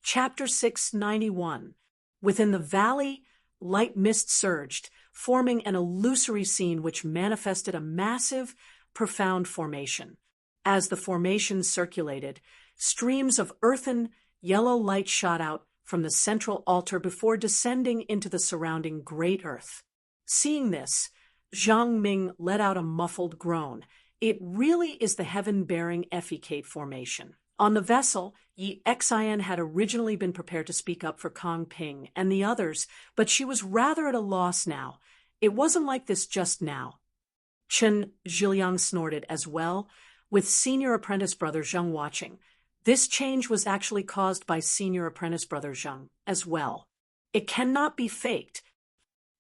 Chapter 691. Within the valley, light mist surged, forming an illusory scene which manifested a massive, profound formation. As the formation circulated, streams of earthen, yellow light shot out from the central altar before descending into the surrounding great earth. Seeing this, Zhang Ming let out a muffled groan. It really is the heaven-bearing effecate formation. On the vessel, Yi Xian had originally been prepared to speak up for Kong Ping and the others, but she was rather at a loss now. It wasn't like this just now. Chen Zhiliang snorted as well, with senior apprentice brother Zheng watching. This change was actually caused by senior apprentice brother Zheng as well. It cannot be faked.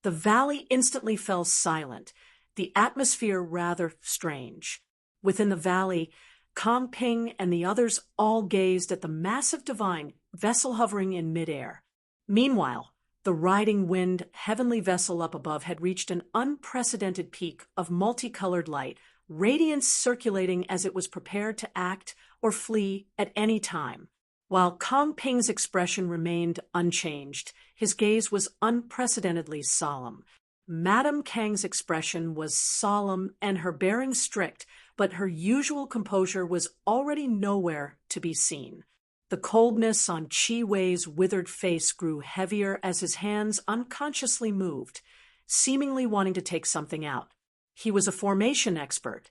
The valley instantly fell silent, the atmosphere rather strange. Within the valley, Kong Ping and the others all gazed at the massive divine vessel hovering in midair. Meanwhile, the riding wind heavenly vessel up above had reached an unprecedented peak of multicolored light, radiance circulating as it was prepared to act or flee at any time. While Kong Ping's expression remained unchanged, his gaze was unprecedentedly solemn. Madame Kang's expression was solemn and her bearing strict, but her usual composure was already nowhere to be seen. The coldness on Qi Wei's withered face grew heavier as his hands unconsciously moved, seemingly wanting to take something out. He was a formation expert,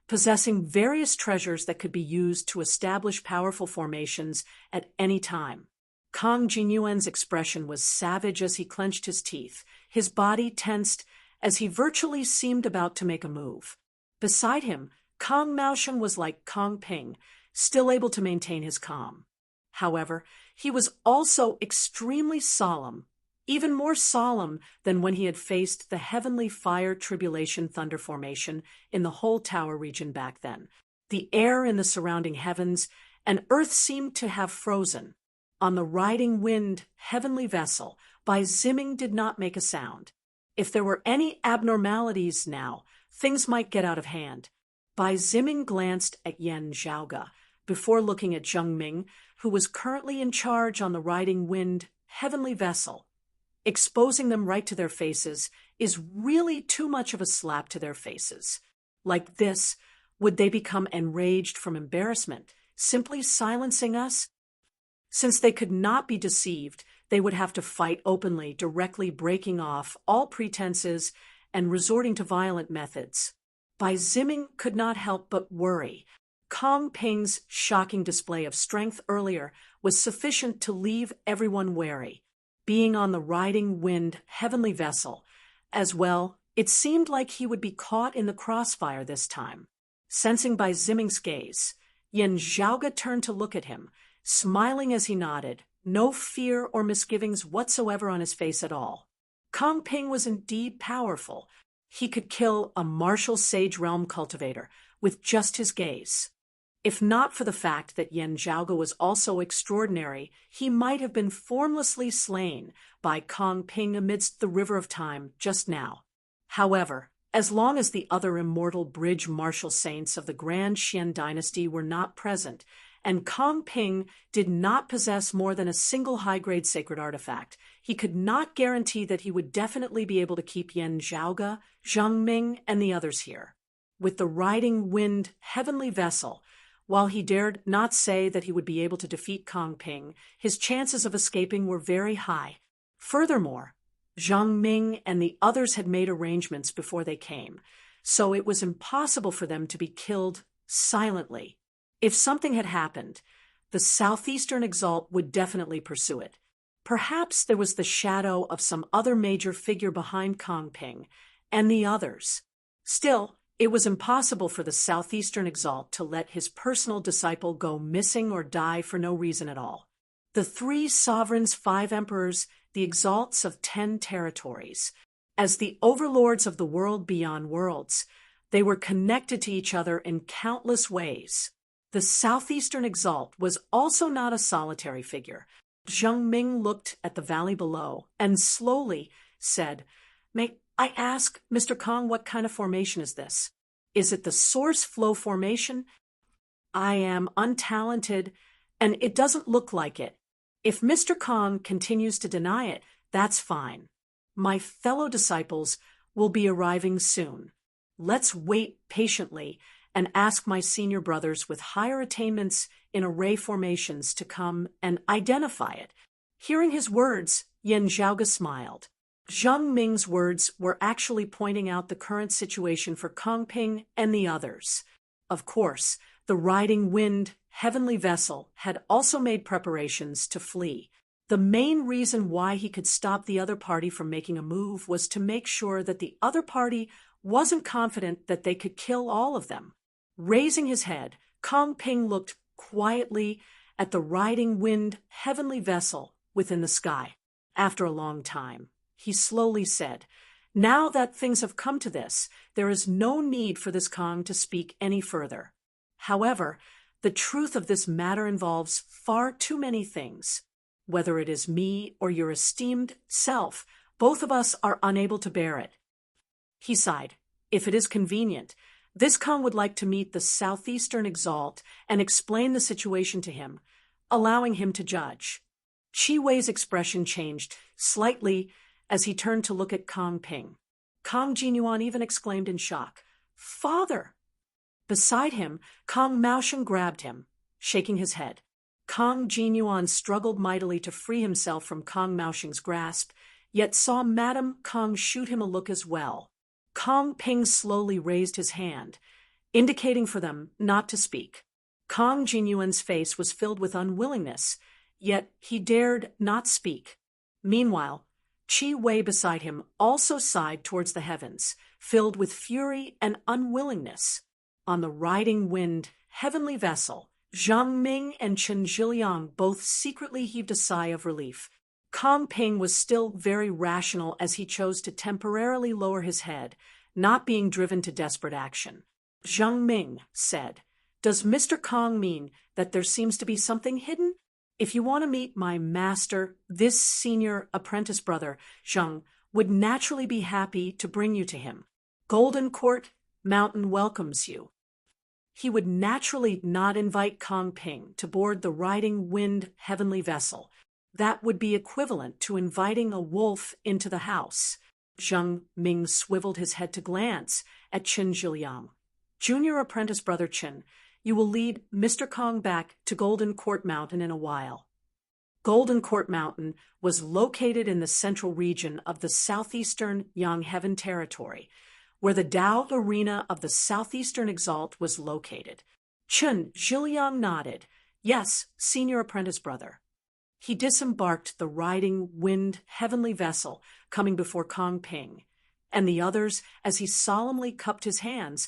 possessing various treasures that could be used to establish powerful formations at any time. Kong Jinyuan's expression was savage as he clenched his teeth, his body tensed as he virtually seemed about to make a move. Beside him, Kong Maosheng was like Kong Ping, still able to maintain his calm. However, he was also extremely solemn, even more solemn than when he had faced the heavenly fire tribulation thunder formation in the whole tower region back then. The air in the surrounding heavens and earth seemed to have frozen. On the riding wind heavenly vessel, Bai Ziming did not make a sound. If there were any abnormalities now, things might get out of hand. Bai Ziming glanced at Yan Zhaoge before looking at Zheng Ming, who was currently in charge on the riding wind heavenly vessel. Exposing them right to their faces is really too much of a slap to their faces. Like this, would they become enraged from embarrassment, simply silencing us? Since they could not be deceived, they would have to fight openly, directly breaking off all pretenses and resorting to violent methods. Bai Ziming could not help but worry. Kong Ping's shocking display of strength earlier was sufficient to leave everyone wary. Being on the riding wind heavenly vessel, as well, it seemed like he would be caught in the crossfire this time. Sensing Bai Ziming's gaze, Yan Zhaoge turned to look at him, smiling as he nodded, no fear or misgivings whatsoever on his face at all. Kong Ping was indeed powerful. He could kill a martial sage realm cultivator with just his gaze. If not for the fact that Yan Zhaoge was also extraordinary, he might have been formlessly slain by Kong Ping amidst the river of time just now. However, as long as the other immortal bridge martial saints of the Grand Xian dynasty were not present, and Kong Ping did not possess more than a single high-grade sacred artifact, he could not guarantee that he would definitely be able to keep Yan Zhaoge, Zheng Ming, and the others here. With the riding wind heavenly vessel, while he dared not say that he would be able to defeat Kong Ping, his chances of escaping were very high. Furthermore, Zheng Ming and the others had made arrangements before they came, so it was impossible for them to be killed silently. If something had happened, the Southeastern Exalt would definitely pursue it. Perhaps there was the shadow of some other major figure behind Kong Ping and the others. Still, it was impossible for the Southeastern Exalt to let his personal disciple go missing or die for no reason at all. The 3 sovereigns, 5 emperors, the Exalts of 10 territories. As the overlords of the world beyond worlds, they were connected to each other in countless ways. The Southeastern Exalt was also not a solitary figure. Zheng Ming looked at the valley below and slowly said, "May I ask, Mr. Kong, what kind of formation is this? Is it the source flow formation? I am untalented, and it doesn't look like it." If Mr. Kong continues to deny it, that's fine. My fellow disciples will be arriving soon. Let's wait patiently and ask my senior brothers with higher attainments in array formations to come and identify it. Hearing his words, Yan Zhaoge smiled. Zhang Ming's words were actually pointing out the current situation for Kong Ping and the others. Of course, the riding wind, heavenly vessel had also made preparations to flee. The main reason why he could stop the other party from making a move was to make sure that the other party wasn't confident that they could kill all of them. Raising his head, Kong Ping looked quietly at the riding wind, heavenly vessel within the sky. After a long time, he slowly said, "Now that things have come to this, there is no need for this Kong to speak any further. However, the truth of this matter involves far too many things. Whether it is me or your esteemed self, both of us are unable to bear it." He sighed. If it is convenient, this Kong would like to meet the Southeastern Exalt and explain the situation to him, allowing him to judge. Chi Wei's expression changed slightly as he turned to look at Kong Ping. Kong Jinyuan even exclaimed in shock, "Father!" Beside him, Kong Maosheng grabbed him, shaking his head. Kong Jinyuan struggled mightily to free himself from Kong Maosheng's grasp, yet saw Madame Kong shoot him a look as well. Kong Ping slowly raised his hand, indicating for them not to speak. Kong Jinyuan's face was filled with unwillingness, yet he dared not speak. Meanwhile, Chi Wei beside him also sighed towards the heavens, filled with fury and unwillingness. On the riding wind, heavenly vessel, Zhang Ming and Chen Zhiliang both secretly heaved a sigh of relief. Kong Ping was still very rational as he chose to temporarily lower his head, not being driven to desperate action. Zhang Ming said, "Does Mr. Kong mean that there seems to be something hidden? If you want to meet my master, this senior apprentice brother, Zhang, would naturally be happy to bring you to him. Golden Court Mountain welcomes you." He would naturally not invite Kong Ping to board the riding wind heavenly vessel. That would be equivalent to inviting a wolf into the house. Zhang Ming swiveled his head to glance at Chen Zhiliang. "Junior apprentice brother Chen, you will lead Mr. Kong back to Golden Court Mountain in a while." Golden Court Mountain was located in the central region of the southeastern Yangheaven territory, where the Tao Arena of the Southeastern Exalt was located. Chen Zhiliang nodded. "Yes, senior apprentice brother." He disembarked the riding wind heavenly vessel coming before Kong Ping, and the others as he solemnly cupped his hands.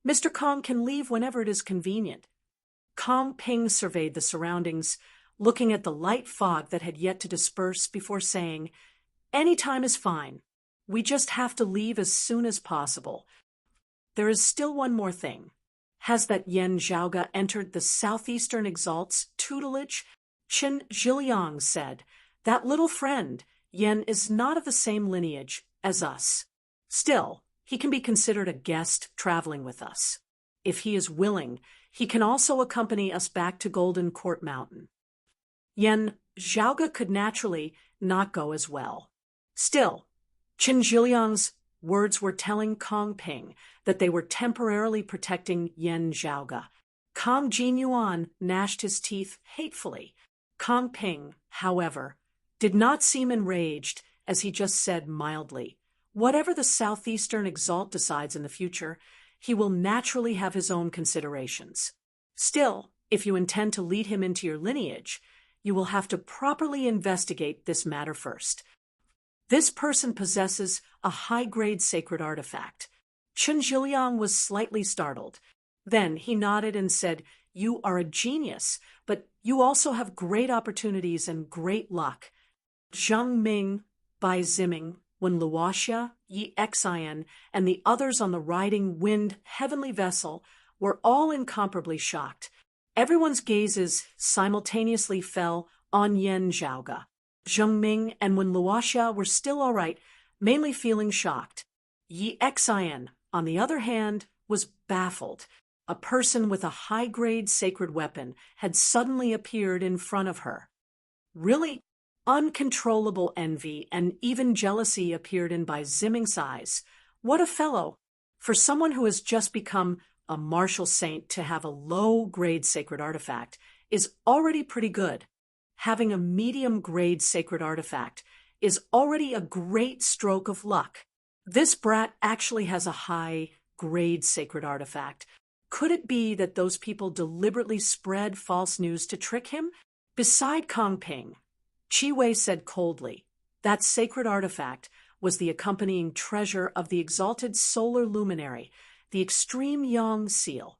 "Mr. Kong can leave whenever it is convenient." Kong Ping surveyed the surroundings, looking at the light fog that had yet to disperse before saying, "Any time is fine. We just have to leave as soon as possible. There is still one more thing. Has that Yan Zhaoge entered the Southeastern Exalt's tutelage?" Chen Zhiliang said, "That little friend, Yan, is not of the same lineage as us. Still, he can be considered a guest traveling with us. If he is willing, he can also accompany us back to Golden Court Mountain." Yan Zhaoge could naturally not go as well. Still, Chen Zhiliang's words were telling Kong Ping that they were temporarily protecting Yan Zhaoge. Kong Jinyuan gnashed his teeth hatefully. Kong Ping, however, did not seem enraged as he just said mildly, "Whatever the Southeastern Exalt decides in the future, he will naturally have his own considerations. Still, if you intend to lead him into your lineage, you will have to properly investigate this matter first. This person possesses a high-grade sacred artifact." Chen Zhiliang was slightly startled. Then he nodded and said, "You are a genius, but you also have great opportunities and great luck." Zhang Ming, Bai Ziming, Wen Luoxia, Yi Xian, and the others on the riding wind heavenly vessel were all incomparably shocked. Everyone's gazes simultaneously fell on Yan Zhaoge. Zhang Ming and Wen Luoxia were still all right, mainly feeling shocked. Yi Xian, on the other hand, was baffled. A person with a high-grade sacred weapon had suddenly appeared in front of her. Really, uncontrollable envy and even jealousy appeared in Bai Ziming's eyes. What a fellow! For someone who has just become a martial saint to have a low-grade sacred artifact is already pretty good. Having a medium-grade sacred artifact is already a great stroke of luck. This brat actually has a high-grade sacred artifact. Could it be that those people deliberately spread false news to trick him? Beside Kong Ping, Chi Wei said coldly, that sacred artifact was the accompanying treasure of the exalted solar luminary, the extreme yang seal.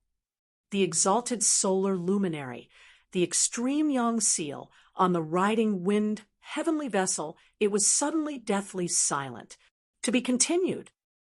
The exalted solar luminary, the extreme yang seal, on the riding wind heavenly vessel, it was suddenly deathly silent. To be continued.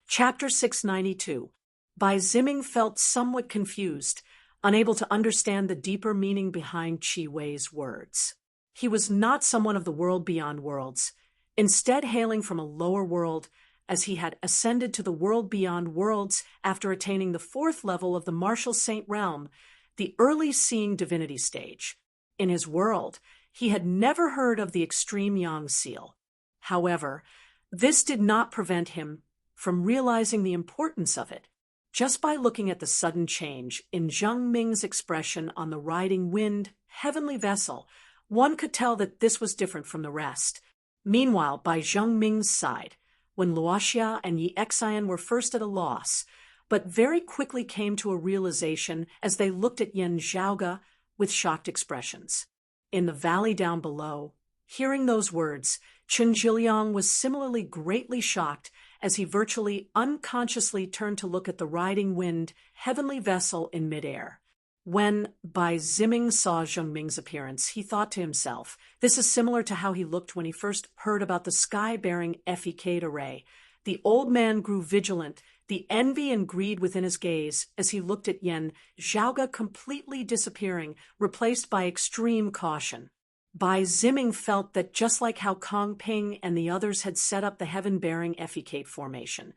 Chapter 692. Bai Ziming felt somewhat confused, unable to understand the deeper meaning behind Chi Wei's words. He was not someone of the world beyond worlds, instead hailing from a lower world, as he had ascended to the world beyond worlds after attaining the 4th level of the martial saint realm, the early seeing divinity stage. In his world, he had never heard of the extreme yang seal. However, this did not prevent him from realizing the importance of it. Just by looking at the sudden change in Zheng Ming's expression on the riding wind heavenly vessel, one could tell that this was different from the rest. Meanwhile, by Zheng Ming's side, when Luoxia and Yi Xian were first at a loss, but very quickly came to a realization as they looked at Yan Zhaoge with shocked expressions. In the valley down below, hearing those words, Chen Zhiliang was similarly greatly shocked as he virtually unconsciously turned to look at the riding wind heavenly vessel in midair. When Bai Ziming saw Zheng Ming's appearance, he thought to himself, this is similar to how he looked when he first heard about the sky-bearing Effie array. The old man grew vigilant, the envy and greed within his gaze as he looked at Yan Zhaoge completely disappearing, replaced by extreme caution. Bai Ziming felt that just like how Kong Ping and the others had set up the heaven-bearing Effie formation,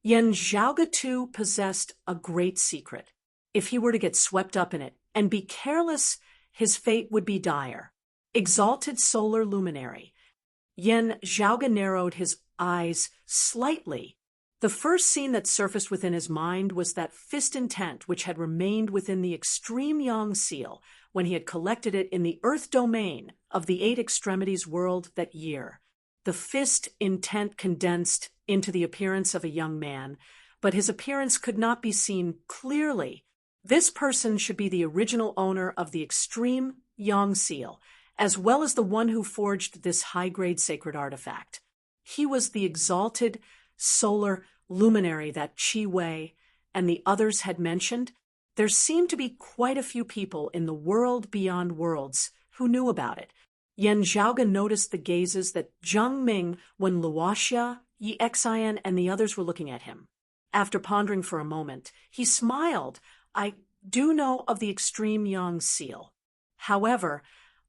Yan Zhaoge too possessed a great secret. If he were to get swept up in it and be careless, his fate would be dire. Exalted solar luminary. Yan Zhaoge narrowed his eyes slightly. The first scene that surfaced within his mind was that fist intent which had remained within the extreme yang seal when he had collected it in the earth domain of the 8 extremities world that year. The fist intent condensed into the appearance of a young man, but his appearance could not be seen clearly. This person should be the original owner of the extreme yang seal, as well as the one who forged this high-grade sacred artifact. He was the exalted solar luminary that Chi Wei and the others had mentioned. There seemed to be quite a few people in the world beyond worlds who knew about it. Yan Zhaoge noticed the gazes that Zheng Ming when Luoxia, Yi Xian, and the others were looking at him. After pondering for a moment, he smiled. I do know of the extreme yang seal. However,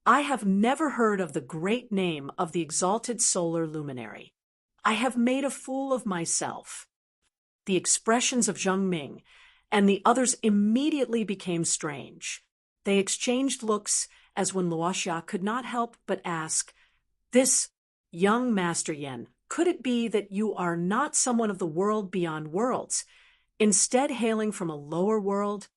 I have never heard of the great name of the exalted solar luminary. I have made a fool of myself. The expressions of Zheng Ming and the others immediately became strange. They exchanged looks as when Luoxia could not help but ask, "This young Master Yan, could it be that you are not someone of the world beyond worlds, instead hailing from a lower world?"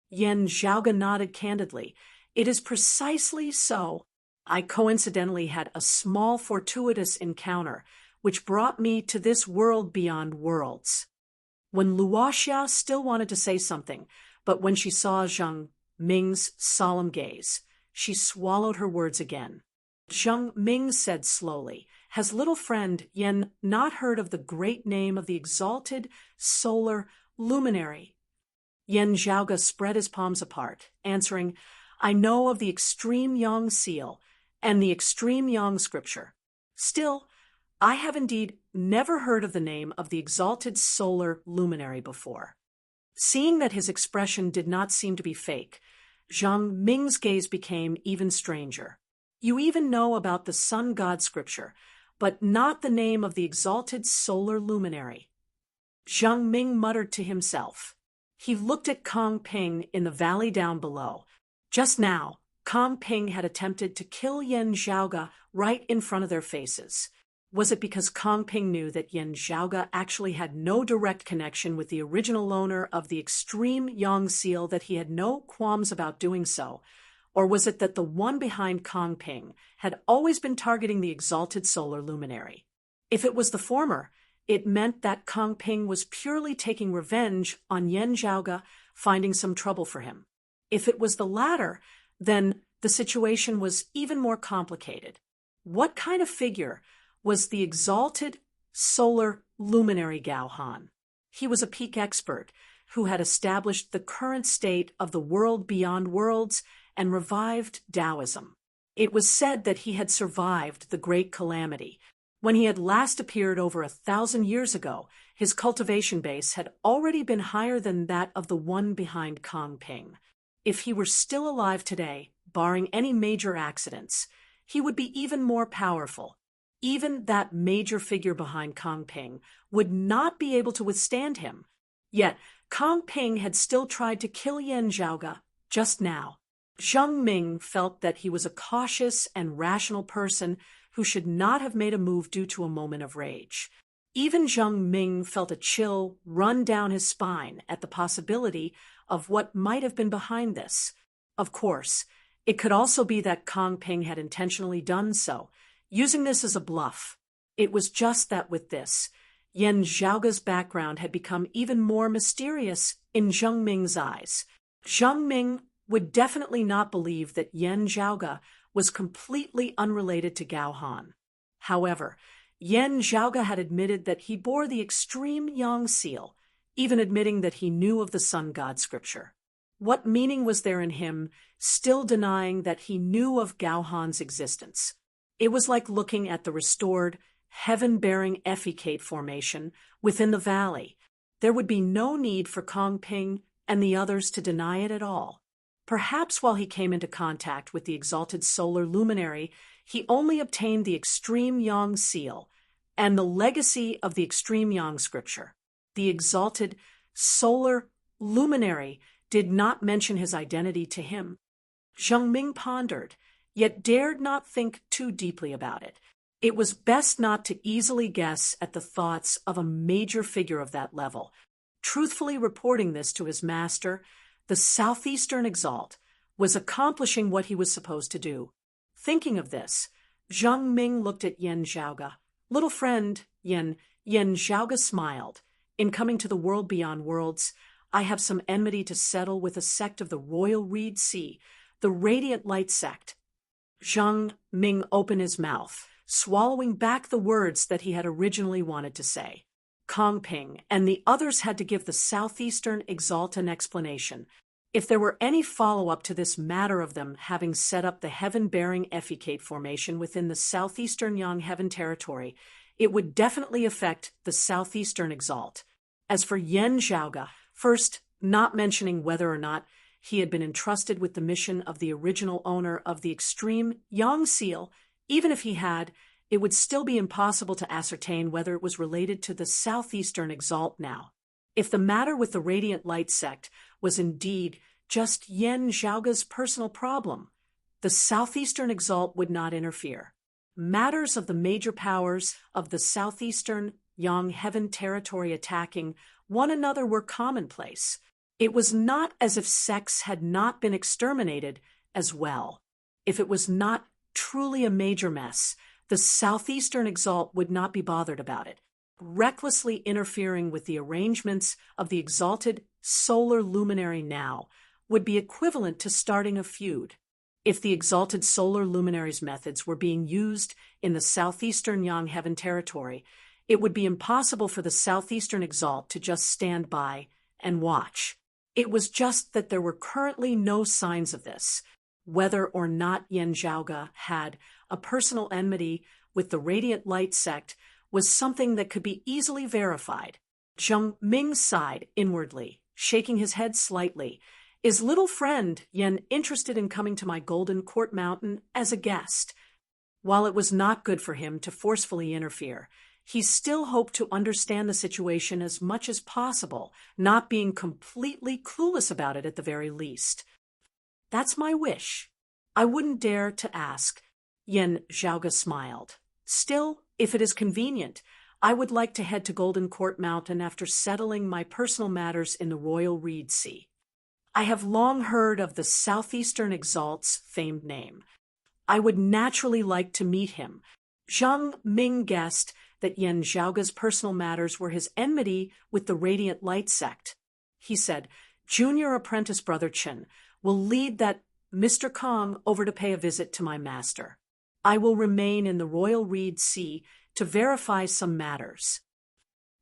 Yan Zhaoge nodded candidly. "It is precisely so. I coincidentally had a small fortuitous encounter, which brought me to this world beyond worlds." When Luoxia still wanted to say something, but when she saw Zheng Ming's solemn gaze, she swallowed her words again. Zheng Ming said slowly, "Has little friend Yan not heard of the great name of the exalted solar luminary?" Yan Zhaoge spread his palms apart, answering, "I know of the extreme yang seal and the extreme yang scripture. Still, I have indeed never heard of the name of the exalted solar luminary before." Seeing that his expression did not seem to be fake, Zheng Ming's gaze became even stranger. "You even know about the sun god scripture, but not the name of the exalted solar luminary." Zheng Ming muttered to himself. He looked at Kong Ping in the valley down below. Just now, Kong Ping had attempted to kill Yan Zhaoge right in front of their faces. Was it because Kong Ping knew that Yan Zhaoge actually had no direct connection with the original owner of the extreme Yang seal that he had no qualms about doing so? Or was it that the one behind Kong Ping had always been targeting the exalted solar luminary? If it was the former, it meant that Kong Ping was purely taking revenge on Yan Zhaoge finding some trouble for him. If it was the latter, then the situation was even more complicated. What kind of figure was the exalted solar luminary Gao Han? He was a peak expert who had established the current state of the world beyond worlds and revived Taoism. It was said that he had survived the Great Calamity. When he had last appeared over 1,000 years ago, his cultivation base had already been higher than that of the one behind Kong Ping. If he were still alive today, barring any major accidents, he would be even more powerful. Even that major figure behind Kong Ping would not be able to withstand him. Yet, Kong Ping had still tried to kill Yan Zhaoge just now. Zheng Ming felt that he was a cautious and rational person who should not have made a move due to a moment of rage. Even Zheng Ming felt a chill run down his spine at the possibility of what might have been behind this. Of course, it could also be that Kong Ping had intentionally done so, using this as a bluff. It was just that with this, Yan Zhaoge's background had become even more mysterious in Zheng Ming's eyes. Zheng Ming would definitely not believe that Yan Zhaoge was completely unrelated to Gao Han. However, Yan Zhaoge had admitted that he bore the extreme Yang seal, even admitting that he knew of the sun god scripture. What meaning was there in him still denying that he knew of Gao Han's existence? It was like looking at the restored, heaven-bearing effecate formation within the valley. There would be no need for Kong Ping and the others to deny it at all. Perhaps while he came into contact with the exalted solar luminary, he only obtained the extreme Yang seal and the legacy of the extreme Yang scripture. The exalted solar luminary did not mention his identity to him. Zheng Ming pondered, yet dared not think too deeply about it. It was best not to easily guess at the thoughts of a major figure of that level. Truthfully reporting this to his master, the Southeastern Exalt was accomplishing what he was supposed to do. Thinking of this, Zheng Ming looked at Yan Zhaoge. Little friend, Yan Zhaoge smiled. In coming to the world beyond worlds, I have some enmity to settle with a sect of the Royal Reed Sea, the Radiant Light sect. Zheng Ming opened his mouth, swallowing back the words that he had originally wanted to say. Kong Ping and the others had to give the Southeastern Exalt an explanation. If there were any follow-up to this matter of them having set up the heaven-bearing effecate formation within the Southeastern Yang Heaven territory, it would definitely affect the Southeastern Exalt. As for Yan Zhaoge, first, not mentioning whether or not he had been entrusted with the mission of the original owner of the extreme Yang seal, even if he had, it would still be impossible to ascertain whether it was related to the Southeastern Exalt now. If the matter with the Radiant Light sect was indeed just Yan Zhaoge's personal problem, the Southeastern Exalt would not interfere. Matters of the major powers of the Southeastern Yang Heaven territory attacking one another were commonplace. It was not as if sects had not been exterminated as well. If it was not truly a major mess, the Southeastern Exalt would not be bothered about it. Recklessly interfering with the arrangements of the exalted solar luminary now would be equivalent to starting a feud. If the exalted solar luminary's methods were being used in the Southeastern Yang Heaven territory, it would be impossible for the Southeastern Exalt to just stand by and watch. It was just that there were currently no signs of this. Whether or not Yan Zhaoge had a personal enmity with the Radiant Light sect was something that could be easily verified. Zheng Ming sighed inwardly, shaking his head slightly. Is little friend Yan interested in coming to my Golden Court Mountain as a guest? While it was not good for him to forcefully interfere, he still hoped to understand the situation as much as possible, not being completely clueless about it at the very least. That's my wish. I wouldn't dare to ask. Yen Zhaoge smiled. Still, if it is convenient, I would like to head to Golden Court Mountain after settling my personal matters in the Royal Reed Sea. I have long heard of the Southeastern Exalt's famed name. I would naturally like to meet him. Zhang Ming guessed that Yen Zhaoge's personal matters were his enmity with the Radiant Light sect. He said, Junior apprentice Brother Chen will lead that Mr. Kong over to pay a visit to my master. I will remain in the Royal Reed Sea to verify some matters.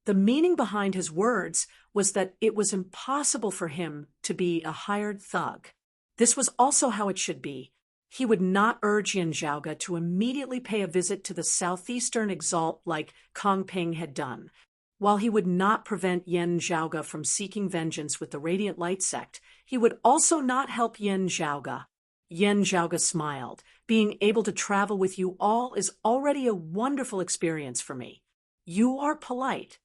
The meaning behind his words was that it was impossible for him to be a hired thug. This was also how it should be. He would not urge Yen Zhaoge to immediately pay a visit to the Southeastern Exalt like Kong Ping had done. While he would not prevent Yen Zhaoge from seeking vengeance with the Radiant Light sect, he would also not help Yen Zhaoge. Yen Zhaoge smiled. Being able to travel with you all is already a wonderful experience for me. You are polite.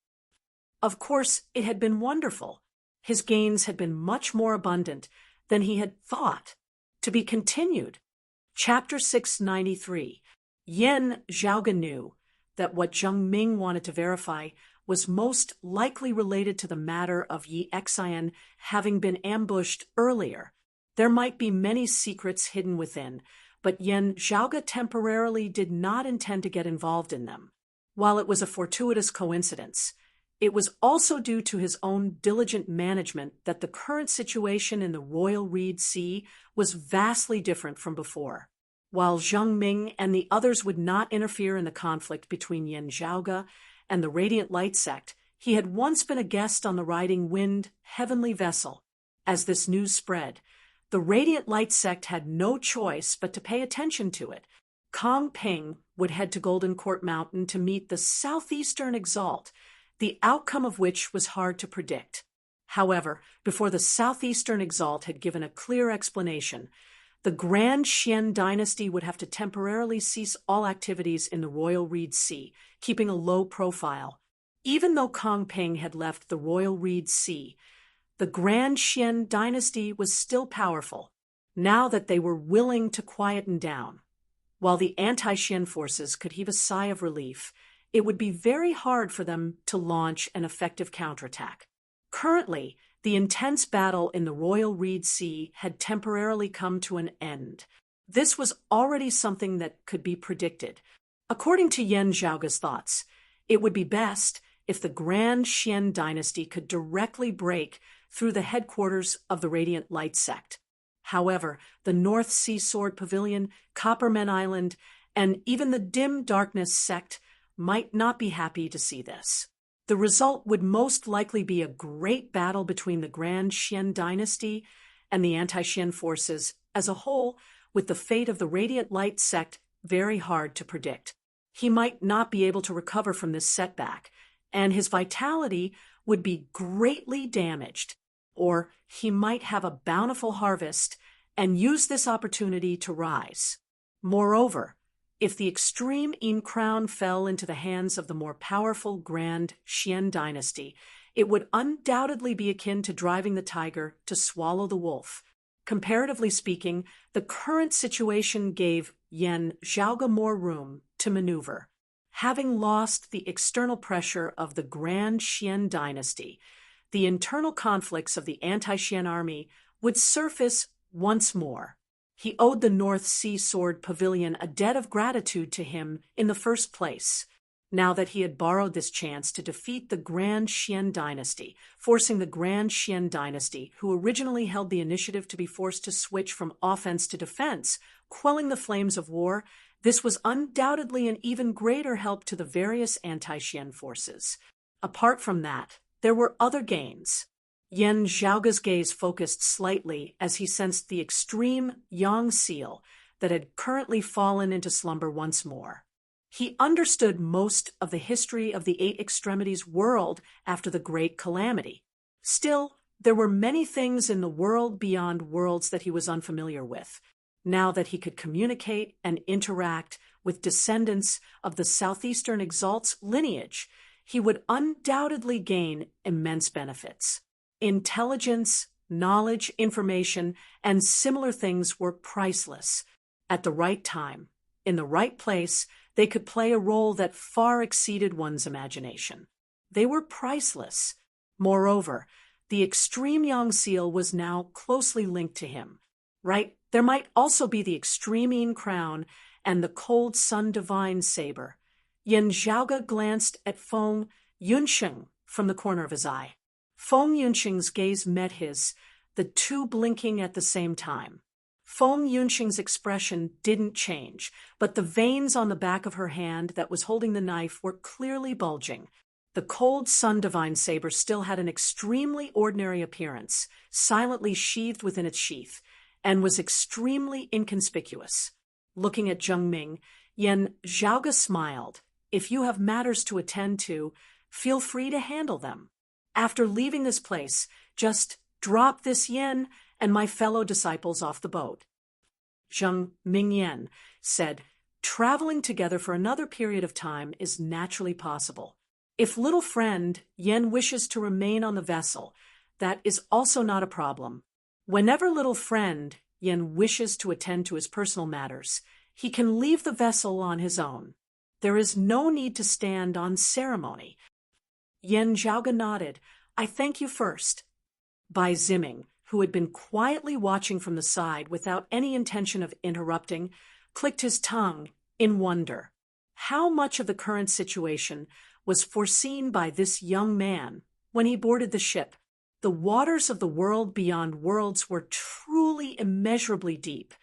Of course, it had been wonderful. His gains had been much more abundant than he had thought. To be continued. Chapter 693. Yen Zhaoge knew that what Zhang Ming wanted to verify was most likely related to the matter of Yi Xian having been ambushed earlier. There might be many secrets hidden within, but Yen Zhaoge temporarily did not intend to get involved in them. While it was a fortuitous coincidence, it was also due to his own diligent management that the current situation in the Royal Reed Sea was vastly different from before. While Zhang Ming and the others would not interfere in the conflict between Yen Zhaoge and the Radiant Light sect, he had once been a guest on the Riding Wind heavenly vessel. As this news spread, the Radiant Light sect had no choice but to pay attention to it. Kong Ping would head to Golden Court Mountain to meet the Southeastern Exalt, the outcome of which was hard to predict. However, before the Southeastern Exalt had given a clear explanation, the Grand Xian dynasty would have to temporarily cease all activities in the Royal Reed Sea, keeping a low profile. Even though Kong Ping had left the Royal Reed Sea, the Grand Xian dynasty was still powerful, now that they were willing to quieten down. While the anti-Xian forces could heave a sigh of relief, it would be very hard for them to launch an effective counterattack. Currently, the intense battle in the Royal Reed Sea had temporarily come to an end. This was already something that could be predicted. According to Yen Zhaoge's thoughts, it would be best if the Grand Xian dynasty could directly break through the headquarters of the Radiant Light sect. However, the North Sea Sword Pavilion, Copperman Island, and even the Dim Darkness sect might not be happy to see this. The result would most likely be a great battle between the Grand Xian dynasty and the anti-Xian forces as a whole, with the fate of the Radiant Light sect very hard to predict. He might not be able to recover from this setback, and his vitality would be greatly damaged, or he might have a bountiful harvest and use this opportunity to rise. Moreover, if the extreme Yin crown fell into the hands of the more powerful Grand Xian dynasty, it would undoubtedly be akin to driving the tiger to swallow the wolf. Comparatively speaking, the current situation gave Yen Zhaoge more room to maneuver. Having lost the external pressure of the Grand Xian dynasty, the internal conflicts of the anti-Xian army would surface once more. He owed the North Sea Sword Pavilion a debt of gratitude to him in the first place, now that he had borrowed this chance to defeat the Grand Xian dynasty, forcing the Grand Xian dynasty, who originally held the initiative, to be forced to switch from offense to defense, quelling the flames of war. This was undoubtedly an even greater help to the various anti-Xian forces. Apart from that, there were other gains. Yen Zhaoge's gaze focused slightly as he sensed the extreme Yang seal that had currently fallen into slumber once more. He understood most of the history of the Eight Extremities world after the Great Calamity. Still, there were many things in the world beyond worlds that he was unfamiliar with. Now that he could communicate and interact with descendants of the Southeastern Exalt's lineage, he would undoubtedly gain immense benefits. Intelligence, knowledge, information, and similar things were priceless. At the right time, in the right place, they could play a role that far exceeded one's imagination. They were priceless. Moreover, the extreme young seal was now closely linked to him. Right? There might also be the extreme Yin crown and the cold sun divine saber. Yin Zhaoge glanced at Feng Yunsheng from the corner of his eye. Feng Yunsheng's gaze met his, the two blinking at the same time. Feng Yunsheng's expression didn't change, but the veins on the back of her hand that was holding the knife were clearly bulging. The cold sun divine saber still had an extremely ordinary appearance, silently sheathed within its sheath, and was extremely inconspicuous. Looking at Zheng Ming, Yin Zhaoge smiled. If you have matters to attend to, feel free to handle them. After leaving this place, just drop this yen and my fellow disciples off the boat. Zheng Mingyan said, traveling together for another period of time is naturally possible. If little friend Yen wishes to remain on the vessel, that is also not a problem. Whenever little friend Yen wishes to attend to his personal matters, he can leave the vessel on his own. There is no need to stand on ceremony. Yen Zhaoge nodded. I thank you first. Bai Ziming, who had been quietly watching from the side without any intention of interrupting, clicked his tongue in wonder. How much of the current situation was foreseen by this young man when he boarded the ship? The waters of the world beyond worlds were truly immeasurably deep.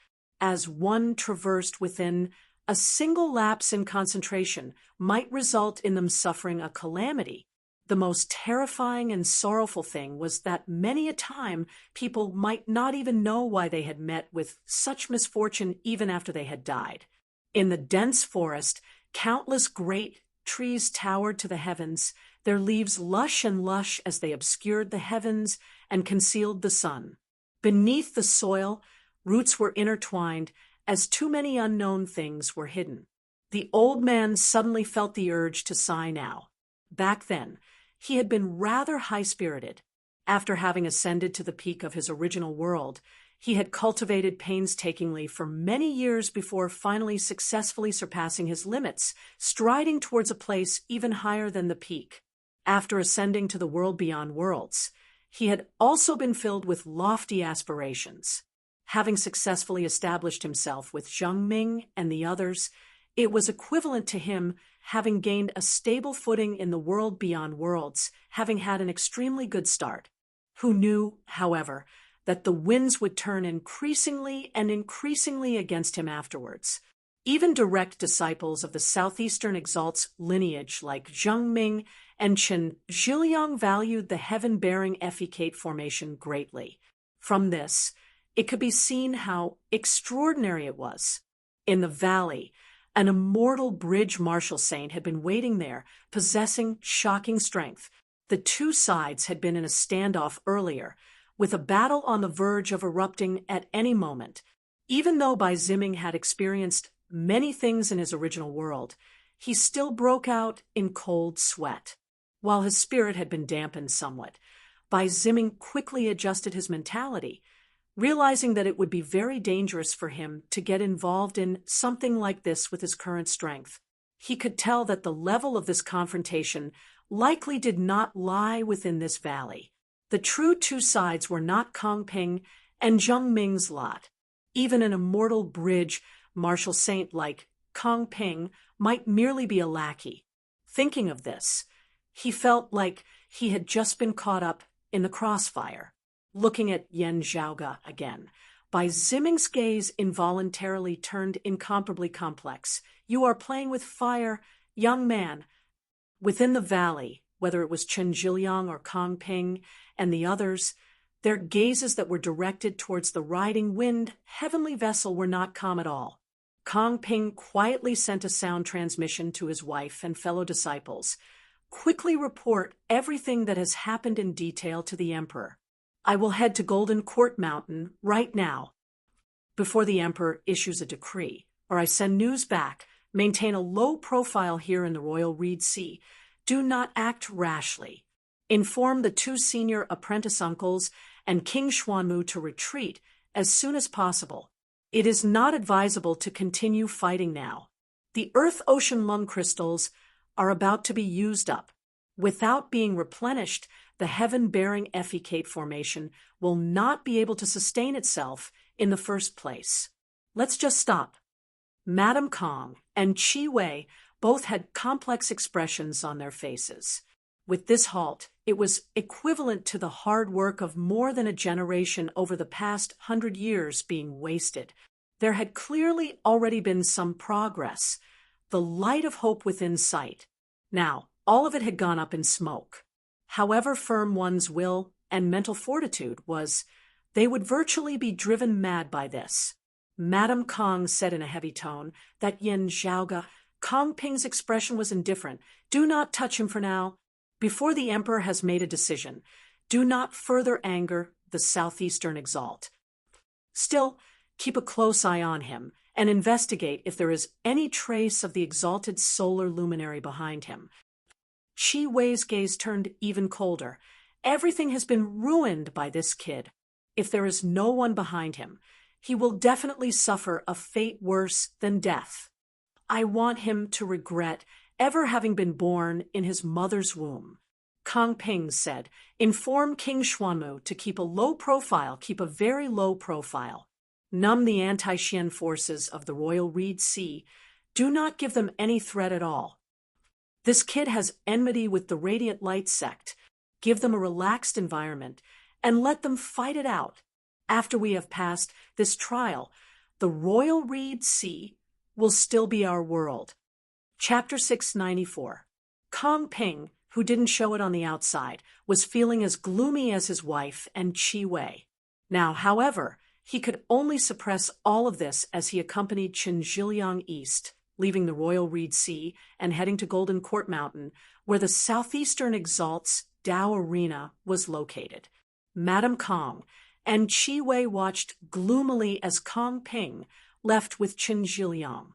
As one traversed within, a single lapse in concentration might result in them suffering a calamity. The most terrifying and sorrowful thing was that many a time people might not even know why they had met with such misfortune even after they had died. In the dense forest, countless great trees towered to the heavens, their leaves lush and lush as they obscured the heavens and concealed the sun. Beneath the soil, roots were intertwined as too many unknown things were hidden. The old man suddenly felt the urge to sigh now. Back then, he had been rather high-spirited. After having ascended to the peak of his original world, he had cultivated painstakingly for many years before finally successfully surpassing his limits, striding towards a place even higher than the peak. After ascending to the world beyond worlds, he had also been filled with lofty aspirations. Having successfully established himself with Zheng Ming and the others, it was equivalent to him having gained a stable footing in the world beyond worlds, having had an extremely good start. Who knew, however, that the winds would turn increasingly and increasingly against him afterwards. Even direct disciples of the Southeastern Exalt's lineage like Zheng Ming and Chen Zhiliang valued the heaven-bearing effecate formation greatly. From this, it could be seen how extraordinary it was. In the valley, an immortal bridge martial saint had been waiting there, possessing shocking strength. The two sides had been in a standoff earlier, with a battle on the verge of erupting at any moment. Even though Bai Ziming had experienced many things in his original world, he still broke out in cold sweat. While his spirit had been dampened somewhat, Bai Ziming quickly adjusted his mentality, realizing that it would be very dangerous for him to get involved in something like this with his current strength. He could tell that the level of this confrontation likely did not lie within this valley. The true two sides were not Kong Ping and Zheng Ming's lot. Even an immortal bridge martial saint like Kong Ping might merely be a lackey. Thinking of this, he felt like he had just been caught up in the crossfire. Looking at Yen Zhaoge again, Bai Ziming's gaze involuntarily turned incomparably complex. You are playing with fire, young man. Within the valley, whether it was Chen Zhiliang or Kong Ping and the others, their gazes that were directed towards the riding wind heavenly vessel were not calm at all. Kong Ping quietly sent a sound transmission to his wife and fellow disciples. Quickly report everything that has happened in detail to the emperor. I will head to Golden Court Mountain right now, before the emperor issues a decree, or I send news back. Maintain a low profile here in the Royal Reed Sea. Do not act rashly. Inform the two senior apprentice uncles and King Xuanmu to retreat as soon as possible. It is not advisable to continue fighting now. The Earth-Ocean Lung crystals are about to be used up. Without being replenished, the heaven-bearing effecate formation will not be able to sustain itself in the first place. Let's just stop. Madame Kong and Chi Wei both had complex expressions on their faces. With this halt, it was equivalent to the hard work of more than a generation over the past 100 years being wasted. There had clearly already been some progress, the light of hope within sight. Now, all of it had gone up in smoke. However firm one's will and mental fortitude was, they would virtually be driven mad by this. Madame Kong said in a heavy tone that Yen Zhaoga, Kong Ping's expression was indifferent. Do not touch him for now. Before the emperor has made a decision, do not further anger the Southeastern Exalt. Still, keep a close eye on him and investigate if there is any trace of the exalted solar luminary behind him. Chi Wei's gaze turned even colder. Everything has been ruined by this kid. If there is no one behind him, he will definitely suffer a fate worse than death. I want him to regret ever having been born in his mother's womb. Kong Ping said, inform King Xuanmu to keep a very low profile. Numb the anti-Xian forces of the Royal Reed Sea. Do not give them any threat at all. This kid has enmity with the Radiant Light sect. Give them a relaxed environment and let them fight it out. After we have passed this trial, the Royal Reed Sea will still be our world. Chapter 694. Kong Ping, who didn't show it on the outside, was feeling as gloomy as his wife and Chi Wei. Now, however, he could only suppress all of this as he accompanied Qin Zhiliang east, leaving the Royal Reed Sea and heading to Golden Court Mountain, where the Southeastern Exalt's Dao Arena was located. Madame Kong and Chi Wei watched gloomily as Kong Ping left with Qin Zhiliang.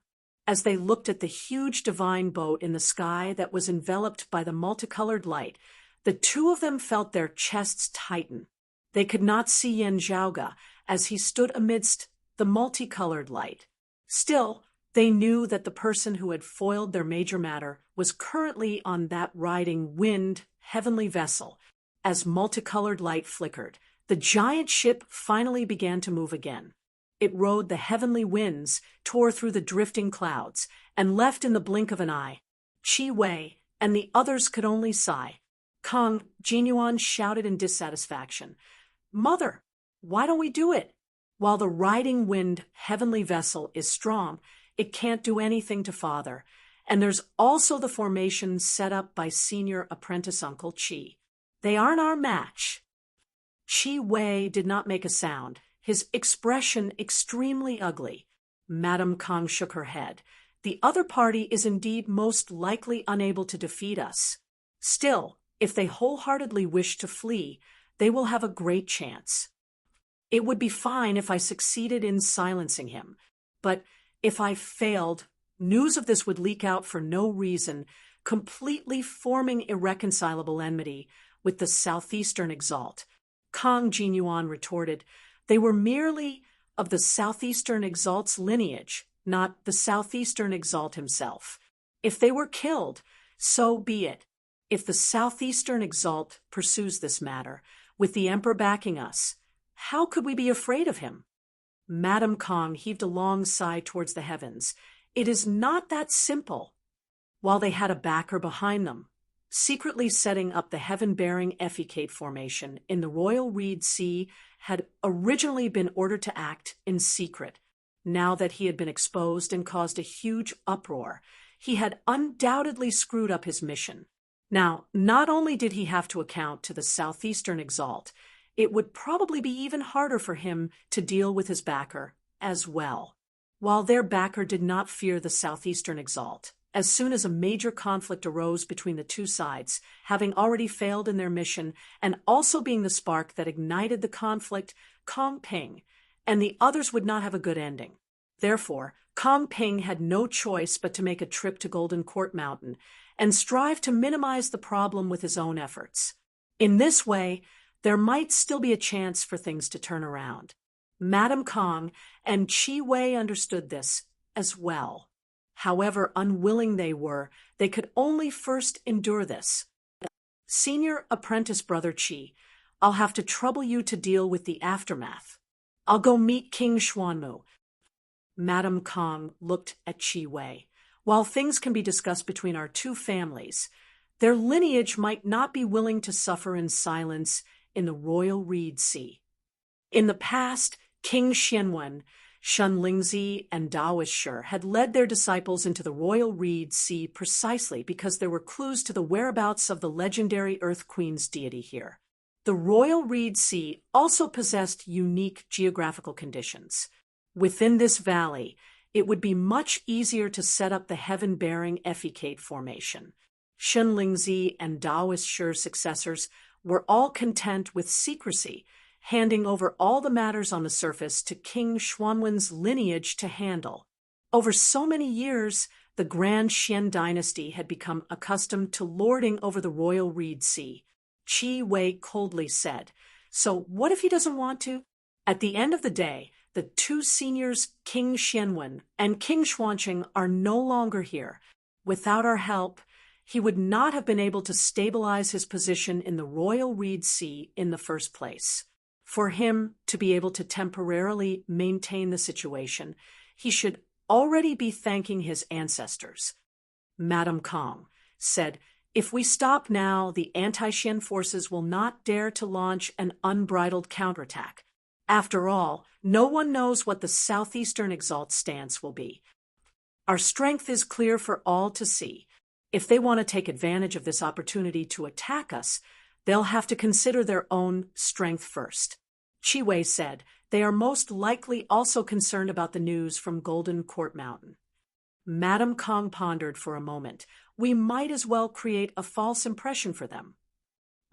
As they looked at the huge divine boat in the sky that was enveloped by the multicolored light, the two of them felt their chests tighten. They could not see Yen Zhaoga as he stood amidst the multicolored light. Still, they knew that the person who had foiled their major matter was currently on that riding wind heavenly vessel. As multicolored light flickered, the giant ship finally began to move again. It rode the heavenly winds, tore through the drifting clouds, and left in the blink of an eye. Chi Wei and the others could only sigh. Kong Jinyuan shouted in dissatisfaction, Mother, why don't we do it? While the riding wind heavenly vessel is strong, it can't do anything to Father. And there's also the formation set up by senior apprentice Uncle Chi. They aren't our match. Chi Wei did not make a sound, his expression extremely ugly. Madame Kong shook her head. The other party is indeed most likely unable to defeat us. Still, if they wholeheartedly wish to flee, they will have a great chance. It would be fine if I succeeded in silencing him, but if I failed, news of this would leak out for no reason, completely forming irreconcilable enmity with the Southeastern Exalt. Kong Jinyuan retorted, they were merely of the Southeastern Exalt's lineage, not the Southeastern Exalt himself. If they were killed, so be it. If the Southeastern Exalt pursues this matter, with the Emperor backing us, how could we be afraid of him? Madame Kong heaved a long sigh towards the heavens. It is not that simple. While they had a backer behind them, secretly setting up the heaven-bearing effecate formation in the Royal Reed Sea had originally been ordered to act in secret. Now that he had been exposed and caused a huge uproar, he had undoubtedly screwed up his mission. Now, not only did he have to account to the Southeastern Exalt, it would probably be even harder for him to deal with his backer as well. While their backer did not fear the Southeastern Exalt, as soon as a major conflict arose between the two sides, having already failed in their mission and also being the spark that ignited the conflict, Kong Ping and the others would not have a good ending. Therefore, Kong Ping had no choice but to make a trip to Golden Court Mountain and strive to minimize the problem with his own efforts. In this way, there might still be a chance for things to turn around. Madame Kong and Chi Wei understood this as well. However unwilling they were, they could only first endure this. Senior apprentice brother Chi, I'll have to trouble you to deal with the aftermath. I'll go meet King Xuanmu. Madame Kong looked at Chi Wei. While things can be discussed between our two families, their lineage might not be willing to suffer in silence in the royal reed sea. In the past, King Xianwen, Shun Lingzi, and Daoist Shi had led their disciples into the royal reed sea precisely because there were clues to the whereabouts of the legendary Earth Queen's deity here. The royal reed sea also possessed unique geographical conditions. Within this valley, it would be much easier to set up the heaven-bearing effecate formation. Shun Lingzi and Daoist Shi's successors were all content with secrecy, handing over all the matters on the surface to King Xuanwen's lineage to handle. Over so many years, the Grand Xian dynasty had become accustomed to lording over the royal reed sea. Chi Wei coldly said, "So what if he doesn't want to?" At the end of the day, the two seniors, King Xianwen and King Xuanqing, are no longer here. Without our help, he would not have been able to stabilize his position in the royal reed sea in the first place. For him to be able to temporarily maintain the situation, he should already be thanking his ancestors. Madame Kong said, "If we stop now, the anti-Xian forces will not dare to launch an unbridled counterattack. After all, no one knows what the Southeastern Exalt's stance will be. Our strength is clear for all to see. If they want to take advantage of this opportunity to attack us, they'll have to consider their own strength first." Chi Wei said, "They are most likely also concerned about the news from Golden Court Mountain." Madame Kong pondered for a moment. "We might as well create a false impression for them."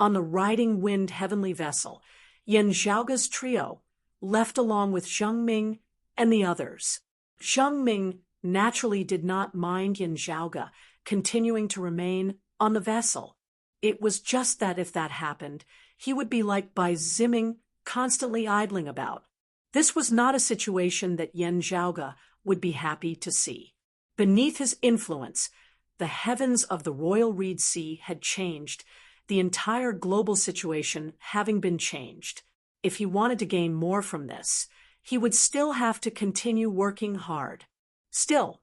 On the riding wind heavenly vessel, Yan Zhaoga's trio left along with Zheng Ming and the others. Zheng Ming naturally did not mind Yan Zhaoga continuing to remain on the vessel. It was just that if that happened, he would be like Bai Ziming, constantly idling about. This was not a situation that Yan Zhaoga would be happy to see. Beneath his influence, the heavens of the royal reed sea had changed, the entire global situation having been changed. If he wanted to gain more from this, he would still have to continue working hard. Still,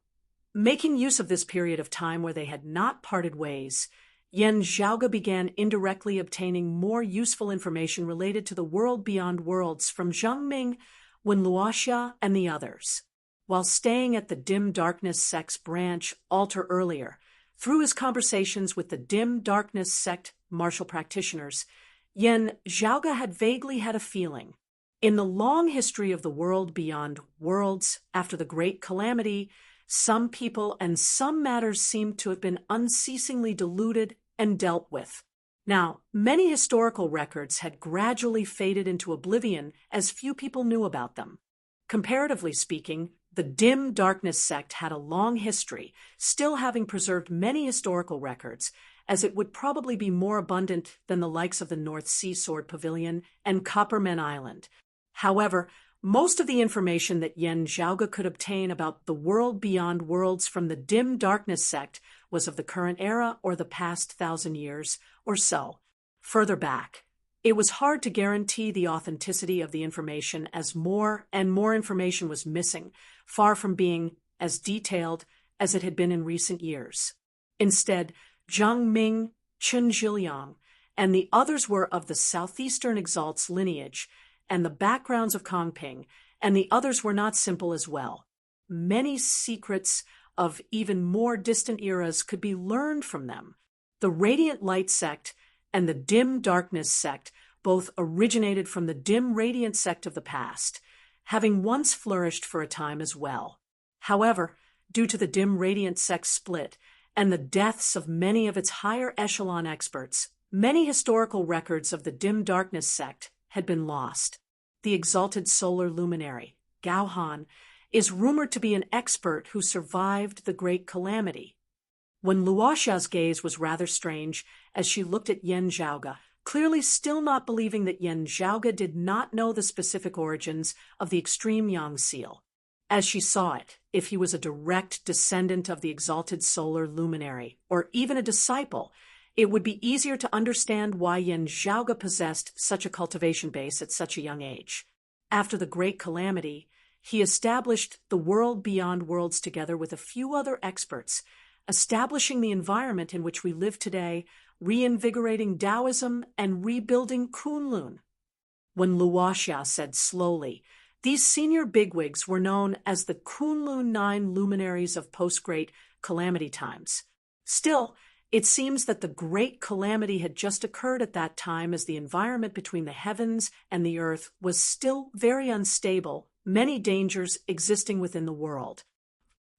making use of this period of time where they had not parted ways, Yan Zhaoga began indirectly obtaining more useful information related to the world beyond worlds from Zheng Ming, Wen Luoxia, and the others. While staying at the Dim Darkness Sect's branch altar earlier, through his conversations with the Dim Darkness Sect martial practitioners, Yan Zhaoga had vaguely had a feeling. In the long history of the world beyond worlds, after the Great Calamity, some people and some matters seemed to have been unceasingly diluted and dealt with. Now, many historical records had gradually faded into oblivion as few people knew about them. Comparatively speaking, the Dim Darkness Sect had a long history, still having preserved many historical records, as it would probably be more abundant than the likes of the North Sea Sword Pavilion and Copperman Island. However, most of the information that Yan Zhaoga could obtain about the world beyond worlds from the Dim Darkness Sect was of the current era or the past 1,000 years or so. Further back, it was hard to guarantee the authenticity of the information as more and more information was missing, far from being as detailed as it had been in recent years. Instead, Zheng Ming, Chen Zhiliang, and the others were of the Southeastern Exalt's lineage, and the backgrounds of Kongping, and the others were not simple as well. Many secrets of even more distant eras could be learned from them. The Radiant Light Sect and the Dim Darkness Sect both originated from the Dim Radiant Sect of the past, having once flourished for a time as well. However, due to the Dim Radiant Sect split and the deaths of many of its higher echelon experts, many historical records of the Dim Darkness Sect had been lost. The exalted solar luminary, Gao Han, is rumored to be an expert who survived the Great Calamity. When Luoxia's gaze was rather strange as she looked at Yan Zhaoga, clearly still not believing that Yen Zhaoge did not know the specific origins of the extreme yang seal. As she saw it, if he was a direct descendant of the exalted solar luminary, or even a disciple, it would be easier to understand why Yen Zhaoge possessed such a cultivation base at such a young age. After the Great Calamity, he established the world beyond worlds together with a few other experts, establishing the environment in which we live today, reinvigorating Taoism and rebuilding Kunlun. When Luoxia said slowly, these senior bigwigs were known as the Kunlun 9 luminaries of post-Great Calamity times. Still, it seems that the Great Calamity had just occurred at that time as the environment between the heavens and the earth was still very unstable, many dangers existing within the world.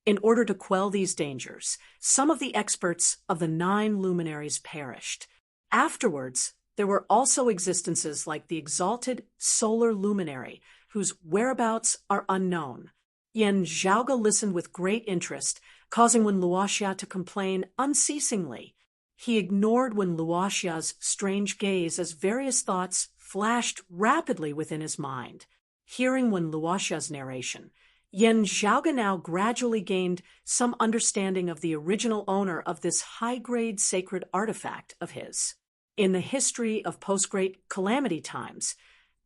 In order to quell these dangers, some of the experts of the 9 luminaries perished. Afterwards, there were also existences like the exalted solar luminary, whose whereabouts are unknown. Yen Zhaoge listened with great interest, causing Wen Luoxia to complain unceasingly. He ignored Wen Luoxia's strange gaze as various thoughts flashed rapidly within his mind. Hearing Wen Luoxia's narration, Yen Zhaoge now gradually gained some understanding of the original owner of this high-grade sacred artifact of his. In the history of post-Great Calamity times,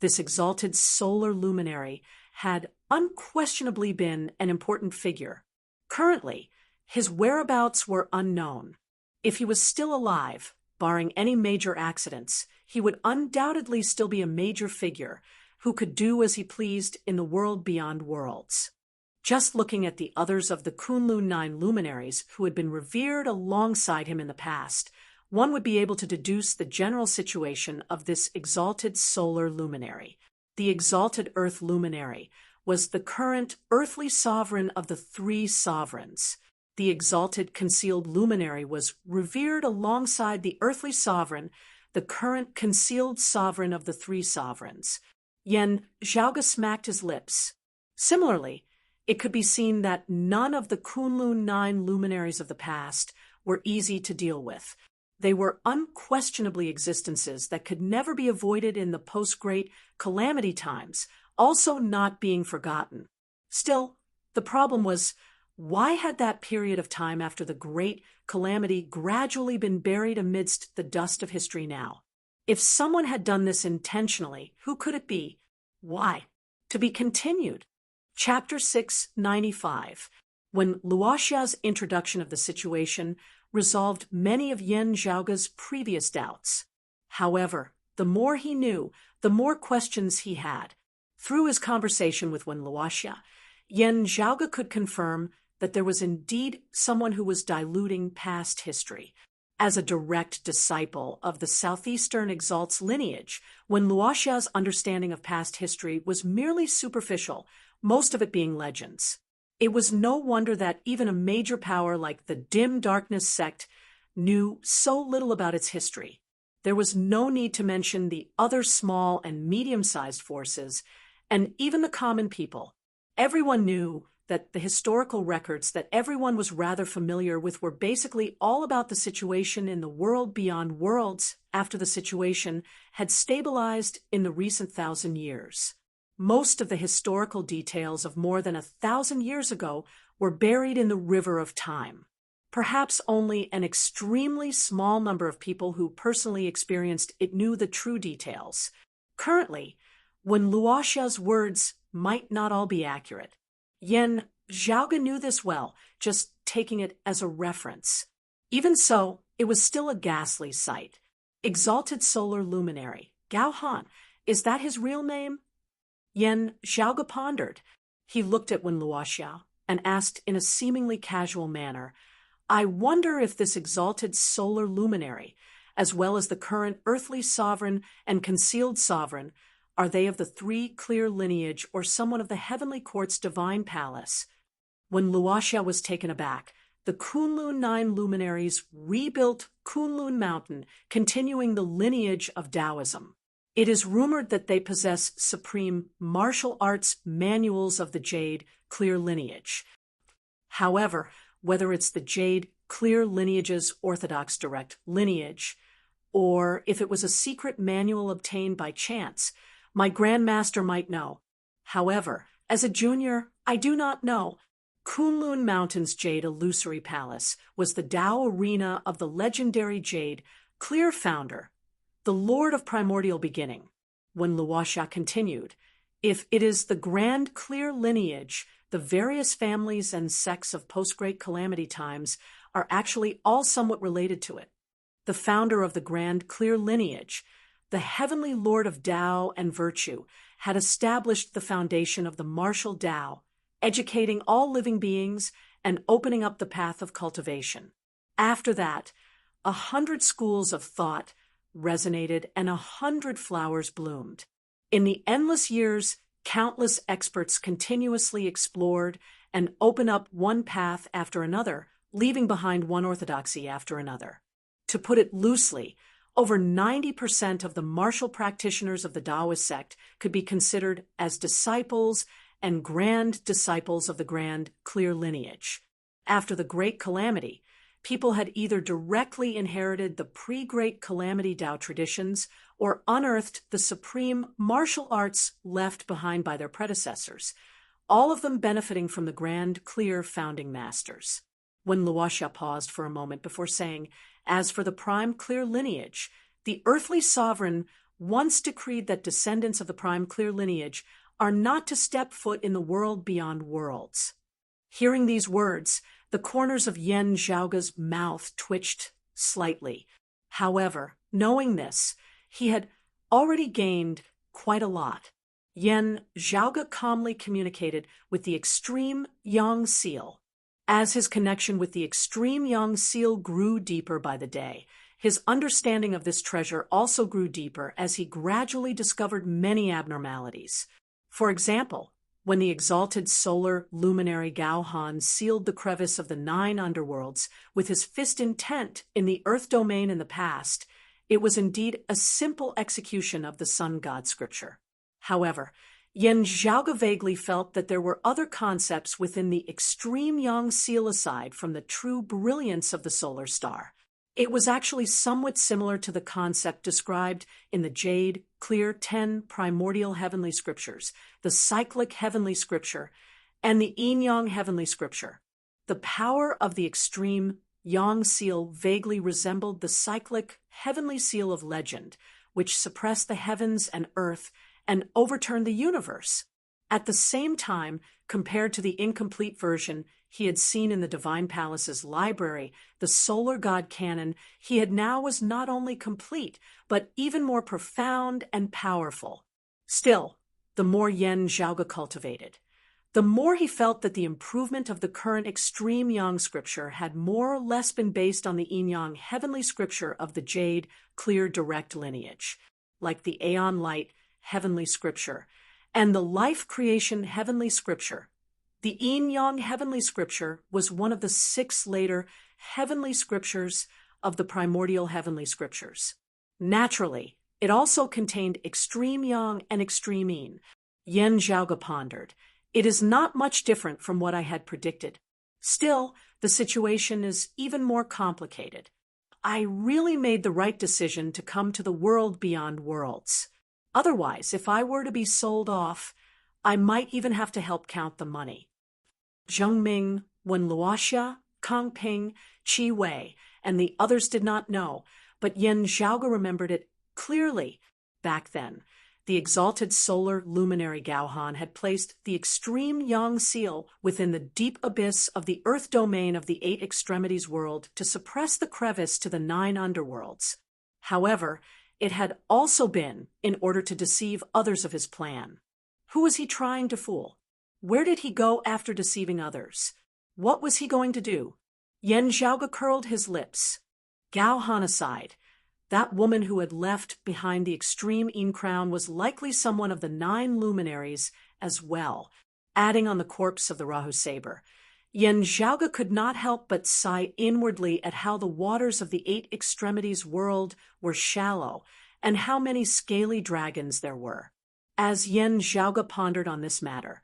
this exalted solar luminary had unquestionably been an important figure. Currently, his whereabouts were unknown. If he was still alive, barring any major accidents, he would undoubtedly still be a major figure who could do as he pleased in the world beyond worlds. Just looking at the others of the Kunlun 9 luminaries who had been revered alongside him in the past, one would be able to deduce the general situation of this exalted solar luminary. The exalted earth luminary was the current earthly sovereign of the 3 sovereigns. The exalted concealed luminary was revered alongside the earthly sovereign, the current concealed sovereign of the 3 sovereigns. Yen Zhaoge smacked his lips. Similarly, it could be seen that none of the Kunlun 9 luminaries of the past were easy to deal with. They were unquestionably existences that could never be avoided in the post-Great Calamity times, also not being forgotten. Still, the problem was, why had that period of time after the Great Calamity gradually been buried amidst the dust of history now? If someone had done this intentionally, who could it be? Why? To be continued. Chapter 695. When Luoxia's introduction of the situation resolved many of Yen Zhaoge's previous doubts. However, the more he knew, the more questions he had. Through his conversation with Wen Luoxia, Yen Zhaoge could confirm that there was indeed someone who was diluting past history. As a direct disciple of the Southeastern Exalt's lineage, Wen Luoxia's understanding of past history was merely superficial, most of it being legends. It was no wonder that even a major power like the Dim Darkness sect knew so little about its history. There was no need to mention the other small and medium-sized forces, and even the common people. Everyone knew that the historical records that everyone was rather familiar with were basically all about the situation in the world beyond worlds after the situation had stabilized in the recent 1,000 years. Most of the historical details of more than 1,000 years ago were buried in the river of time. Perhaps only an extremely small number of people who personally experienced it knew the true details. Currently, when Luoxia's words might not all be accurate, Yen Zhaoge knew this well, just taking it as a reference. Even so, it was still a ghastly sight. Exalted solar luminary, Gao Han, is that his real name? Yen Zhaoge pondered. He looked at Wen Luoxia and asked in a seemingly casual manner, I wonder if this exalted solar luminary, as well as the current earthly sovereign and concealed sovereign, are they of the 3 clear lineage or someone of the heavenly court's divine palace? When Luoxia was taken aback, the Kunlun 9 luminaries rebuilt Kunlun Mountain, continuing the lineage of Taoism. It is rumored that they possess supreme martial arts manuals of the Jade clear lineage. However, whether it's the Jade clear lineage's orthodox direct lineage, or if it was a secret manual obtained by chance, my grandmaster might know. However, as a junior, I do not know. Kunlun Mountain's Jade Illusory Palace was the Tao arena of the legendary Jade Clear founder, the Lord of Primordial Beginning. When Luoxia continued, if it is the Grand Clear lineage, the various families and sects of post-Great Calamity times are actually all somewhat related to it. The founder of the Grand Clear lineage, the Heavenly Lord of Tao and Virtue, had established the foundation of the martial Tao, educating all living beings and opening up the path of cultivation. After that, 100 schools of thought resonated and 100 flowers bloomed. In the endless years, countless experts continuously explored and opened up one path after another, leaving behind one orthodoxy after another. To put it loosely, over 90% of the martial practitioners of the Taoist sect could be considered as disciples and grand disciples of the Grand Clear lineage. After the Great Calamity, people had either directly inherited the pre-Great Calamity Tao traditions or unearthed the supreme martial arts left behind by their predecessors, all of them benefiting from the Grand Clear founding masters. When Luoxia paused for a moment before saying, as for the Prime Clear lineage, the earthly sovereign once decreed that descendants of the Prime Clear lineage are not to step foot in the world beyond worlds. Hearing these words, the corners of Yen Zhaoga's mouth twitched slightly. However, knowing this, he had already gained quite a lot. Yen Zhaoga calmly communicated with the Extreme Yang Seal. As his connection with the Extreme Yang Seal grew deeper by the day, his understanding of this treasure also grew deeper as he gradually discovered many abnormalities. For example, when the exalted solar luminary Gao Han sealed the crevice of the 9 underworlds with his fist intent in the earth domain in the past, it was indeed a simple execution of the sun god scripture. However, Yen Zhaoga vaguely felt that there were other concepts within the Extreme Yang Seal aside from the true brilliance of the solar star. It was actually somewhat similar to the concept described in the Jade Clear 10 primordial heavenly scriptures, the cyclic heavenly scripture, and the yin-yang heavenly scripture. The power of the Extreme Yang Seal vaguely resembled the cyclic heavenly seal of legend, which suppressed the heavens and earth and overturned the universe. At the same time, compared to the incomplete version he had seen in the Divine Palace's library, the Solar God Canon he had now was not only complete, but even more profound and powerful. Still, the more Yen Zhaoga cultivated, the more he felt that the improvement of the current Extreme Yang scripture had more or less been based on the yin-yang heavenly scripture of the Jade Clear direct lineage, like the Aeon Light heavenly scripture and the Life Creation heavenly scripture. The yin-yang heavenly scripture was one of the 6 later heavenly scriptures of the primordial heavenly scriptures. Naturally, it also contained extreme yang and extreme yin. Yen Zhaoga pondered. It is not much different from what I had predicted. Still, the situation is even more complicated. I really made the right decision to come to the world beyond worlds. Otherwise, if I were to be sold off, I might even have to help count the money. Zheng Ming, Wen Luoxia, Kang Ping, Qi Wei, and the others did not know, but Yen Zhaoga remembered it clearly. Back then, the exalted solar luminary Gao Han had placed the Extreme Yang Seal within the deep abyss of the earth domain of the 8 extremities world to suppress the crevice to the 9 underworlds. However, it had also been in order to deceive others of his plan. Who was he trying to fool? Where did he go after deceiving others? What was he going to do? Yen Zhaoga curled his lips. Gao Han aside, that woman who had left behind the extreme yin crown was likely someone of the 9 luminaries as well, adding on the corpse of the Rahu saber. Yen Zhaoga could not help but sigh inwardly at how the waters of the 8 extremities world were shallow and how many scaly dragons there were. As Yen Zhaoga pondered on this matter,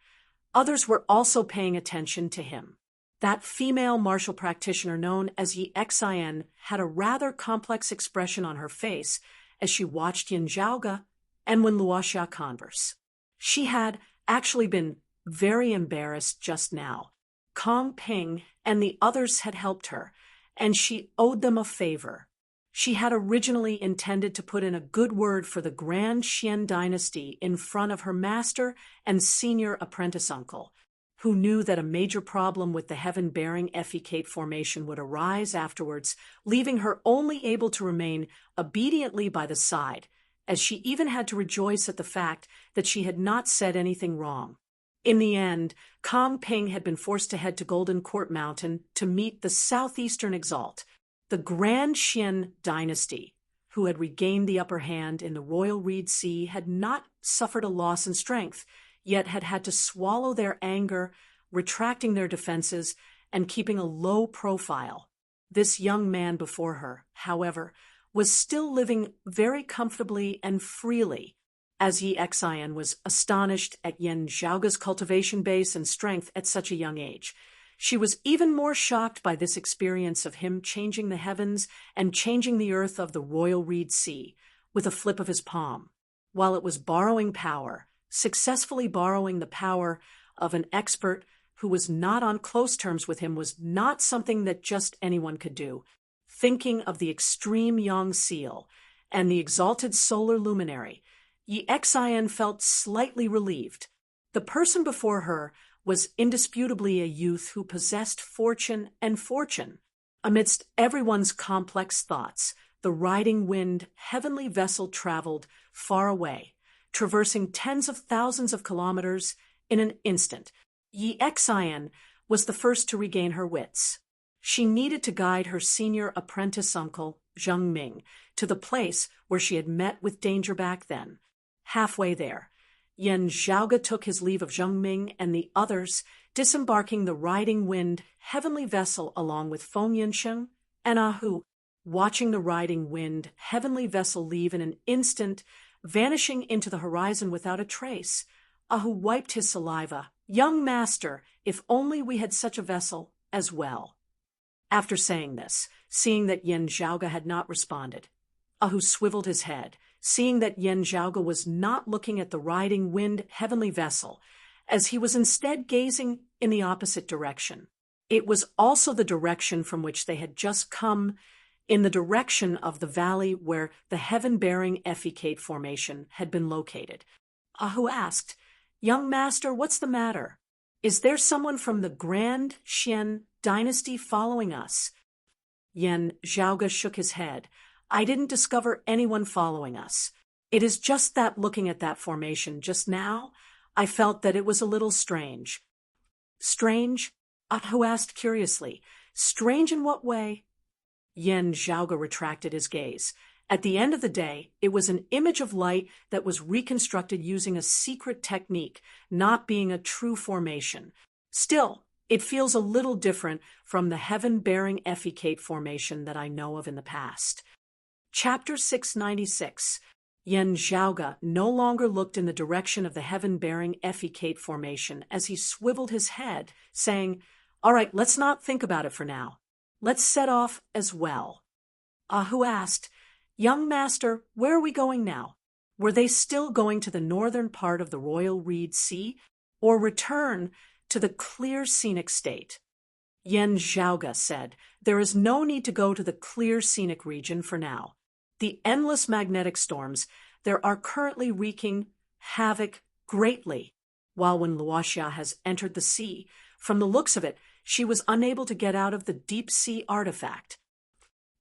others were also paying attention to him. That female martial practitioner known as Yi Xian had a rather complex expression on her face as she watched Yin Zhaoge and Wen Luoxia converse. She had actually been very embarrassed just now. Kong Ping and the others had helped her, and she owed them a favor. She had originally intended to put in a good word for the Grand Xian dynasty in front of her master and senior apprentice uncle, who knew that a major problem with the heaven-bearing Effecate formation would arise afterwards, leaving her only able to remain obediently by the side, as she even had to rejoice at the fact that she had not said anything wrong. In the end, Kong Ping had been forced to head to Golden Court Mountain to meet the southeastern exalt, the Grand Xian dynasty, who had regained the upper hand in the Royal Reed Sea, had not suffered a loss in strength, yet had had to swallow their anger, retracting their defenses, and keeping a low profile. This young man before her, however, was still living very comfortably and freely, as Yi Xian was astonished at Yin Zhaoge's cultivation base and strength at such a young age. She was even more shocked by this experience of him changing the heavens and changing the earth of the Royal Reed Sea with a flip of his palm, while it was borrowing power, successfully borrowing the power of an expert who was not on close terms with him was not something that just anyone could do. Thinking of the extreme young seal and the exalted solar luminary, Yi Xian felt slightly relieved. The person before her was indisputably a youth who possessed fortune and fortune. Amidst everyone's complex thoughts, the riding wind heavenly vessel traveled far away, traversing tens of thousands of kilometers in an instant. Yi Xian was the first to regain her wits. She needed to guide her senior apprentice uncle, Zheng Ming, to the place where she had met with danger back then. Halfway there, Yin Zhaoge took his leave of Zheng Ming and the others, disembarking the riding wind heavenly vessel along with Feng Yinsheng and Ahu, watching the riding wind heavenly vessel leave in an instant, vanishing into the horizon without a trace. Ahu wiped his saliva. "Young master, if only we had such a vessel as well." After saying this, seeing that Yin Zhaoge had not responded, Ahu swiveled his head, seeing that Yin Zhaoge was not looking at the riding wind heavenly vessel, as he was instead gazing in the opposite direction. It was also the direction from which they had just come, in the direction of the valley where the heaven-bearing Effecate formation had been located. Ahu asked, "Young master, what's the matter? Is there someone from the Grand Xian dynasty following us?" Yin Zhaoge shook his head. "I didn't discover anyone following us. It is just that looking at that formation just now, I felt that it was a little strange." "Strange?" Ahu asked curiously. "Strange in what way?" Yin Zhaoge retracted his gaze. At the end of the day, it was an image of light that was reconstructed using a secret technique, not being a true formation. Still, it feels a little different from the heaven-bearing Effecate formation that I know of in the past. Chapter 696. Yin Zhaoge no longer looked in the direction of the heaven-bearing Effecate formation as he swiveled his head, saying, "All right, let's not think about it for now. Let's set off as well." Ahu asked, "Young master, where are we going now?" Were they still going to the northern part of the Royal Reed Sea, or return to the clear scenic state? Yin Zhaoge said, "There is no need to go to the clear scenic region for now. The endless magnetic storms there are currently wreaking havoc greatly, while when Luoxia has entered the sea, from the looks of it, she was unable to get out of the deep-sea artifact.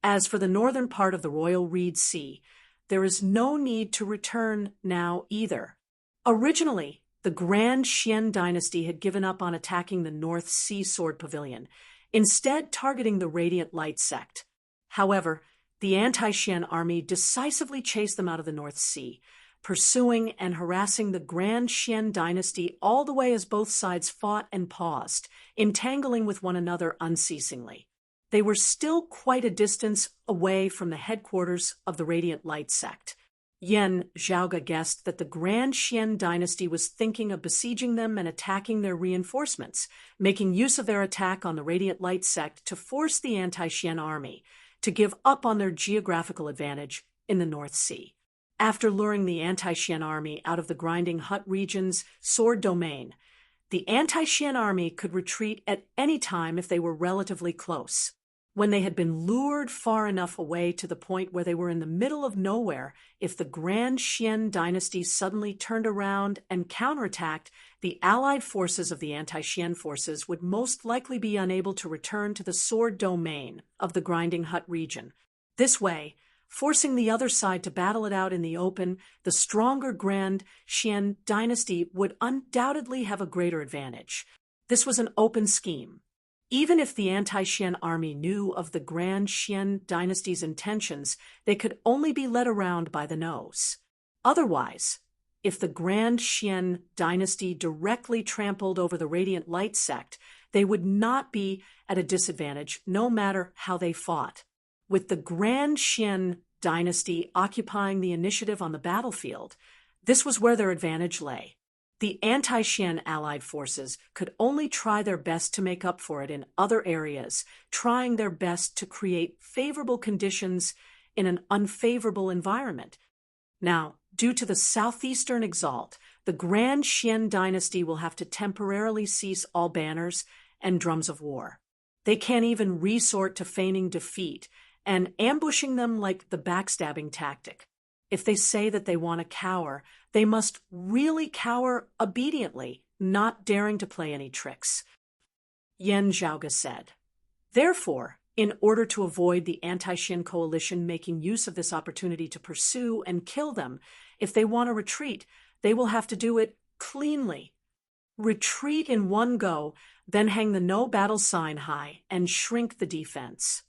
As for the northern part of the Royal Reed Sea, there is no need to return now either. Originally, the Grand Xian dynasty had given up on attacking the North Sea Sword Pavilion, instead targeting the Radiant Light sect. However, the anti-Xian army decisively chased them out of the North Sea, pursuing and harassing the Grand Xian dynasty all the way as both sides fought and paused, entangling with one another unceasingly. They were still quite a distance away from the headquarters of the Radiant Light sect. Yan Zhaoga guessed that the Grand Xian dynasty was thinking of besieging them and attacking their reinforcements, making use of their attack on the Radiant Light sect to force the anti-Xian army to give up on their geographical advantage in the North Sea. After luring the anti-Xian army out of the Grinding Hut region's sword domain, the anti-Xian army could retreat at any time if they were relatively close. When they had been lured far enough away to the point where they were in the middle of nowhere, if the Grand Xian dynasty suddenly turned around and counterattacked, the allied forces of the anti-Xian forces would most likely be unable to return to the sword domain of the Grinding Hut region. This way, forcing the other side to battle it out in the open, the stronger Grand Xian dynasty would undoubtedly have a greater advantage. This was an open scheme. Even if the anti-Xian army knew of the Grand Xian dynasty's intentions, they could only be led around by the nose. Otherwise, if the Grand Xian dynasty directly trampled over the Radiant Light sect, they would not be at a disadvantage no matter how they fought. With the Grand Xian dynasty occupying the initiative on the battlefield, this was where their advantage lay. The anti-Xian allied forces could only try their best to make up for it in other areas, trying their best to create favorable conditions in an unfavorable environment. Now, due to the southeastern exalt, the Grand Xian dynasty will have to temporarily cease all banners and drums of war. They can't even resort to feigning defeat and ambushing them like the backstabbing tactic. If they say that they want to cower, they must really cower obediently, not daring to play any tricks. Yan Zhaoga said. Therefore, in order to avoid the anti-Xian coalition making use of this opportunity to pursue and kill them, if they want to retreat, they will have to do it cleanly. Retreat in one go, then hang the no battle sign high and shrink the defense.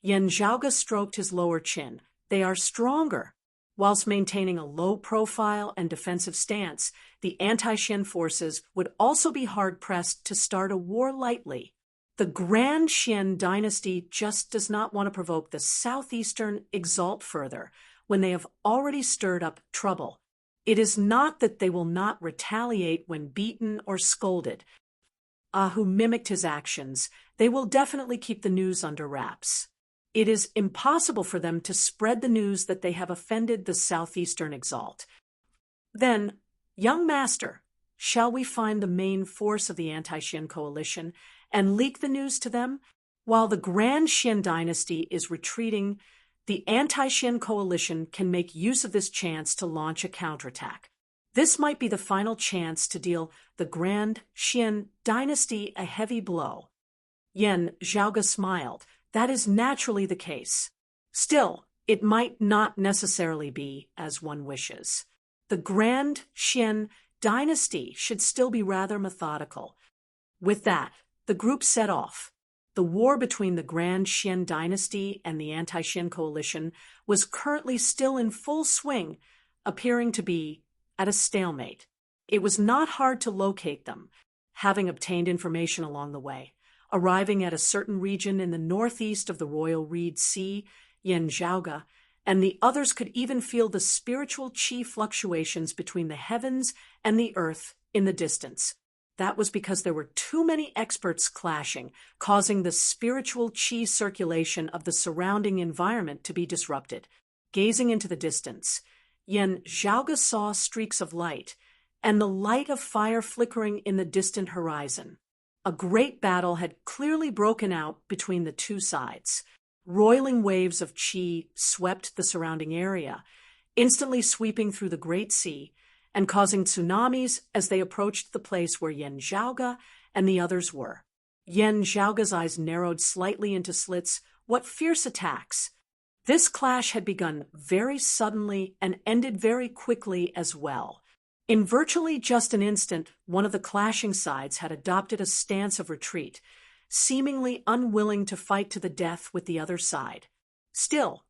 Yan Zhaoga stroked his lower chin. They are stronger. Whilst maintaining a low profile and defensive stance, the anti-Xian forces would also be hard-pressed to start a war lightly. The Grand Xian dynasty just does not want to provoke the southeastern exalt further when they have already stirred up trouble. It is not that they will not retaliate when beaten or scolded. Who mimicked his actions, they will definitely keep the news under wraps. It is impossible for them to spread the news that they have offended the southeastern exalt. Then, young master, shall we find the main force of the anti-Xian coalition and leak the news to them? While the Grand Xian dynasty is retreating, the anti-Xian coalition can make use of this chance to launch a counterattack. This might be the final chance to deal the Grand Xian dynasty a heavy blow. Yan Zhaoga smiled. That is naturally the case. Still, it might not necessarily be as one wishes. The Grand Xian dynasty should still be rather methodical. With that, the group set off. The war between the Grand Xian dynasty and the anti-Xian coalition was currently still in full swing, appearing to be at a stalemate. It was not hard to locate them, having obtained information along the way. Arriving at a certain region in the northeast of the Royal Reed Sea, Yan Zhaoga, and the others could even feel the spiritual qi fluctuations between the heavens and the earth in the distance. That was because there were too many experts clashing, causing the spiritual qi circulation of the surrounding environment to be disrupted. Gazing into the distance, Yan Zhaoga saw streaks of light, and the light of fire flickering in the distant horizon. A great battle had clearly broken out between the two sides. Roiling waves of qi swept the surrounding area, instantly sweeping through the Great Sea and causing tsunamis as they approached the place where Yan Zhaoga and the others were. Yan Zhaoga's eyes narrowed slightly into slits. What fierce attacks! This clash had begun very suddenly and ended very quickly as well. In virtually just an instant, one of the clashing sides had adopted a stance of retreat, seemingly unwilling to fight to the death with the other side. Still,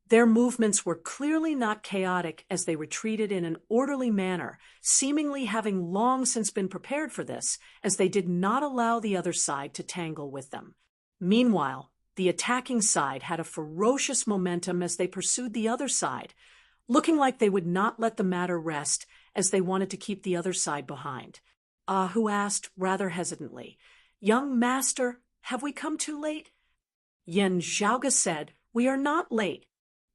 their movements were clearly not chaotic as they retreated in an orderly manner, seemingly having long since been prepared for this, as they did not allow the other side to tangle with them. Meanwhile, the attacking side had a ferocious momentum as they pursued the other side. looking like they would not let the matter rest as they wanted to keep the other side behind. Hu asked rather hesitantly, "Young master, have we come too late?" Yen Zhaoge said, "We are not late."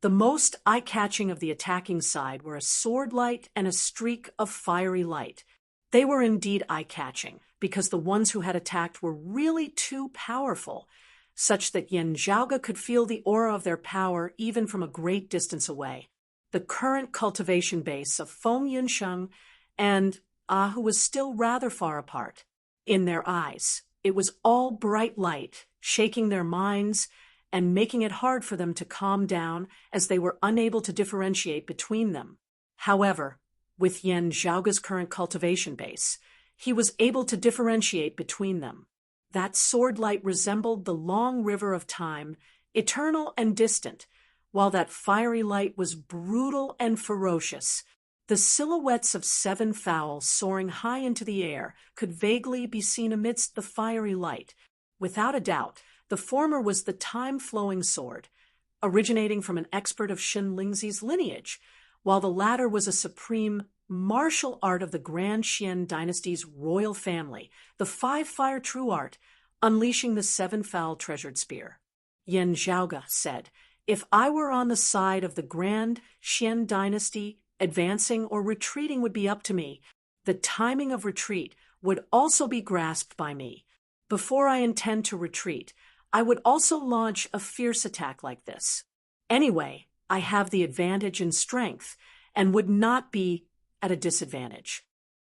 The most eye-catching of the attacking side were a sword light and a streak of fiery light. They were indeed eye-catching, because the ones who had attacked were really too powerful, such that Yen Zhaoge could feel the aura of their power even from a great distance away. The current cultivation base of Feng Yunsheng and Hu was still rather far apart. In their eyes, it was all bright light, shaking their minds and making it hard for them to calm down as they were unable to differentiate between them. However, with Yen Zhaoge's current cultivation base, he was able to differentiate between them. That sword light resembled the long river of time, eternal and distant, while that fiery light was brutal and ferocious. The silhouettes of 7 fowls soaring high into the air could vaguely be seen amidst the fiery light. Without a doubt, the former was the time-flowing sword, originating from an expert of Shin Lingzi's lineage, while the latter was a supreme martial art of the Grand Xian dynasty's royal family, the 5-fire true art, unleashing the 7-fowl treasured spear. Yen Zhaoge said, "If I were on the side of the Grand Xian dynasty, advancing or retreating would be up to me. The timing of retreat would also be grasped by me. Before I intend to retreat, I would also launch a fierce attack like this. Anyway, I have the advantage in strength and would not be at a disadvantage."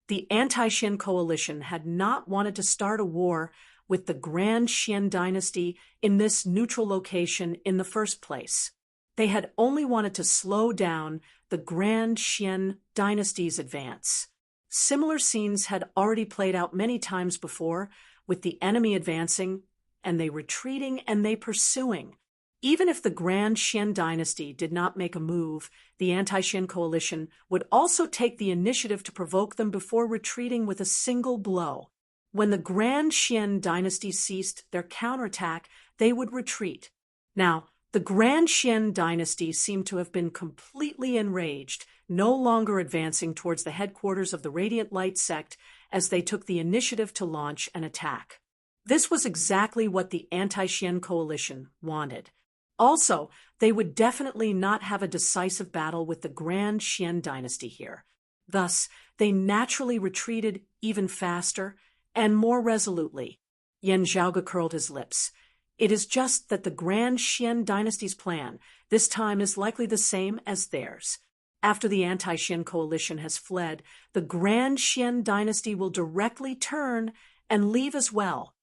The anti-Xian coalition had not wanted to start a war with the Grand Xian dynasty in this neutral location in the first place. They had only wanted to slow down the Grand Xian dynasty's advance. Similar scenes had already played out many times before, with the enemy advancing, and they retreating and they pursuing. Even if the Grand Xian dynasty did not make a move, the anti-Xian coalition would also take the initiative to provoke them before retreating with a single blow. When the Grand Xian dynasty ceased their counterattack, they would retreat. Now, the Grand Xian dynasty seemed to have been completely enraged, no longer advancing towards the headquarters of the Radiant Light sect as they took the initiative to launch an attack. This was exactly what the anti-Xian coalition wanted. Also, they would definitely not have a decisive battle with the Grand Xian dynasty here. Thus, they naturally retreated even faster and more resolutely. Yen Zhaoge curled his lips. It is just that the Grand Xian dynasty's plan this time is likely the same as theirs. After the anti-Xian coalition has fled, the Grand Xian dynasty will directly turn and leave as well.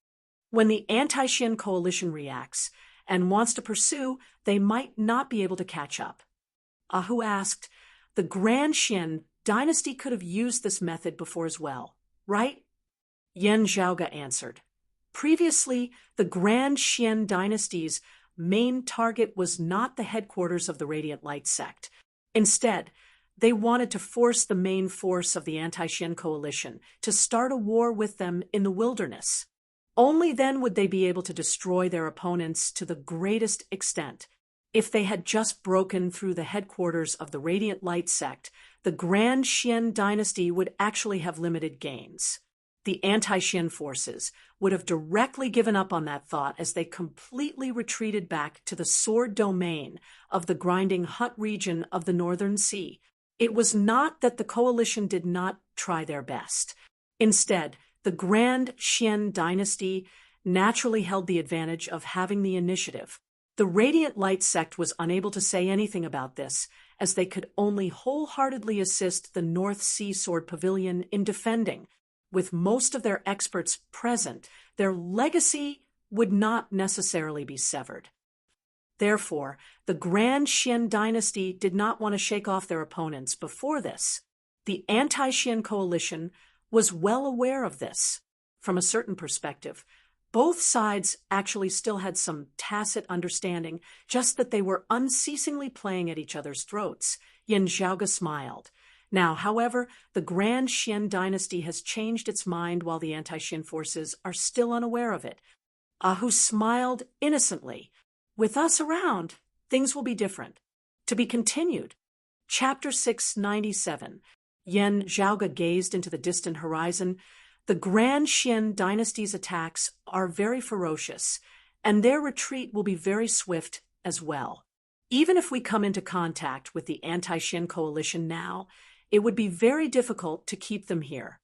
When the anti-Xian coalition reacts and wants to pursue, they might not be able to catch up. Hu asked, "The Grand Xian dynasty could have used this method before as well, right?" Yen Zhaoge answered, "Previously, the Grand Xian dynasty's main target was not the headquarters of the Radiant Light sect. Instead, they wanted to force the main force of the anti-Xian coalition to start a war with them in the wilderness. Only then would they be able to destroy their opponents to the greatest extent. If they had just broken through the headquarters of the Radiant Light sect, the Grand Xian dynasty would actually have limited gains. The anti-Xian forces would have directly given up on that thought as they completely retreated back to the sword domain of the grinding Hut region of the Northern Sea. It was not that the coalition did not try their best. Instead, the Grand Xian dynasty naturally held the advantage of having the initiative. The Radiant Light sect was unable to say anything about this, as they could only wholeheartedly assist the North Sea Sword Pavilion in defending. With most of their experts present, their legacy would not necessarily be severed. Therefore, the Grand Xian dynasty did not want to shake off their opponents before this. The anti-Xian coalition was well aware of this. From a certain perspective, both sides actually still had some tacit understanding, just that they were unceasingly playing at each other's throats. Yen Zhaoge smiled. Now, however, the Grand Xian dynasty has changed its mind while the anti-Xian forces are still unaware of it. Hu smiled innocently. "With us around, things will be different. To be continued." Chapter 697. Yan Zhaoge gazed into the distant horizon. The Grand Xian dynasty's attacks are very ferocious, and their retreat will be very swift as well. Even if we come into contact with the anti-Xian coalition now, it would be very difficult to keep them here.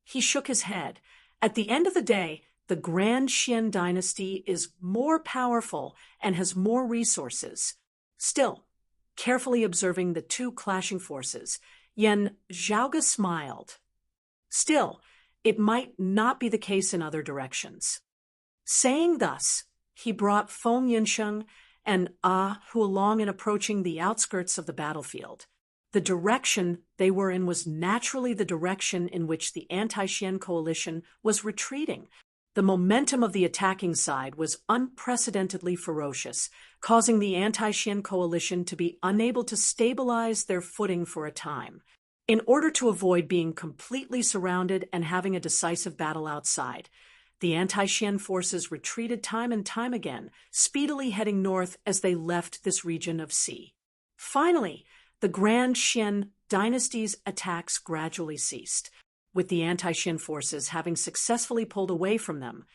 He shook his head. At the end of the day, the Grand Xian dynasty is more powerful and has more resources. Still, carefully observing the two clashing forces, Yan Zhaoge smiled. Still, it might not be the case in other directions. Saying thus, he brought Feng Yinsheng and Hu along and approaching the outskirts of the battlefield. The direction they were in was naturally the direction in which the anti-Xian coalition was retreating. The momentum of the attacking side was unprecedentedly ferocious, causing the anti-Xian coalition to be unable to stabilize their footing for a time. In order to avoid being completely surrounded and having a decisive battle outside, the anti-Xian forces retreated time and time again, speedily heading north as they left this region of sea. Finally, the Grand Xian dynasty's attacks gradually ceased, with the anti-Xian forces having successfully pulled away from them.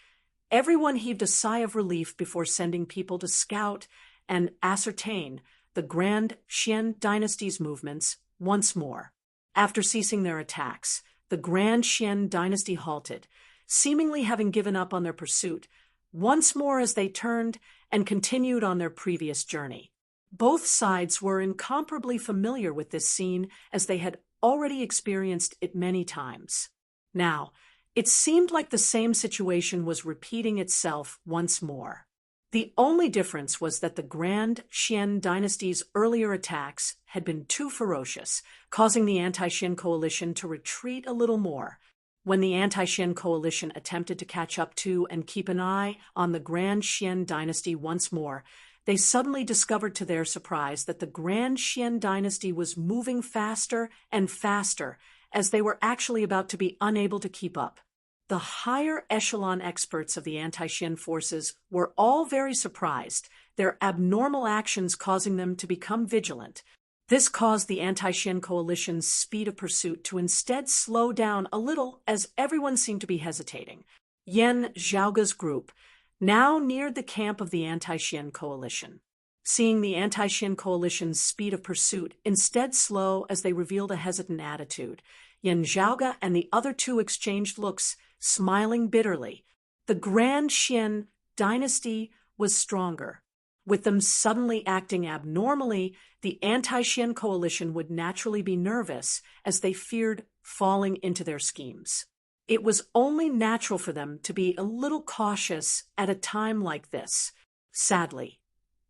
Everyone heaved a sigh of relief before sending people to scout and ascertain the Grand Xian dynasty's movements once more. After ceasing their attacks, the Grand Xian dynasty halted, seemingly having given up on their pursuit, once more as they turned and continued on their previous journey. Both sides were incomparably familiar with this scene, as they had already experienced it many times. Now, it seemed like the same situation was repeating itself once more. The only difference was that the Grand Xian dynasty's earlier attacks had been too ferocious, causing the anti-Xian coalition to retreat a little more. When the anti-Xian coalition attempted to catch up to and keep an eye on the Grand Xian dynasty once more, they suddenly discovered to their surprise that the Grand Xian dynasty was moving faster and faster, as they were actually about to be unable to keep up. The higher echelon experts of the anti-Xian forces were all very surprised, their abnormal actions causing them to become vigilant. This caused the anti-Xian coalition's speed of pursuit to instead slow down a little, as everyone seemed to be hesitating. Yan Zhaoge's group now neared the camp of the anti-Xian coalition. Seeing the anti-Xian coalition's speed of pursuit instead slow as they revealed a hesitant attitude, Yan Zhaoge and the other two exchanged looks, smiling bitterly. The Grand Xian dynasty was stronger. With them suddenly acting abnormally, the anti-Xian coalition would naturally be nervous, as they feared falling into their schemes. It was only natural for them to be a little cautious at a time like this. Sadly,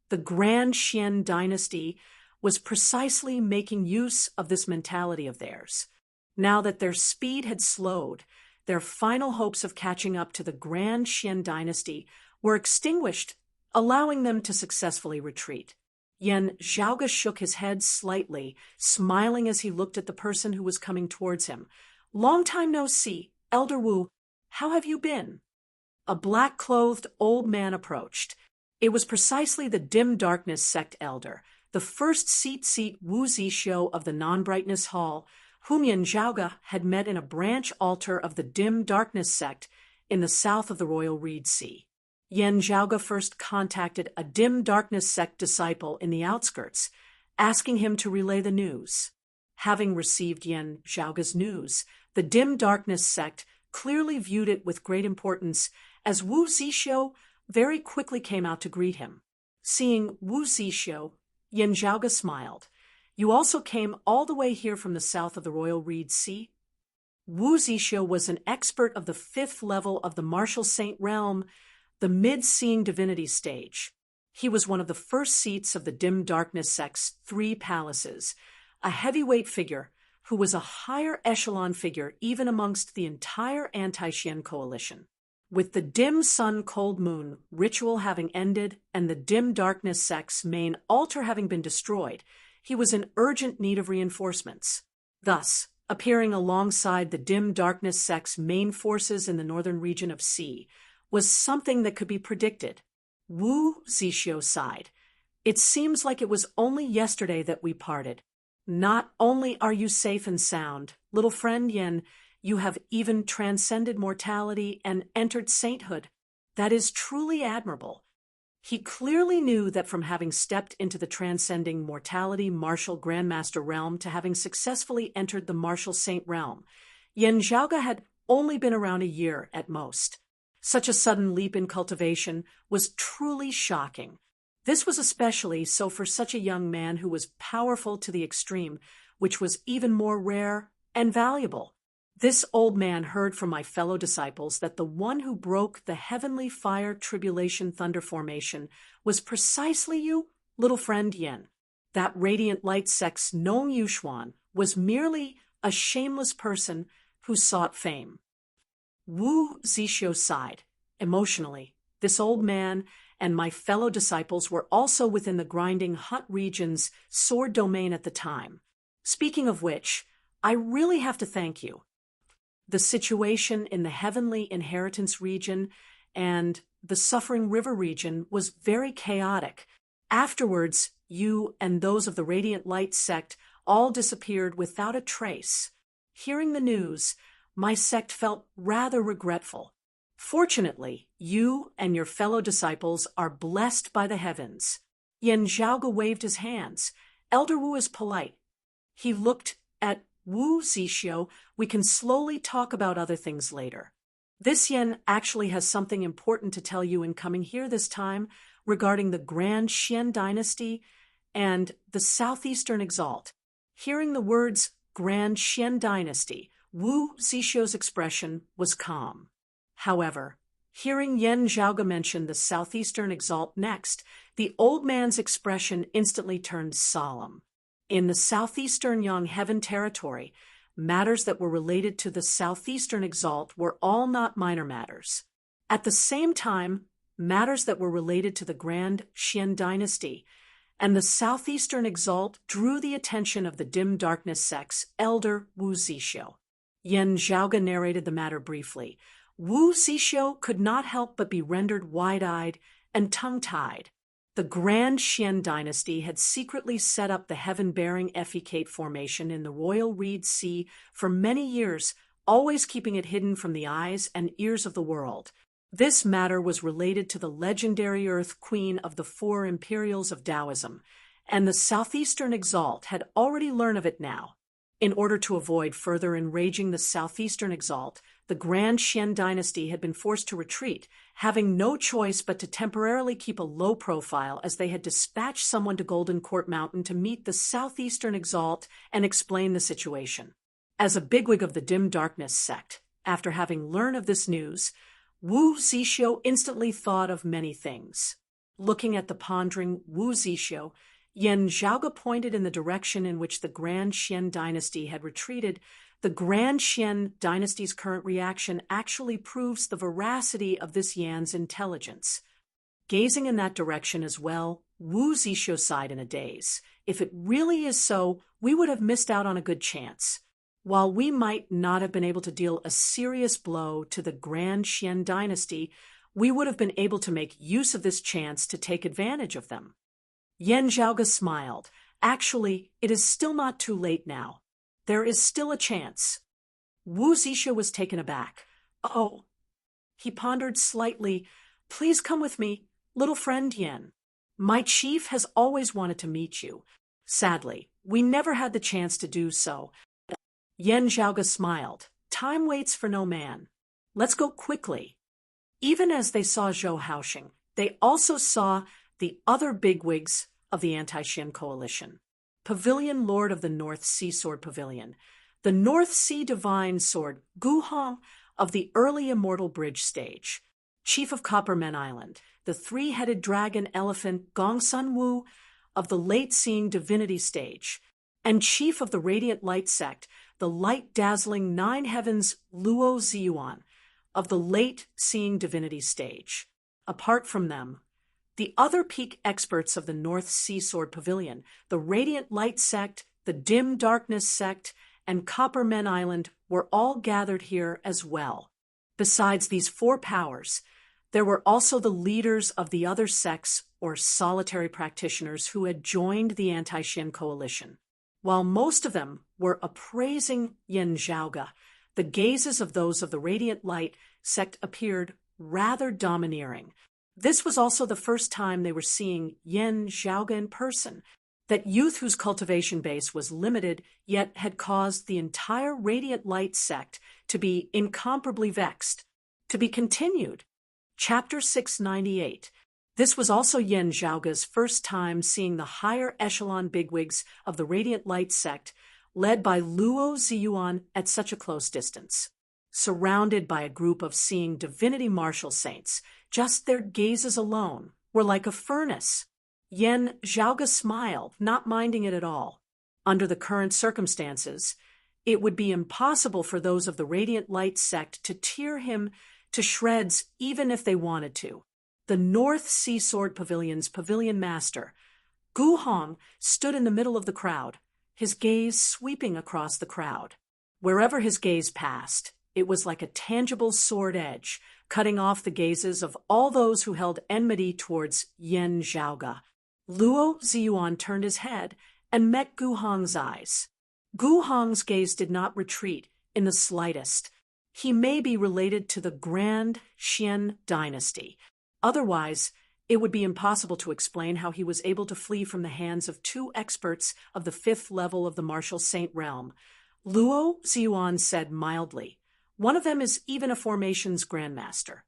the Grand Xian dynasty was precisely making use of this mentality of theirs. Now that their speed had slowed, their final hopes of catching up to the Grand Xian dynasty were extinguished, allowing them to successfully retreat. Yan Zhaoge shook his head slightly, smiling as he looked at the person who was coming towards him. "Long time no see, Elder Wu. How have you been?" A black-clothed old man approached. It was precisely the Dim Darkness sect elder, the first seat Wu Zixio of the Non-Brightness Hall, whom Yan Zhaoge had met in a branch altar of the Dim Darkness sect in the south of the Royal Reed Sea. Yan Zhaoge first contacted a Dim Darkness sect disciple in the outskirts, asking him to relay the news. Having received Yan Zhaoge's news, the Dim Darkness sect clearly viewed it with great importance, as Wu Zixio very quickly came out to greet him. Seeing Wu Zixio, Yan Zhaoge smiled. "You also came all the way here from the south of the Royal Reed Sea?" Wu Zixio was an expert of the 5th level of the Martial Saint realm, the mid-seeing divinity stage. He was one of the first seats of the Dim Darkness sect's 3 palaces, a heavyweight figure who was a higher echelon figure even amongst the entire anti-Xian coalition. With the Dim Sun Cold Moon ritual having ended and the Dim Darkness sect's main altar having been destroyed, he was in urgent need of reinforcements. Thus, appearing alongside the Dim Darkness sect's main forces in the northern region of Sea was something that could be predicted. Wu Zixio sighed. "It seems like it was only yesterday that we parted." Not only are you safe and sound, little friend Yen, you have even transcended mortality and entered sainthood. That is truly admirable. He clearly knew that from having stepped into the transcending mortality martial grandmaster realm to having successfully entered the martial saint realm, Yen Zhaoge had only been around a year at most. Such a sudden leap in cultivation was truly shocking. This was especially so for such a young man who was powerful to the extreme, which was even more rare and valuable. This old man heard from my fellow disciples that the one who broke the heavenly fire tribulation thunder formation was precisely you, little friend Yen. That radiant light sex Nong Yuxuan was merely a shameless person who sought fame. Wu Zixio sighed. Emotionally, this old man and my fellow disciples were also within the grinding hut region's sword domain at the time. Speaking of which, I really have to thank you. The situation in the heavenly inheritance region and the suffering river region was very chaotic. Afterwards, you and those of the Radiant Light sect all disappeared without a trace. Hearing the news, my sect felt rather regretful. Fortunately, you and your fellow disciples are blessed by the heavens. Yen Zhaoge waved his hands. Elder Wu is polite. He looked at Wu Zixio. We can slowly talk about other things later. This Yen actually has something important to tell you in coming here this time regarding the Grand Xian dynasty and the Southeastern Exalt. Hearing the words Grand Xian dynasty, Wu Zixio's expression was calm. However, hearing Yen Zhaoge mention the Southeastern Exalt next, the old man's expression instantly turned solemn. In the Southeastern Yang Heaven territory, matters that were related to the Southeastern Exalt were all not minor matters. At the same time, matters that were related to the Grand Xian dynasty and the Southeastern Exalt drew the attention of the dim darkness sect's elder Wu Zixio. Yen Zhaoge narrated the matter briefly. Wu Zixio could not help but be rendered wide-eyed and tongue-tied. The Grand Xian dynasty had secretly set up the heaven-bearing effecate formation in the Royal Reed Sea for many years, always keeping it hidden from the eyes and ears of the world. This matter was related to the legendary Earth Queen of the Four Imperials of Taoism, and the Southeastern Exalt had already learned of it now. In order to avoid further enraging the Southeastern Exalt, the Grand Xian dynasty had been forced to retreat, having no choice but to temporarily keep a low profile as they had dispatched someone to Golden Court Mountain to meet the Southeastern Exalt and explain the situation. As a bigwig of the dim darkness sect, after having learned of this news, Wu Zixio instantly thought of many things. Looking at the pondering Wu Zixio, Yen Zhaoge pointed in the direction in which the Grand Xian dynasty had retreated. The Grand Xian dynasty's current reaction actually proves the veracity of this Yan's intelligence. Gazing in that direction as well, Wu Zixio sighed in a daze. If it really is so, we would have missed out on a good chance. While we might not have been able to deal a serious blow to the Grand Xian dynasty, we would have been able to make use of this chance to take advantage of them. Yen Zhaoge smiled. Actually, it is still not too late now. There is still a chance. Wu Zixio was taken aback. Oh. He pondered slightly. Please come with me, little friend Yen. My chief has always wanted to meet you. Sadly, we never had the chance to do so. Yen Zhaoge smiled. Time waits for no man. Let's go quickly. Even as they saw Zhou Haoxing, they also saw the other bigwigs of the anti-Xian coalition. Pavilion Lord of the North Sea Sword Pavilion, the North Sea Divine Sword Gu Hong of the early Immortal Bridge stage, Chief of Coppermen Island, the three-headed dragon elephant Gong Sun Wu of the late Seeing Divinity stage, and Chief of the Radiant Light sect, the light-dazzling Nine Heavens Luo Ziyuan of the late Seeing Divinity stage. Apart from them, the other peak experts of the North Sea Sword Pavilion, the Radiant Light sect, the Dim Darkness sect, and Coppermen Island were all gathered here as well. Besides these four powers, there were also the leaders of the other sects or solitary practitioners who had joined the anti-Xian coalition. While most of them were appraising Yin Zhaoge, the gazes of those of the Radiant Light sect appeared rather domineering. This was also the first time they were seeing Yin Zhaoge in person. That youth whose cultivation base was limited yet had caused the entire Radiant Light sect to be incomparably vexed. To be continued. Chapter 698. This was also Yin Zhaoge's first time seeing the higher echelon bigwigs of the Radiant Light sect, led by Luo Ziyuan at such a close distance. Surrounded by a group of seeing divinity martial saints, just their gazes alone were like a furnace. Yin Zhaoge smiled, not minding it at all. Under the current circumstances, it would be impossible for those of the Radiant Light sect to tear him to shreds even if they wanted to. The North Sea Sword Pavilion's pavilion master, Gu Hong, stood in the middle of the crowd, his gaze sweeping across the crowd. Wherever his gaze passed, it was like a tangible sword edge, cutting off the gazes of all those who held enmity towards Yin Zhaoge. Luo Ziyuan turned his head and met Gu Hong's eyes. Gu Hong's gaze did not retreat in the slightest. He may be related to the Grand Xian dynasty. Otherwise, it would be impossible to explain how he was able to flee from the hands of two experts of the 5th level of the martial saint realm. Luo Ziyuan said mildly, "One of them is even a formation's grandmaster."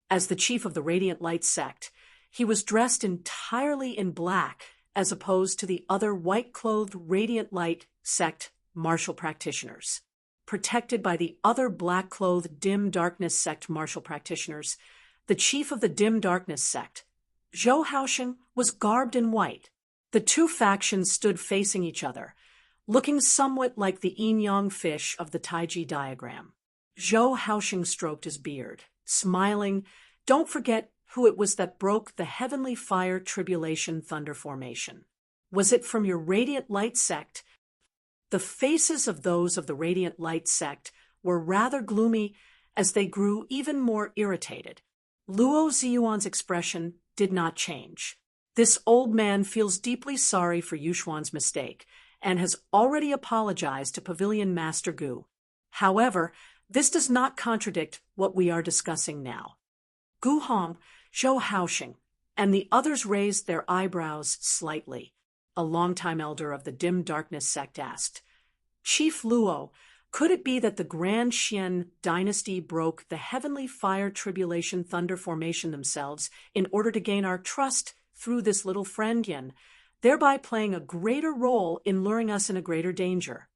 As the chief of the Radiant Light sect, he was dressed entirely in black as opposed to the other white-clothed Radiant Light sect martial practitioners. Protected by the other black-clothed Dim Darkness sect martial practitioners, the chief of the Dim Darkness sect, Zhou Haosheng, was garbed in white. The two factions stood facing each other, looking somewhat like the yin-yang fish of the Taiji diagram. Zhou Haosheng stroked his beard, smiling. "Don't forget who it was that broke the Heavenly Fire Tribulation Thunder formation. Was it from your Radiant Light sect?" The faces of those of the Radiant Light sect were rather gloomy as they grew even more irritated. Luo Ziyuan's expression did not change. This old man feels deeply sorry for Yushuan's mistake and has already apologized to Pavilion Master Gu. However, this does not contradict what we are discussing now. Gu Hong, Zhou Haosheng, and the others raised their eyebrows slightly. A longtime elder of the Dim Darkness sect asked, "Chief Luo, could it be that the Grand Xian dynasty broke the Heavenly Fire Tribulation Thunder formation themselves in order to gain our trust through this little friend Yin, thereby playing a greater role in luring us in a greater danger?"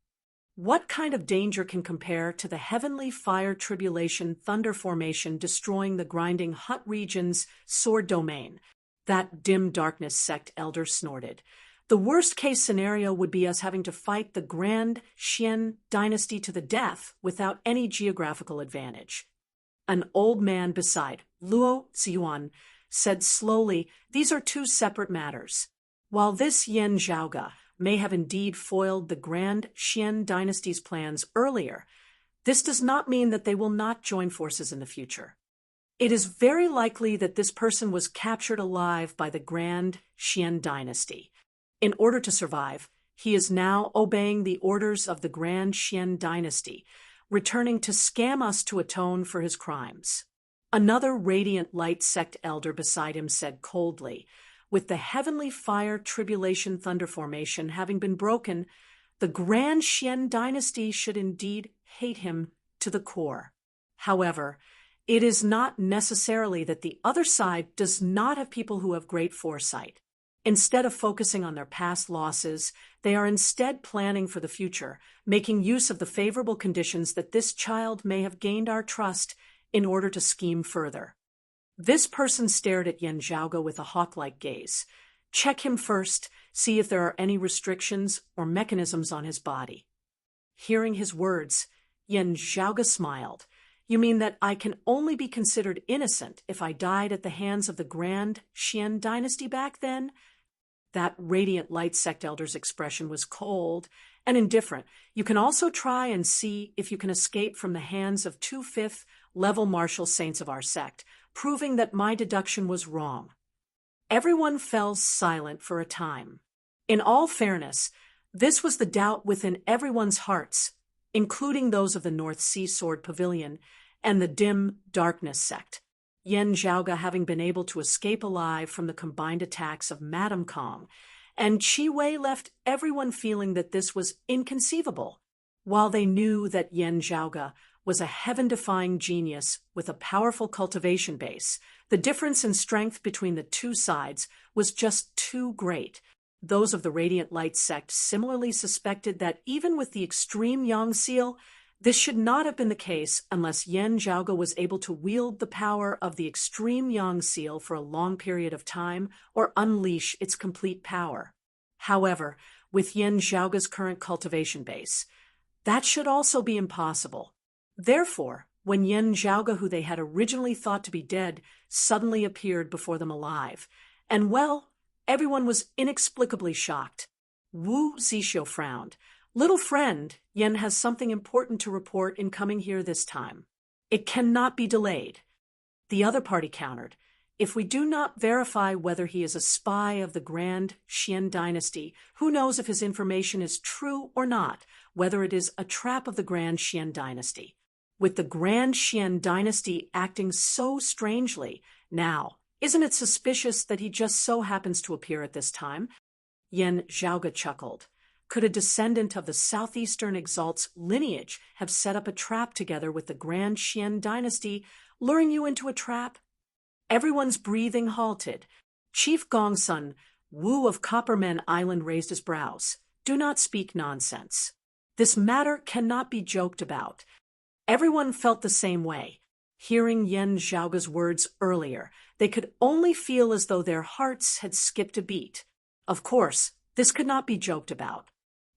What kind of danger can compare to the Heavenly Fire Tribulation Thunder formation destroying the grinding Hut region's sword domain? That Dim Darkness sect elder snorted. The worst-case scenario would be us having to fight the Grand Xian dynasty to the death without any geographical advantage. An old man beside Luo Ziyuan said slowly, "These are two separate matters. While this Yin Zhaoge may have indeed foiled the Grand Xian dynasty's plans earlier, this does not mean that they will not join forces in the future. It is very likely that this person was captured alive by the Grand Xian dynasty. In order to survive, he is now obeying the orders of the Grand Xian dynasty, returning to scam us to atone for his crimes." Another Radiant Light sect elder beside him said coldly, "With the Heavenly Fire Tribulation Thunder formation having been broken, the Grand Xian dynasty should indeed hate him to the core. However, it is not necessarily that the other side does not have people who have great foresight. Instead of focusing on their past losses, they are instead planning for the future, making use of the favorable conditions that this child may have gained our trust in order to scheme further." This person stared at Yin Zhaoge with a hawk-like gaze. "Check him first, see if there are any restrictions or mechanisms on his body." Hearing his words, Yin Zhaoge smiled. "You mean that I can only be considered innocent if I died at the hands of the Grand Xian dynasty back then?" That Radiant Light sect elder's expression was cold and indifferent. "You can also try and see if you can escape from the hands of two 5th level martial saints of our sect, proving that my deduction was wrong." Everyone fell silent for a time. In all fairness, This was the doubt within everyone's hearts, including those of the North Sea Sword Pavilion and the dim darkness sect. Yen Zhaoga having been able to escape alive from the combined attacks of Madame Kong, and Qi Wei left everyone feeling that this was inconceivable. While they knew that Yen Zhaoga was a heaven-defying genius with a powerful cultivation base, the difference in strength between the two sides was just too great. Those of the Radiant Light sect similarly suspected that even with the extreme Yang Seal, this should not have been the case unless Yen Zhaoga was able to wield the power of the extreme Yang Seal for a long period of time or unleash its complete power. However, with Yen Zhaoga's current cultivation base, that should also be impossible. Therefore, when Yen Zhaoga, who they had originally thought to be dead, suddenly appeared before them alive, and well, everyone was inexplicably shocked. Wu Zixio frowned. "Little friend, Yen has something important to report in coming here this time. It cannot be delayed." The other party countered, "If we do not verify whether he is a spy of the Grand Xian dynasty, who knows if his information is true or not, whether it is a trap of the Grand Xian dynasty. With the Grand Xian dynasty acting so strangely, now, isn't it suspicious that he just so happens to appear at this time?" Yen Zhaoga chuckled. "Could a descendant of the Southeastern Exalt's lineage have set up a trap together with the Grand Xian dynasty, luring you into a trap?" Everyone's breathing halted. Chief Gongsun, Wu of Copperman Island, raised his brows. "Do not speak nonsense. This matter cannot be joked about." Everyone felt the same way. Hearing Yen Zhaoga's words earlier, they could only feel as though their hearts had skipped a beat. Of course, this could not be joked about.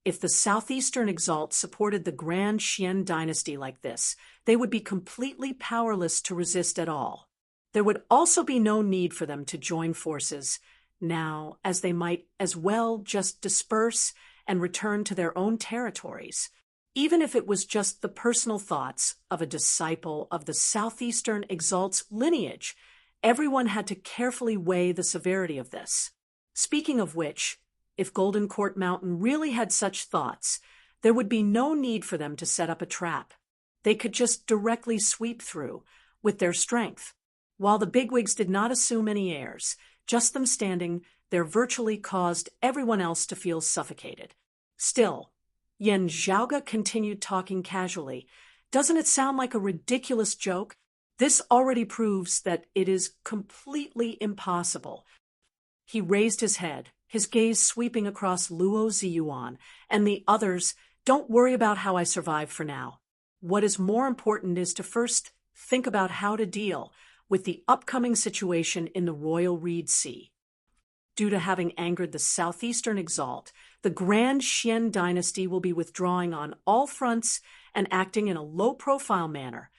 If the Southeastern Exalt supported the Grand Xian dynasty like this, they would be completely powerless to resist at all. There would also be no need for them to join forces now, as they might as well just disperse and return to their own territories. Even if it was just the personal thoughts of a disciple of the Southeastern Exalt's lineage, everyone had to carefully weigh the severity of this. Speaking of which, if Golden Court Mountain really had such thoughts, there would be no need for them to set up a trap. They could just directly sweep through, with their strength. While the bigwigs did not assume any airs, just them standing there virtually caused everyone else to feel suffocated. Still, Yen Zhaoga continued talking casually. "Doesn't it sound like a ridiculous joke? This already proves that it is completely impossible." He raised his head, his gaze sweeping across Luo Ziyuan and the others. "Don't worry about how I survive for now. What is more important is to first think about how to deal with the upcoming situation in the Royal Reed Sea. Due to having angered the Southeastern Exalt, the Grand Xian dynasty will be withdrawing on all fronts and acting in a low-profile manner,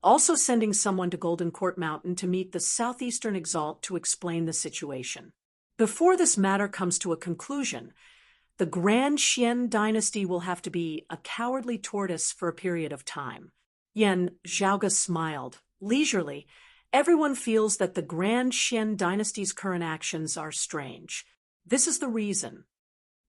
also sending someone to Golden Court Mountain to meet the Southeastern Exalt to explain the situation. Before this matter comes to a conclusion, the Grand Xian dynasty will have to be a cowardly tortoise for a period of time." Yen Zhaoga smiled, leisurely. "Everyone feels that the Grand Xian dynasty's current actions are strange. This is the reason."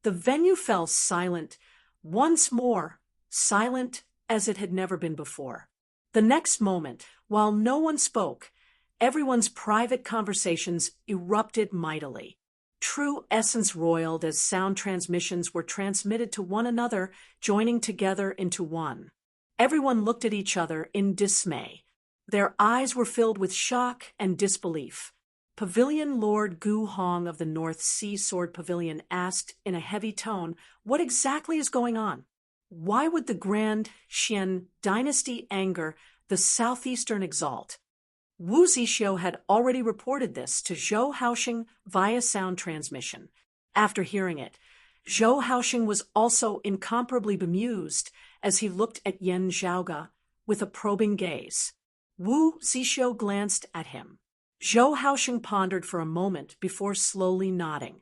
The venue fell silent, once more, silent as it had never been before. The next moment, while no one spoke, everyone's private conversations erupted mightily. True essence roiled as sound transmissions were transmitted to one another, joining together into one. Everyone looked at each other in dismay. Their eyes were filled with shock and disbelief. Pavilion Lord Gu Hong of the North Sea Sword Pavilion asked in a heavy tone, "What exactly is going on? Why would the Grand Xian dynasty anger the Southeastern Exalt?" Wu Zixio had already reported this to Zhou Haoxing via sound transmission. After hearing it, Zhou Haoxing was also incomparably bemused as he looked at Yen Zhaoga with a probing gaze. Wu Zixio glanced at him. Zhou Haoxing pondered for a moment before slowly nodding.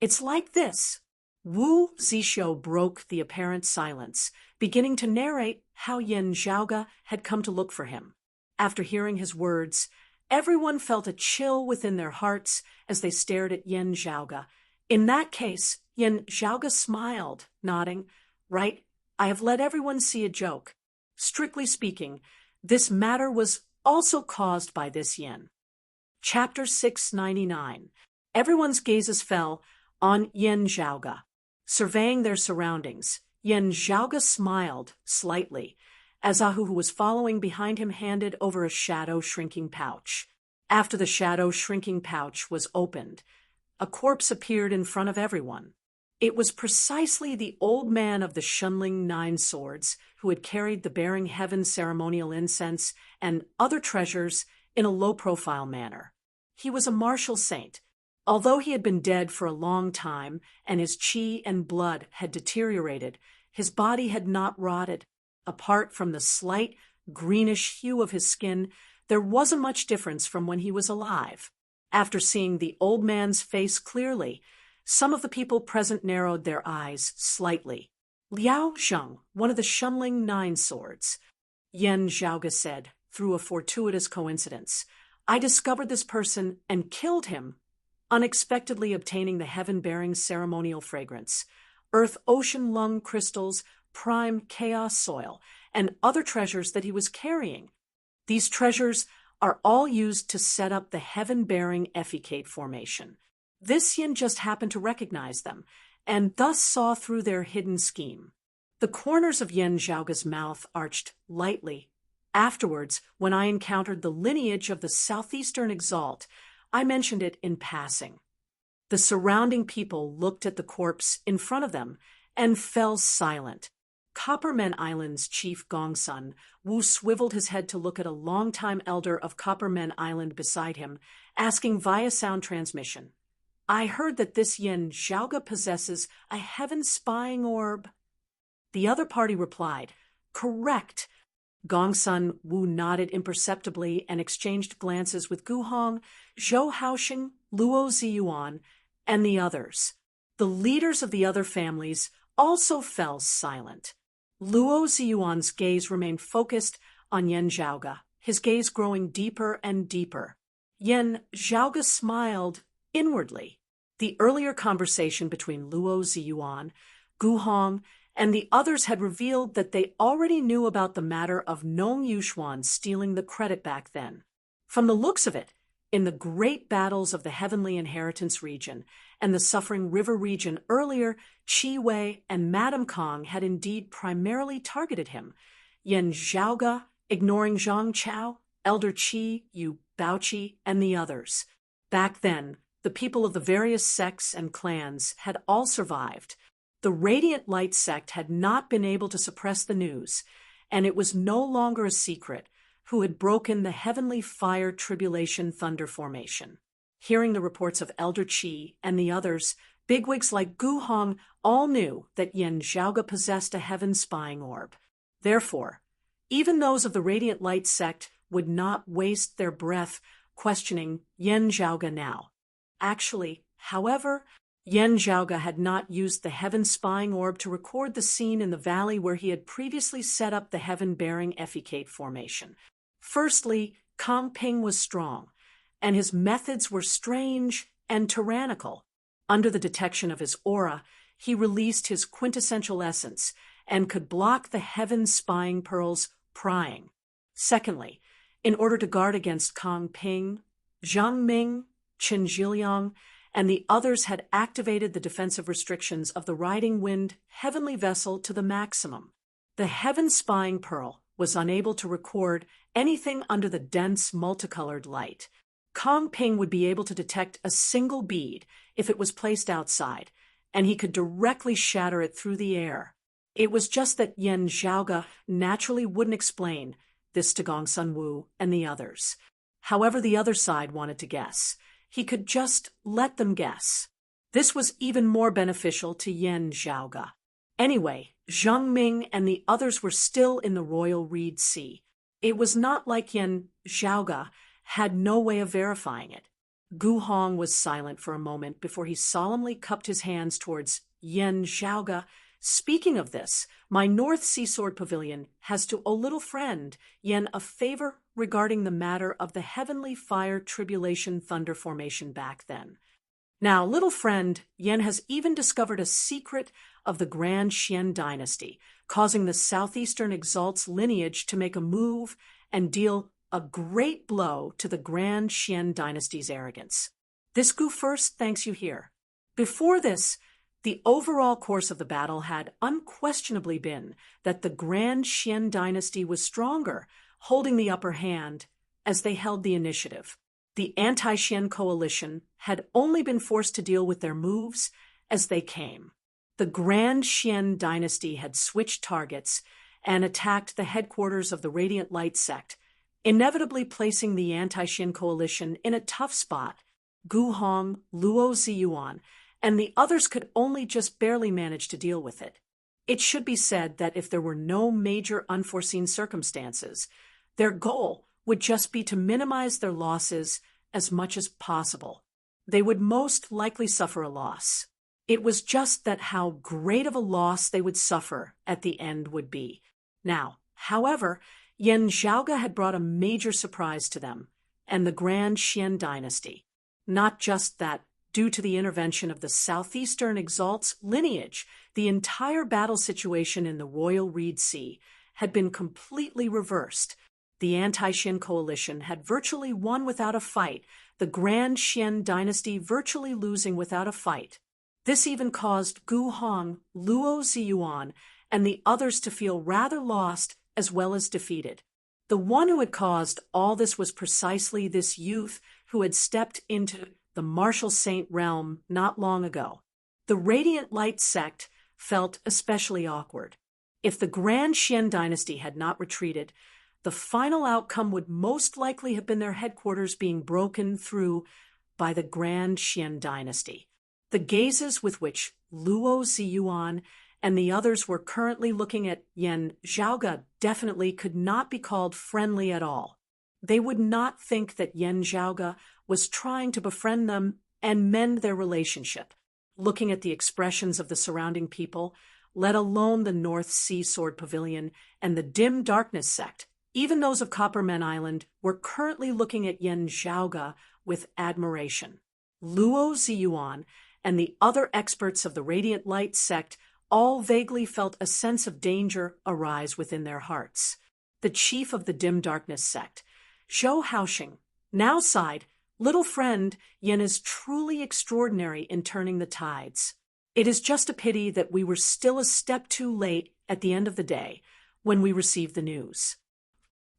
"It's like this." Wu Zixio broke the apparent silence, beginning to narrate how Yen Zhaoga had come to look for him. After hearing his words, everyone felt a chill within their hearts as they stared at Yen Zhaoga, In that case, Yen Zhaoge smiled, nodding. Right, I have let everyone see a joke. Strictly speaking, this matter was also caused by this yen. Chapter 699. Everyone's gazes fell on Yen Zhaoge. Surveying their surroundings, Yen Zhaoge smiled slightly as Ahu, who was following behind him, handed over a shadow-shrinking pouch. After the shadow-shrinking pouch was opened, a corpse appeared in front of everyone. It was precisely the old man of the Shunling 9 swords who had carried the bearing heaven ceremonial incense and other treasures in a low-profile manner. He was a martial saint. Although he had been dead for a long time and his qi and blood had deteriorated, his body had not rotted. Apart from the slight greenish hue of his skin, there wasn't much difference from when he was alive. After seeing the old man's face clearly, some of the people present narrowed their eyes slightly. Liao Zheng, one of the Shunling 9 swords, Yen Zhaoge said, through a fortuitous coincidence. I discovered this person and killed him, unexpectedly obtaining the heaven-bearing ceremonial fragrance, earth ocean lung crystals, prime chaos soil, and other treasures that he was carrying. These treasures are all used to set up the heaven-bearing effecate formation. This yin just happened to recognize them, and thus saw through their hidden scheme. The corners of Yen Zhaoge's mouth arched lightly. Afterwards, when I encountered the lineage of the southeastern exalt, I mentioned it in passing. The surrounding people looked at the corpse in front of them and fell silent. Coppermen Island's chief Gongsun, Wu swiveled his head to look at a longtime elder of Coppermen Island beside him, asking via sound transmission, I heard that this Yen Zhaoge possesses a heaven-spying orb. The other party replied, correct. Gongsun Wu nodded imperceptibly and exchanged glances with Gu Hong, Zhou Haoxing, Luo Ziyuan, and the others. The leaders of the other families also fell silent. Luo Ziyuan's gaze remained focused on Yen Zhaoge, his gaze growing deeper and deeper. Yen Zhaoge smiled inwardly. The earlier conversation between Luo Ziyuan, Gu Hong, and the others had revealed that they already knew about the matter of Nong Yuxuan stealing the credit back then. From the looks of it, in the great battles of the Heavenly Inheritance region and the Suffering River region earlier, Qi Wei and Madame Kong had indeed primarily targeted him. Yen Zhaoge, ignoring Zhang Chao, Elder Qi, Yu Baoqi, and the others. Back then, the people of the various sects and clans had all survived. The Radiant Light sect had not been able to suppress the news, and it was no longer a secret who had broken the heavenly fire tribulation thunder formation. Hearing the reports of Elder Qi and the others, bigwigs like Gu Hong all knew that Yen Zhaoge possessed a heaven spying orb. Therefore, even those of the Radiant Light sect would not waste their breath questioning Yen Zhaoge now. Actually, however, Yen Zhaoge had not used the heaven-spying orb to record the scene in the valley where he had previously set up the heaven-bearing effecate formation. Firstly, Kong Ping was strong, and his methods were strange and tyrannical. Under the detection of his aura, he released his quintessential essence and could block the heaven-spying pearls prying. Secondly, in order to guard against Kong Ping, Zhang Ming, Qin Zhiliang, and the others had activated the defensive restrictions of the Riding Wind heavenly vessel to the maximum. The heaven-spying pearl was unable to record anything under the dense multicolored light. Kong Ping would be able to detect a single bead if it was placed outside, and he could directly shatter it through the air. It was just that Yen Zhaoge naturally wouldn't explain this to Gongsun Wu and the others. However, the other side wanted to guess. He could just let them guess. This was even more beneficial to Yen Zhaoge. Anyway, Zhang Ming and the others were still in the Royal Reed Sea. It was not like Yen Zhaoge had no way of verifying it. Gu Hong was silent for a moment before he solemnly cupped his hands towards Yen Zhaoge. Speaking of this, my North Sea Sword Pavilion has to a little friend, Yen, a favor regarding the matter of the heavenly fire tribulation thunder formation back then. Now, little friend, Yen has even discovered a secret of the Grand Xian dynasty, causing the southeastern Exalt's lineage to make a move and deal a great blow to the Grand Xian dynasty's arrogance. This Gu first thanks you here. Before this, the overall course of the battle had unquestionably been that the Grand Xian dynasty was stronger, holding the upper hand as they held the initiative. The anti-Xian coalition had only been forced to deal with their moves as they came. The Grand Xian dynasty had switched targets and attacked the headquarters of the Radiant Light sect, inevitably placing the anti-Xian coalition in a tough spot. Gu Hong, Luo Ziyuan, and the others could only just barely manage to deal with it. It should be said that if there were no major unforeseen circumstances, their goal would just be to minimize their losses as much as possible. They would most likely suffer a loss. It was just that how great of a loss they would suffer at the end would be. Now, however, Yen Zhaoge had brought a major surprise to them, and the Grand Xian dynasty. Not just that, due to the intervention of the southeastern Exalt's lineage, the entire battle situation in the Royal Reed Sea had been completely reversed. The anti-Xian coalition had virtually won without a fight, the Grand Xian dynasty virtually losing without a fight. This even caused Gu Hong, Luo Ziyuan, and the others to feel rather lost as well as defeated. The one who had caused all this was precisely this youth who had stepped into the martial saint realm not long ago. The Radiant Light sect felt especially awkward. If the Grand Xian dynasty had not retreated, the final outcome would most likely have been their headquarters being broken through by the Grand Xian dynasty. The gazes with which Luo Ziyuan and the others were currently looking at Yen Zhaoge definitely could not be called friendly at all. They would not think that Yen Zhaoge was trying to befriend them and mend their relationship. Looking at the expressions of the surrounding people, let alone the North Sea Sword Pavilion and the Dim Darkness sect, even those of Copperman Island were currently looking at Yen Zhaoge with admiration. Luo Ziyuan and the other experts of the Radiant Light sect all vaguely felt a sense of danger arise within their hearts. The chief of the Dim Darkness sect, Zhou Haoxing, now sighed, "Little friend, Yen is truly extraordinary in turning the tides. It is just a pity that we were still a step too late at the end of the day when we received the news.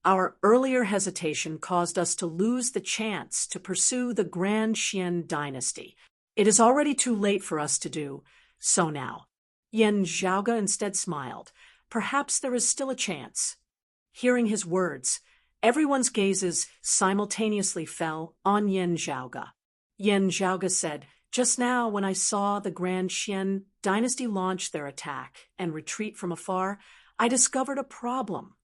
Our earlier hesitation caused us to lose the chance to pursue the Grand Xian dynasty. It is already too late for us to do so now." Yen Zhaoge instead smiled. Perhaps there is still a chance. Hearing his words, everyone's gazes simultaneously fell on Yen Zhaoge. Yen Zhaoge said, "Just now, when I saw the Grand Xian dynasty launch their attack and retreat from afar, I discovered a problem.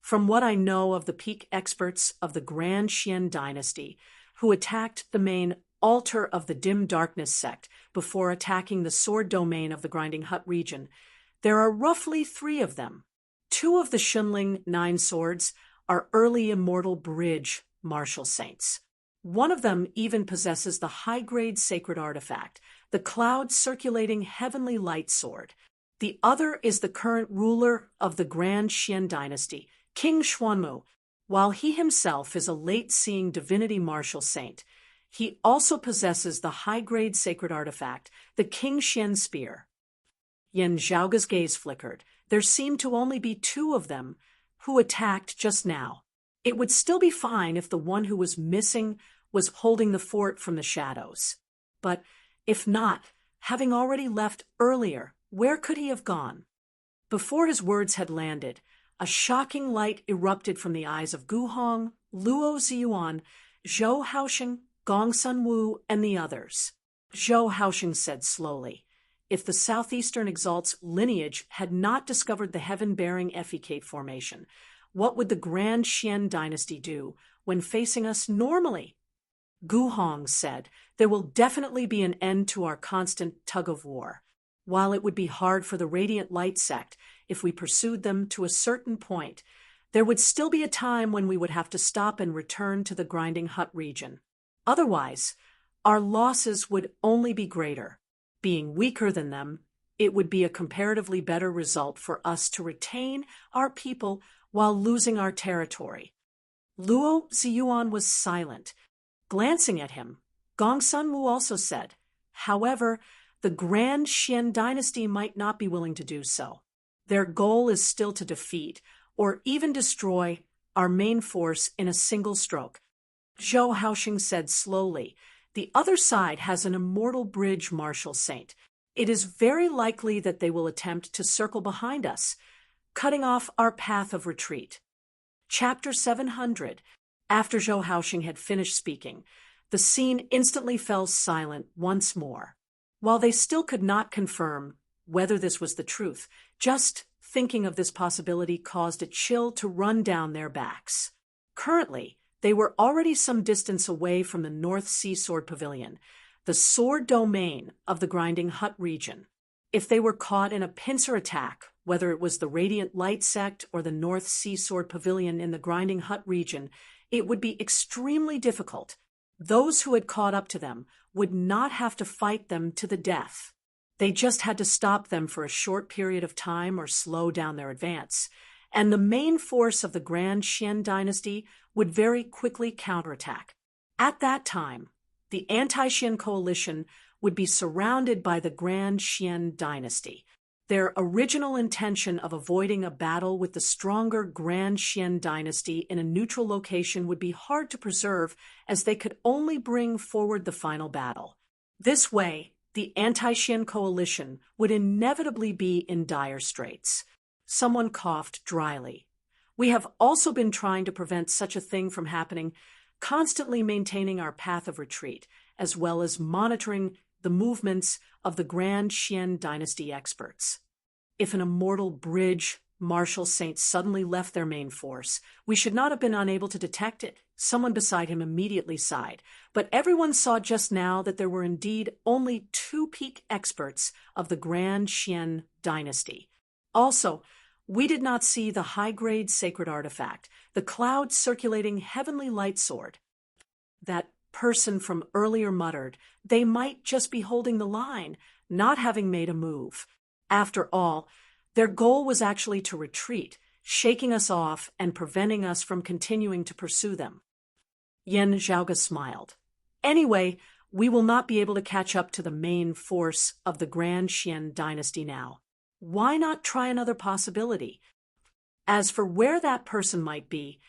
From what I know of the peak experts of the Grand Xian dynasty, who attacked the main altar of the Dim Darkness sect before attacking the sword domain of the Grinding Hut region, there are roughly 3 of them. 2 of the Xunling 9 swords are early immortal bridge martial saints. One of them even possesses the high-grade sacred artifact, the cloud-circulating heavenly light sword. The other is the current ruler of the Grand Xian dynasty, King Xuanmu. While he himself is a late-seeing divinity martial saint, he also possesses the high-grade sacred artifact, the King Xian spear." Yen Zhaoge's gaze flickered. There seemed to only be 2 of them who attacked just now. It would still be fine if the one who was missing was holding the fort from the shadows. But if not, having already left earlier, where could he have gone? Before his words had landed, a shocking light erupted from the eyes of Gu Hong, Luo Ziyuan, Zhou Haoxing, Gong Sunwu, and the others. Zhou Haoxing said slowly, "If the southeastern Exalt's lineage had not discovered the heaven-bearing effecate formation, what would the Grand Xian dynasty do when facing us normally?" Gu Hong said, "There will definitely be an end to our constant tug-of-war. While it would be hard for the Radiant Light sect if we pursued them to a certain point, there would still be a time when we would have to stop and return to the Grinding Hut region. Otherwise, our losses would only be greater. Being weaker than them, it would be a comparatively better result for us to retain our people while losing our territory. Luo Ziyuan was silent. Glancing at him, Gongsun Wu also said, however, the Grand Xian dynasty might not be willing to do so. Their goal is still to defeat, or even destroy, our main force in a single stroke. Zhou Haoxing said slowly, the other side has an immortal bridge, martial saint. It is very likely that they will attempt to circle behind us, cutting off our path of retreat. Chapter 700. After Zhou Haoxing had finished speaking, the scene instantly fell silent once more. While they still could not confirm whether this was the truth, just thinking of this possibility caused a chill to run down their backs. Currently, they were already some distance away from the North Sea Sword Pavilion, the sword domain of the Grinding Hut region. If they were caught in a pincer attack, whether it was the Radiant Light Sect or the North Sea Sword Pavilion in the Grinding Hut region, it would be extremely difficult. Those who had caught up to them would not have to fight them to the death. They just had to stop them for a short period of time or slow down their advance, and the main force of the Grand Xian dynasty would very quickly counterattack. At that time, the anti-Xian coalition would be surrounded by the Grand Xian dynasty. Their original intention of avoiding a battle with the stronger Grand Xian dynasty in a neutral location would be hard to preserve, as they could only bring forward the final battle. This way, the anti-Xian coalition would inevitably be in dire straits. Someone coughed dryly. We have also been trying to prevent such a thing from happening, constantly maintaining our path of retreat, as well as monitoring the movements of the Grand Xian dynasty experts. If an immortal bridge martial saint suddenly left their main force, we should not have been unable to detect it. Someone beside him immediately sighed, but everyone saw just now that there were indeed only 2 peak experts of the Grand Xian dynasty. Also, we did not see the high-grade sacred artifact, the cloud-circulating heavenly light sword. That person from earlier muttered, they might just be holding the line, not having made a move. After all, their goal was actually to retreat, shaking us off and preventing us from continuing to pursue them. Yan Zhaoge smiled. Anyway, we will not be able to catch up to the main force of the Grand Xian dynasty now. Why not try another possibility? As for where that person might be,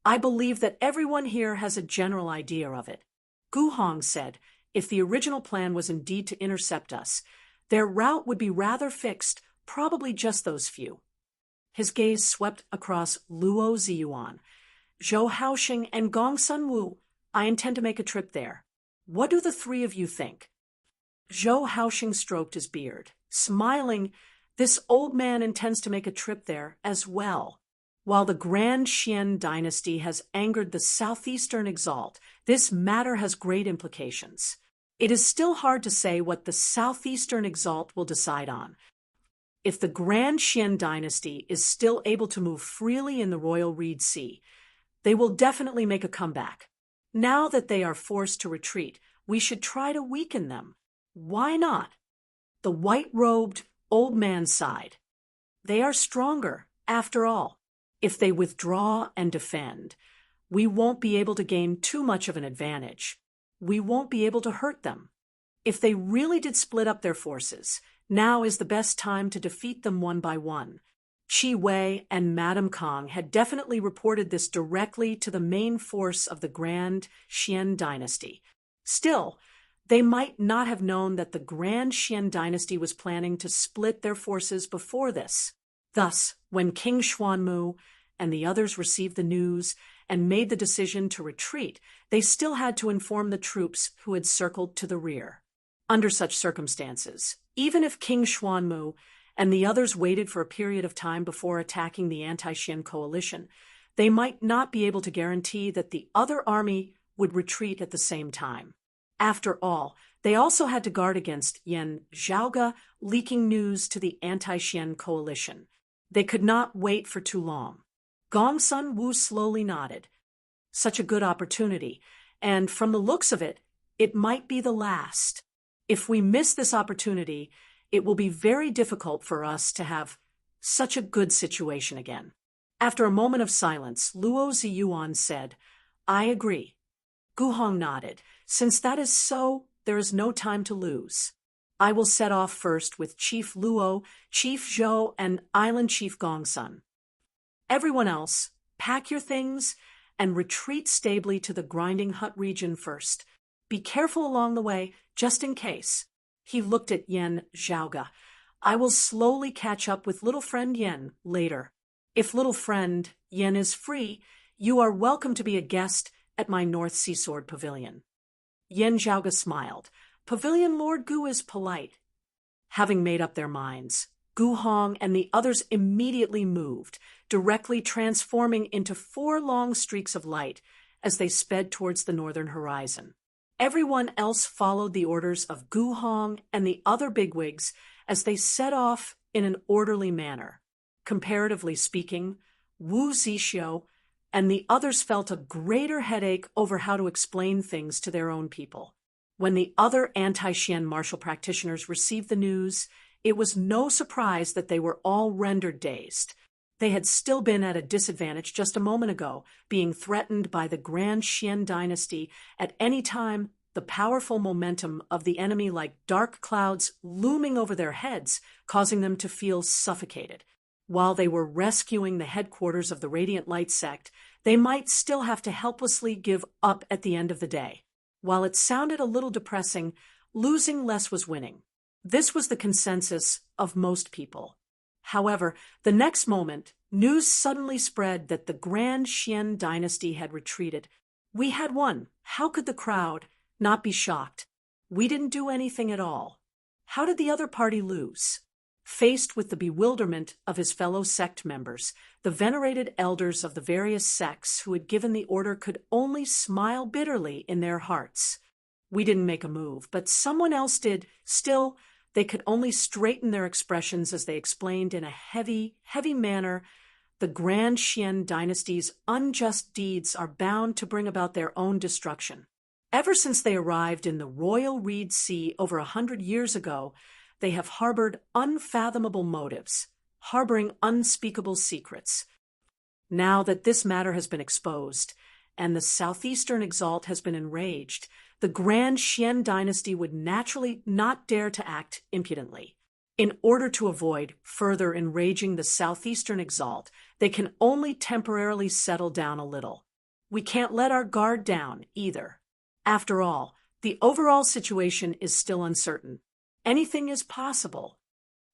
I believe that everyone here has a general idea of it. Gu Hong said, if the original plan was indeed to intercept us, their route would be rather fixed, probably just those few. His gaze swept across Luo Ziyuan. Zhou Haoxing and Gongsun Wu, I intend to make a trip there. What do the 3 of you think? Zhou Haoxing stroked his beard, smiling. This old man intends to make a trip there as well. While the Grand Xian dynasty has angered the southeastern exalt, this matter has great implications. It is still hard to say what the southeastern exalt will decide on. If the Grand Xian dynasty is still able to move freely in the Royal Reed Sea, they will definitely make a comeback. Now that they are forced to retreat, we should try to weaken them. Why not? The white-robed old man sighed. They are stronger, after all. If they withdraw and defend, we won't be able to gain too much of an advantage. We won't be able to hurt them. If they really did split up their forces, now is the best time to defeat them one by one. Qi Wei and Madame Kong had definitely reported this directly to the main force of the Grand Xian dynasty. Still, they might not have known that the Grand Xian dynasty was planning to split their forces before this. Thus, when King Xuanmu and the others received the news and made the decision to retreat, they still had to inform the troops who had circled to the rear. Under such circumstances, even if King Xuanmu and the others waited for a period of time before attacking the anti-Xian coalition, they might not be able to guarantee that the other army would retreat at the same time. After all, they also had to guard against Yan Zhaoge leaking news to the anti-Xian coalition. They could not wait for too long. Gongsun Wu slowly nodded. Such a good opportunity, and from the looks of it, it might be the last. If we miss this opportunity, it will be very difficult for us to have such a good situation again. After a moment of silence, Luo Ziyuan said, I agree. Gu Hong nodded. Since that is so, there is no time to lose. I will set off first with Chief Luo, Chief Zhou, and Island Chief Gongsun. Everyone else, pack your things and retreat stably to the Grinding Hut region first. Be careful along the way, just in case. He looked at Yan Zhaoga. I will slowly catch up with little friend Yan later. If little friend Yan is free, you are welcome to be a guest at my North Sea Sword Pavilion. Yan Zhaoga smiled. Pavilion Lord Gu is polite. Having made up their minds, Gu Hong and the others immediately moved, directly transforming into 4 long streaks of light as they sped towards the northern horizon. Everyone else followed the orders of Gu Hong and the other bigwigs as they set off in an orderly manner. Comparatively speaking, Wu Zixio and the others felt a greater headache over how to explain things to their own people. When the other anti-Xian martial practitioners received the news, it was no surprise that they were all rendered dazed. They had still been at a disadvantage just a moment ago, being threatened by the Grand Xian dynasty at any time, the powerful momentum of the enemy like dark clouds looming over their heads, causing them to feel suffocated. While they were rescuing the headquarters of the Radiant Light sect, they might still have to helplessly give up at the end of the day. While it sounded a little depressing, losing less was winning. This was the consensus of most people. However, the next moment, news suddenly spread that the Grand Xian dynasty had retreated. We had won. How could the crowd not be shocked? We didn't do anything at all. How did the other party lose? Faced with the bewilderment of his fellow sect members, the venerated elders of the various sects who had given the order could only smile bitterly in their hearts. We didn't make a move, but someone else did. Still, they could only straighten their expressions as they explained in a heavy manner, the Grand Xian dynasty's unjust deeds are bound to bring about their own destruction. Ever since they arrived in the Royal Reed Sea over 100 years ago, they have harbored unfathomable motives, harboring unspeakable secrets. Now that this matter has been exposed, and the Southeastern Exalt has been enraged, the Grand Xian dynasty would naturally not dare to act impudently. In order to avoid further enraging the Southeastern Exalt, they can only temporarily settle down a little. We can't let our guard down, either. After all, the overall situation is still uncertain. Anything is possible.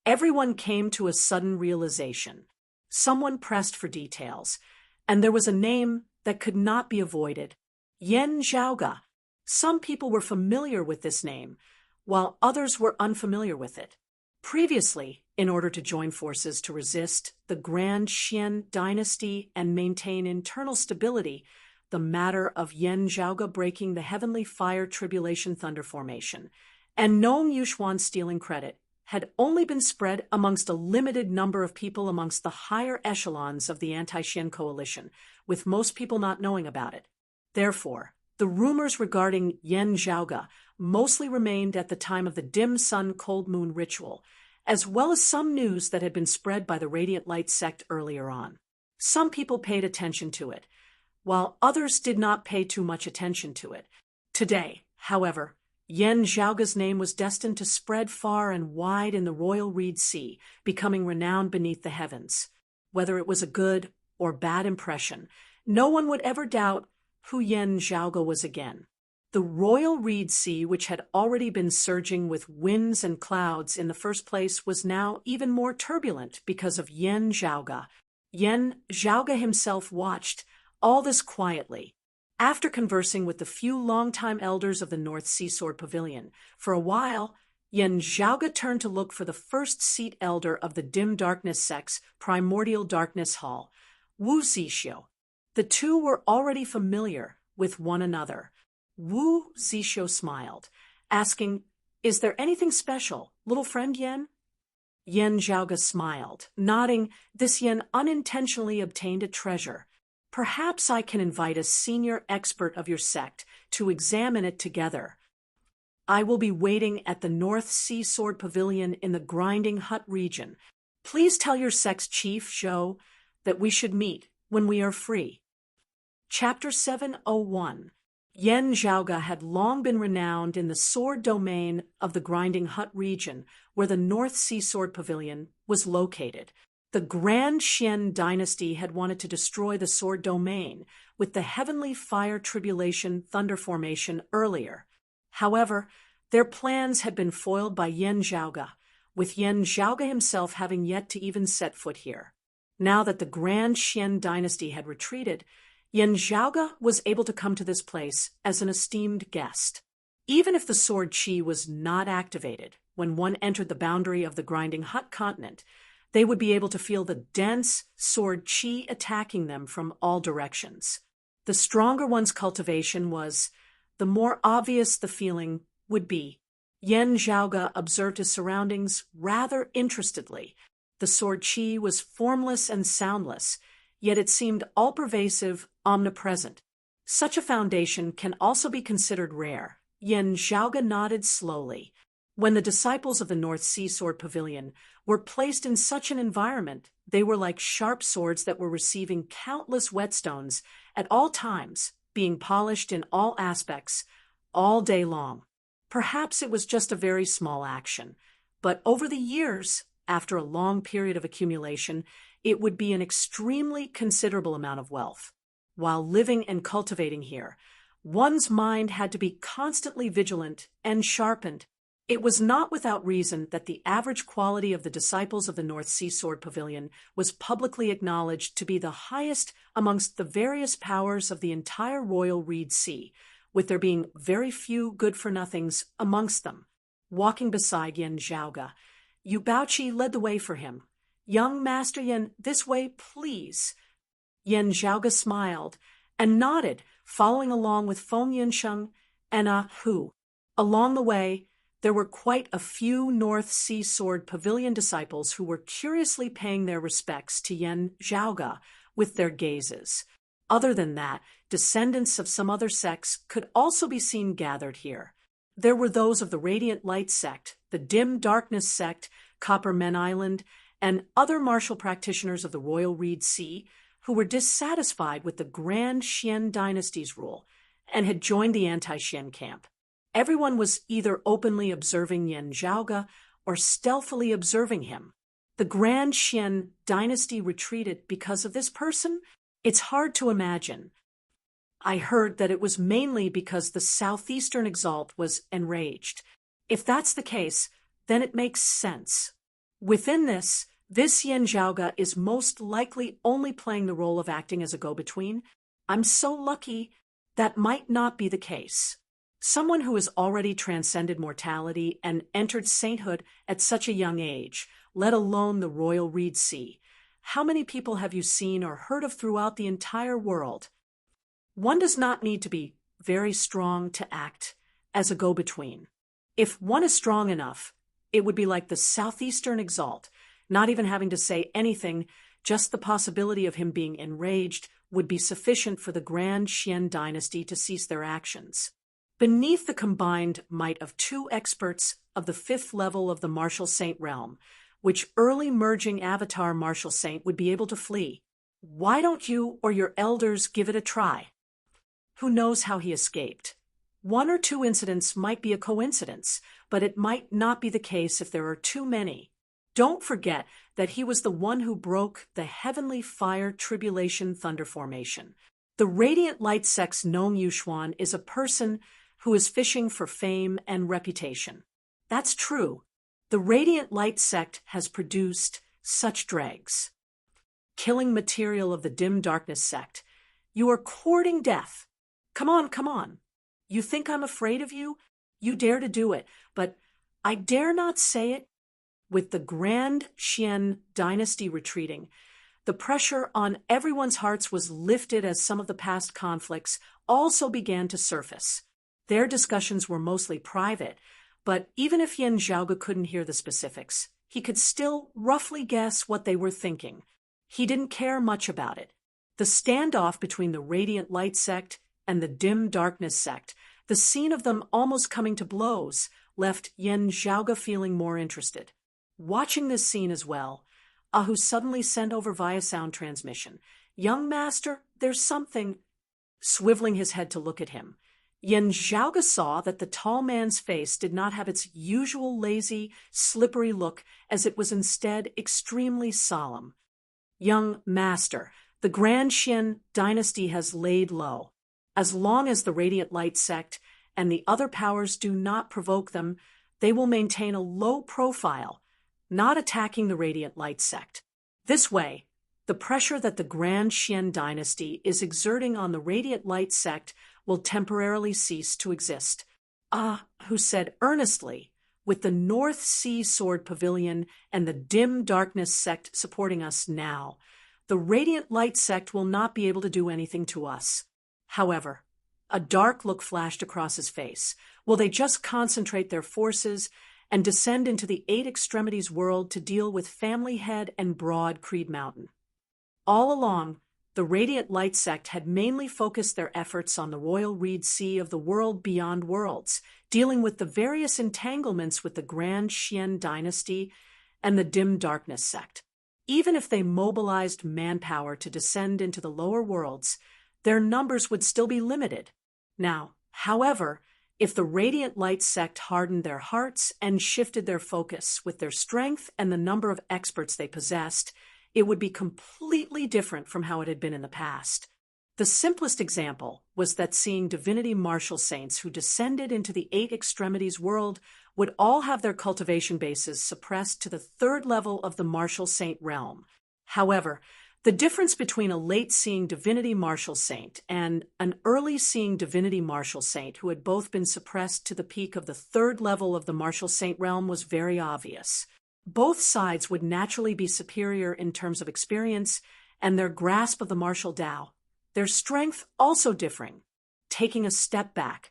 Everyone came to a sudden realization. Someone pressed for details, and there was a name that could not be avoided. Yan Zhaoga. Some people were familiar with this name, while others were unfamiliar with it. Previously, in order to join forces to resist the Grand Xian dynasty and maintain internal stability, the matter of Yan Zhaoga breaking the Heavenly Fire Tribulation Thunder Formation and Nong Yuxuan stealing credit had only been spread amongst a limited number of people amongst the higher echelons of the anti-Xian coalition, with most people not knowing about it. Therefore, the rumors regarding Yan Zhaoga mostly remained at the time of the dim sun cold moon ritual, as well as some news that had been spread by the Radiant Light sect earlier on. Some people paid attention to it, while others did not pay too much attention to it. Today, however, Yan Zhaoga's name was destined to spread far and wide in the Royal Reed Sea, becoming renowned beneath the heavens. Whether it was a good or bad impression, no one would ever doubt who Yan Zhaoga was again. The Royal Reed Sea, which had already been surging with winds and clouds in the first place, was now even more turbulent because of Yan Zhaoga. Yan Zhaoga himself watched all this quietly. After conversing with the few longtime elders of the North Sea Sword Pavilion, for a while, Yan Zhaoga turned to look for the first seat elder of the Dim Darkness sect's Primordial Darkness Hall, Wu Zixio. The two were already familiar with one another. Wu Zixio smiled, asking, "Is there anything special, little friend Yan?" Yan Zhaoga smiled, nodding. This Yan unintentionally obtained a treasure. Perhaps I can invite a senior expert of your sect to examine it together. I will be waiting at the North Sea Sword Pavilion in the Grinding Hut region. Please tell your sex chief, Zhou, that we should meet when we are free. Chapter 701. Yen Zhaoge had long been renowned in the sword domain of the Grinding Hut region, where the North Sea Sword Pavilion was located. The Grand Xian dynasty had wanted to destroy the sword domain with the Heavenly Fire Tribulation Thunder Formation earlier. However, their plans had been foiled by Yen Zhaoge, with Yen Zhaoge himself having yet to even set foot here. Now that the Grand Xian dynasty had retreated, Yen Zhaoge was able to come to this place as an esteemed guest. Even if the sword chi was not activated when one entered the boundary of the Grinding Hut continent, they would be able to feel the dense sword chi attacking them from all directions. The stronger one's cultivation was, the more obvious the feeling would be. Yen Zhaoge observed his surroundings rather interestedly. The sword chi was formless and soundless, yet it seemed all-pervasive, omnipresent. Such a foundation can also be considered rare. Yen Zhaoge nodded slowly. When the disciples of the North Sea Sword Pavilion were placed in such an environment, they were like sharp swords that were receiving countless whetstones at all times, being polished in all aspects, all day long. Perhaps it was just a very small action, but over the years, after a long period of accumulation, it would be an extremely considerable amount of wealth. While living and cultivating here, one's mind had to be constantly vigilant and sharpened. It was not without reason that the average quality of the disciples of the North Sea Sword Pavilion was publicly acknowledged to be the highest amongst the various powers of the entire Royal Reed Sea, with there being very few good-for-nothings amongst them. Walking beside Yen Zhaoge, Yu Baoqi led the way for him. "Young Master Yen, this way, please." Yen Zhaoge smiled and nodded, following along with Feng Yinsheng and Hu. Along the way, there were quite a few North Sea Sword Pavilion disciples who were curiously paying their respects to Yen Zhaoge with their gazes. Other than that, descendants of some other sects could also be seen gathered here. There were those of the Radiant Light sect, the Dim Darkness sect, Copper Men Island, and other martial practitioners of the Royal Reed Sea who were dissatisfied with the Grand Xian dynasty's rule and had joined the anti-Xian camp. Everyone was either openly observing Yen Zhaoge or stealthily observing him. The Grand Xian dynasty retreated because of this person? It's hard to imagine. I heard that it was mainly because the Southeastern Exalt was enraged. If that's the case, then it makes sense. Within this Yen Zhaoge is most likely only playing the role of acting as a go-between. I'm so lucky that might not be the case. Someone who has already transcended mortality and entered sainthood at such a young age, let alone the Royal Reed Sea. How many people have you seen or heard of throughout the entire world? One does not need to be very strong to act as a go-between. If one is strong enough, it would be like the Southeastern Exalt, not even having to say anything, just the possibility of him being enraged would be sufficient for the Grand Xian dynasty to cease their actions. Beneath the combined might of two experts of the 5th level of the Martial Saint realm, which early merging avatar Martial Saint would be able to flee. Why don't you or your elders give it a try? Who knows how he escaped? 1 or 2 incidents might be a coincidence, but it might not be the case if there are too many. Don't forget that he was the one who broke the Heavenly Fire Tribulation Thunder Formation. The Radiant Light sect's Nong Yuxuan is a person who is fishing for fame and reputation. That's true. The Radiant Light sect has produced such dregs. Killing material of the Dim Darkness sect. You are courting death. Come on, come on. You think I'm afraid of you? You dare to do it, but I dare not say it. With the Grand Xian dynasty retreating, the pressure on everyone's hearts was lifted as some of the past conflicts also began to surface. Their discussions were mostly private, but even if Yen Zhaoge couldn't hear the specifics, he could still roughly guess what they were thinking. He didn't care much about it. The standoff between the Radiant Light sect and the Dim Darkness sect The scene of them almost coming to blows left Yen Zhaoge feeling more interested. Watching this scene as well, Ahu suddenly sent over via sound transmission, "Young master, there's something," swiveling his head to look at him. Yen Zhaoge saw that the tall man's face did not have its usual lazy, slippery look, as it was instead extremely solemn. "Young master, the Grand Xian dynasty has laid low. As long as the Radiant Light sect and the other powers do not provoke them, they will maintain a low profile, not attacking the Radiant Light sect. This way, the pressure that the Grand Xian dynasty is exerting on the Radiant Light sect will temporarily cease to exist." Who said earnestly, "With the North Sea Sword Pavilion and the Dim Darkness sect supporting us now, the Radiant Light sect will not be able to do anything to us." However, a dark look flashed across his face. Will they just concentrate their forces and descend into the Eight Extremities world to deal with Family Head and Broad Creed Mountain? All along, the Radiant Light sect had mainly focused their efforts on the Royal Reed Sea of the world beyond worlds, dealing with the various entanglements with the Grand Xian dynasty and the Dim Darkness sect. Even if they mobilized manpower to descend into the lower worlds, their numbers would still be limited. Now, however, if the Radiant Light sect hardened their hearts and shifted their focus with their strength and the number of experts they possessed, it would be completely different from how it had been in the past. The simplest example was that seeing divinity martial saints who descended into the Eight Extremities world would all have their cultivation bases suppressed to the third level of the martial saint realm. However, the difference between a late-seeing divinity martial saint and an early-seeing divinity martial saint who had both been suppressed to the peak of the third level of the martial saint realm was very obvious. Both sides would naturally be superior in terms of experience and their grasp of the martial Tao, their strength also differing. Taking a step back,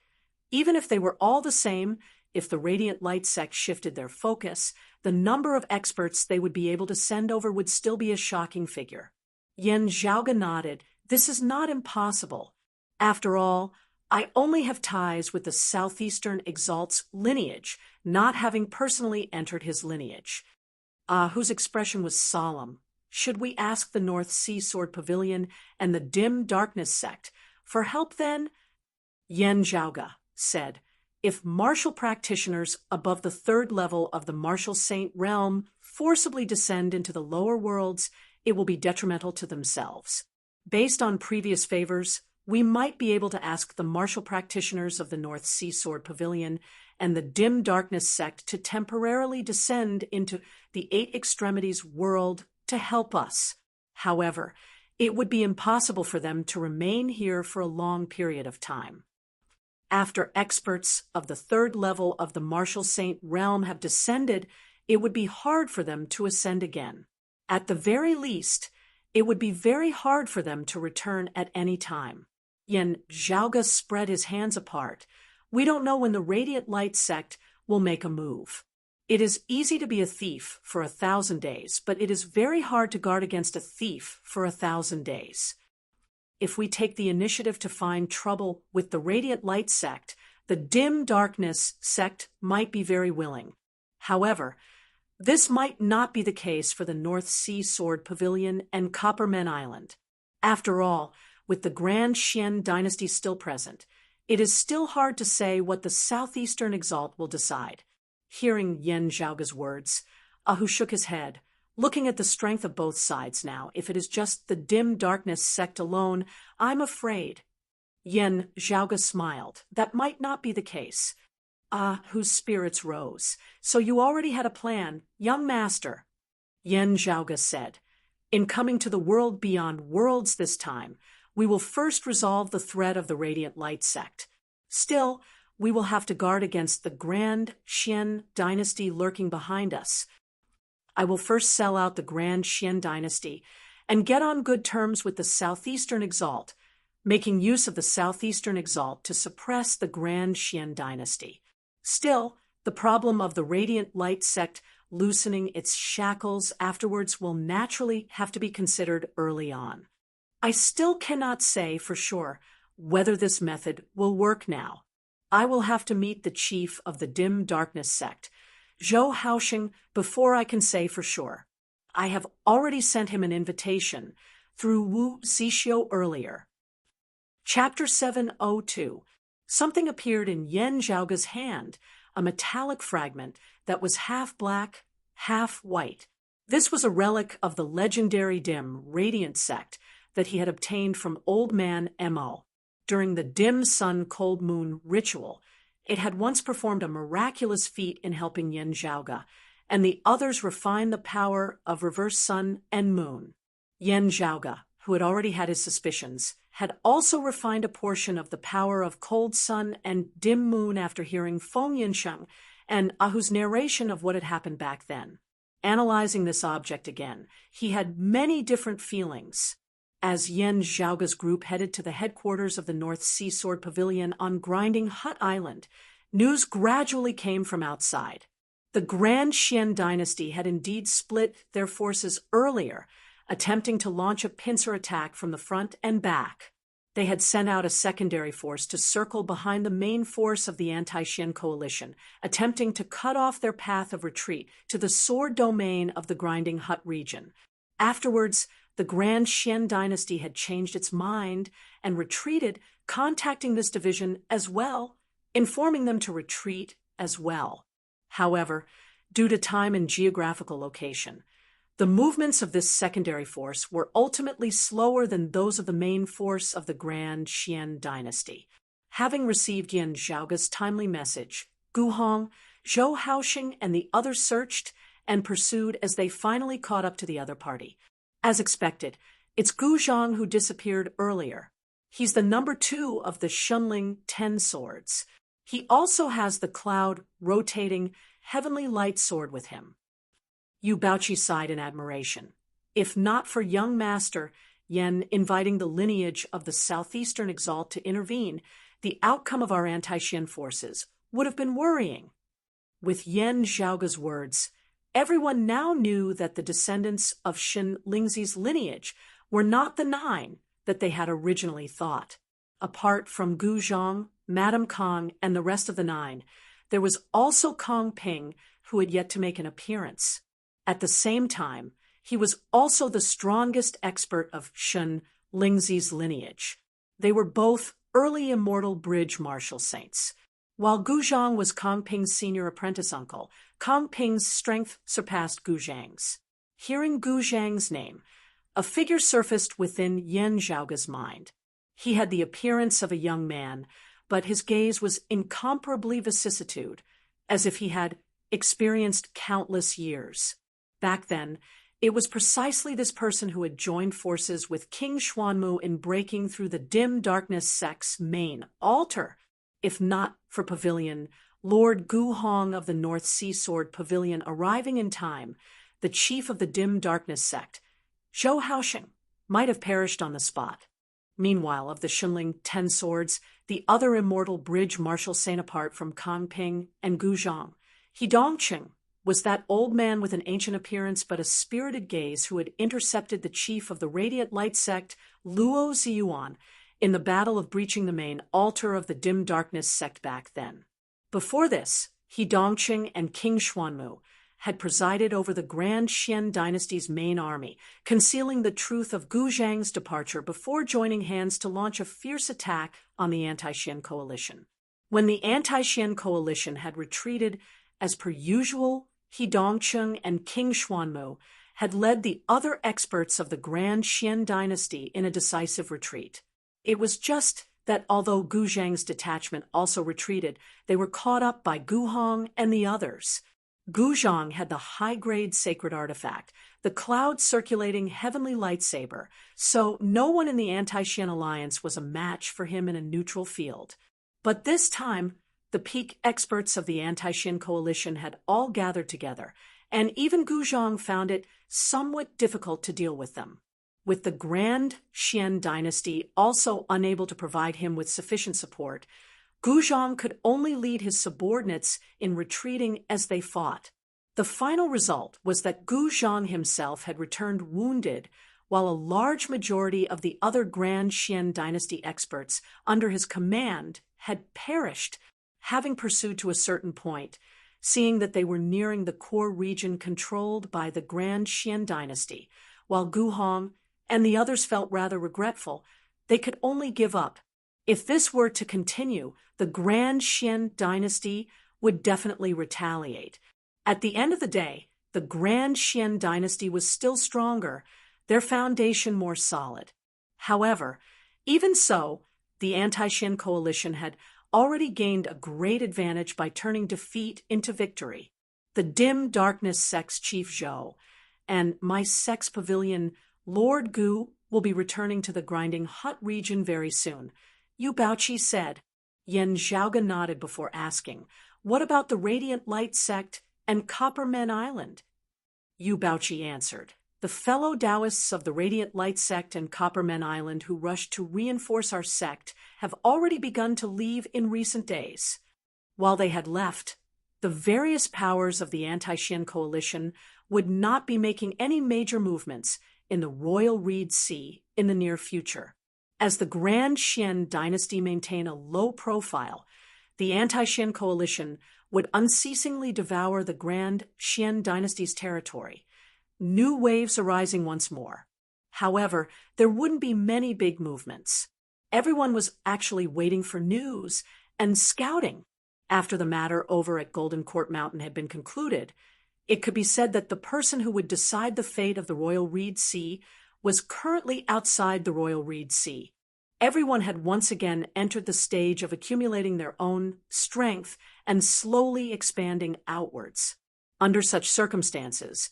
even if they were all the same, if the Radiant Light sect shifted their focus, the number of experts they would be able to send over would still be a shocking figure. Yen Zhaoge nodded. "This is not impossible. After all, I only have ties with the Southeastern Exalt's lineage, not having personally entered his lineage." Whose expression was solemn. "Should we ask the North Sea Sword Pavilion and the Dim Darkness sect for help then?" Yen Zhaoge said, "If martial practitioners above the third level of the martial saint realm forcibly descend into the lower worlds, it will be detrimental to themselves. Based on previous favors, we might be able to ask the martial practitioners of the North Sea Sword Pavilion and the Dim Darkness sect to temporarily descend into the Eight Extremities world to help us. However, it would be impossible for them to remain here for a long period of time. After experts of the third level of the martial saint realm have descended, it would be hard for them to ascend again. At the very least, it would be very hard for them to return at any time." Yen Zhaoge spread his hands apart. "We don't know when the Radiant Light sect will make a move. It is easy to be a thief for 1,000 days, but it is very hard to guard against a thief for 1,000 days. If we take the initiative to find trouble with the Radiant Light sect, the Dim Darkness sect might be very willing. However, this might not be the case for the North Sea Sword Pavilion and Coppermen Island. After all, with the Grand Xian dynasty still present, it is still hard to say what the Southeastern Exalt will decide." Hearing Yen Zhaoge's words, Ahu shook his head. "Looking at the strength of both sides now, if it is just the Dim Darkness sect alone, I'm afraid." Yen Zhaoge smiled. "That might not be the case." Whose spirits rose. "So you already had a plan, young master." Yen Zhaoge said, "In coming to the world beyond worlds this time, we will first resolve the threat of the Radiant Light sect. Still, we will have to guard against the Grand Xian dynasty lurking behind us. I will first sell out the Grand Xian dynasty and get on good terms with the Southeastern Exalt, making use of the Southeastern Exalt to suppress the Grand Xian dynasty. Still, the problem of the Radiant Light sect loosening its shackles afterwards will naturally have to be considered early on. I still cannot say for sure whether this method will work now." I will have to meet the chief of the dim darkness sect, Zhou Haoxing, before I can say for sure. I have already sent him an invitation through Wu Zixio earlier. Chapter 702. Something appeared in Yan Zhaoga's hand, a metallic fragment that was half black, half white. This was a relic of the legendary dim, radiant sect that he had obtained from Old Man Mo. During the dim sun cold moon ritual, it had once performed a miraculous feat in helping Yan Zhaoga, and the others refined the power of reverse sun and moon. Yan Zhaoga, who had already had his suspicions, had also refined a portion of the power of cold sun and dim moon after hearing Feng Yinsheng and Ahu's narration of what had happened back then. Analyzing this object again, he had many different feelings. As Yan Zhaoga's group headed to the headquarters of the North Sea Sword Pavilion on Grinding Hut Island, news gradually came from outside. The Grand Xian dynasty had indeed split their forces earlier, attempting to launch a pincer attack from the front and back. They had sent out a secondary force to circle behind the main force of the anti-Xian coalition, attempting to cut off their path of retreat to the sword domain of the Grinding Hut region. Afterwards, the Grand Xian dynasty had changed its mind and retreated, contacting this division as well, informing them to retreat as well. However, due to time and geographical location, the movements of this secondary force were ultimately slower than those of the main force of the Grand Xian dynasty. Having received Yan Zhaoga's timely message, Gu Hong, Zhou Haoxing, and the others searched and pursued as they finally caught up to the other party. As expected, it's Gu Zhang who disappeared earlier. He's the number 2 of the Shunling 10 swords. He also has the cloud-rotating heavenly light sword with him. Yu Baoqi sighed in admiration. If not for young master Yan inviting the lineage of the southeastern exalt to intervene, the outcome of our anti-Xian forces would have been worrying. With Yan Zhaoga's words, everyone now knew that the descendants of Shin Lingzi's lineage were not the 9 that they had originally thought. Apart from Gu Zhang, Madame Kong, and the rest of the 9, there was also Kong Ping, who had yet to make an appearance. At the same time, he was also the strongest expert of Shin Lingzi's lineage. They were both early immortal bridge martial saints. While Gu Zhang was Kong Ping's senior apprentice uncle, Kong Ping's strength surpassed Gu Zhang's. Hearing Gu Zhang's name, a figure surfaced within Yan Zhaoga's mind. He had the appearance of a young man, but his gaze was incomparably vicissitude, as if he had experienced countless years. Back then, it was precisely this person who had joined forces with King Xuanmu in breaking through the dim darkness sect's main altar. If not for Pavilion, Lord Gu Hong of the North Sea Sword Pavilion arriving in time, the chief of the dim darkness sect, Zhou Haoxing, might have perished on the spot. Meanwhile, of the Shunling 10 swords, the other immortal bridge martial saint apart from Kong Ping and Gu Zhang, He Dongqing, was that old man with an ancient appearance but a spirited gaze who had intercepted the chief of the radiant light sect, Luo Ziyuan, in the battle of breaching the main altar of the dim darkness sect back then. Before this, He Dongqing and King Xuanmu had presided over the Grand Xian dynasty's main army, concealing the truth of Gu Zhang's departure before joining hands to launch a fierce attack on the anti-Xian coalition. When the anti-Xian coalition had retreated, as per usual, He Dongqing and King Xuanmu had led the other experts of the Grand Xian dynasty in a decisive retreat. It was just that although Gu Zhang's detachment also retreated, they were caught up by Gu Hong and the others. Gu Zhang had the high-grade sacred artifact, the cloud-circulating heavenly lightsaber, so no one in the anti-Xian alliance was a match for him in a neutral field. But this time, the peak experts of the anti-Xian coalition had all gathered together, and even Gu Zhang found it somewhat difficult to deal with them. With the Grand Xian dynasty also unable to provide him with sufficient support, Gu Zhang could only lead his subordinates in retreating as they fought. The final result was that Gu Zhang himself had returned wounded, while a large majority of the other Grand Xian dynasty experts under his command had perished having pursued to a certain point, seeing that they were nearing the core region controlled by the Grand Xian dynasty, while Gu Hong and the others felt rather regretful, they could only give up. If this were to continue, the Grand Xian dynasty would definitely retaliate. At the end of the day, the Grand Xian dynasty was still stronger, their foundation more solid. However, even so, the anti-Xian coalition had already gained a great advantage by turning defeat into victory. The dim darkness sect's chief Zhou and my sect's pavilion Lord Gu will be returning to the grinding hut region very soon, Yu Baoqi said. Yan Zhaoga nodded before asking, "What about the Radiant Light sect and Copper Men Island?" Yu Baoqi answered, "The fellow Taoists of the Radiant Light sect and Copper Men Island who rushed to reinforce our sect have already begun to leave in recent days." While they had left, the various powers of the anti-Xian coalition would not be making any major movements in the Royal Reed Sea in the near future. As the Grand Xian dynasty maintained a low profile, the anti-Xian coalition would unceasingly devour the Grand Xian dynasty's territory, new waves arising once more. However, there wouldn't be many big movements. Everyone was actually waiting for news and scouting. After the matter over at Golden Court Mountain had been concluded, it could be said that the person who would decide the fate of the Royal Reed Sea was currently outside the Royal Reed Sea. Everyone had once again entered the stage of accumulating their own strength and slowly expanding outwards. Under such circumstances,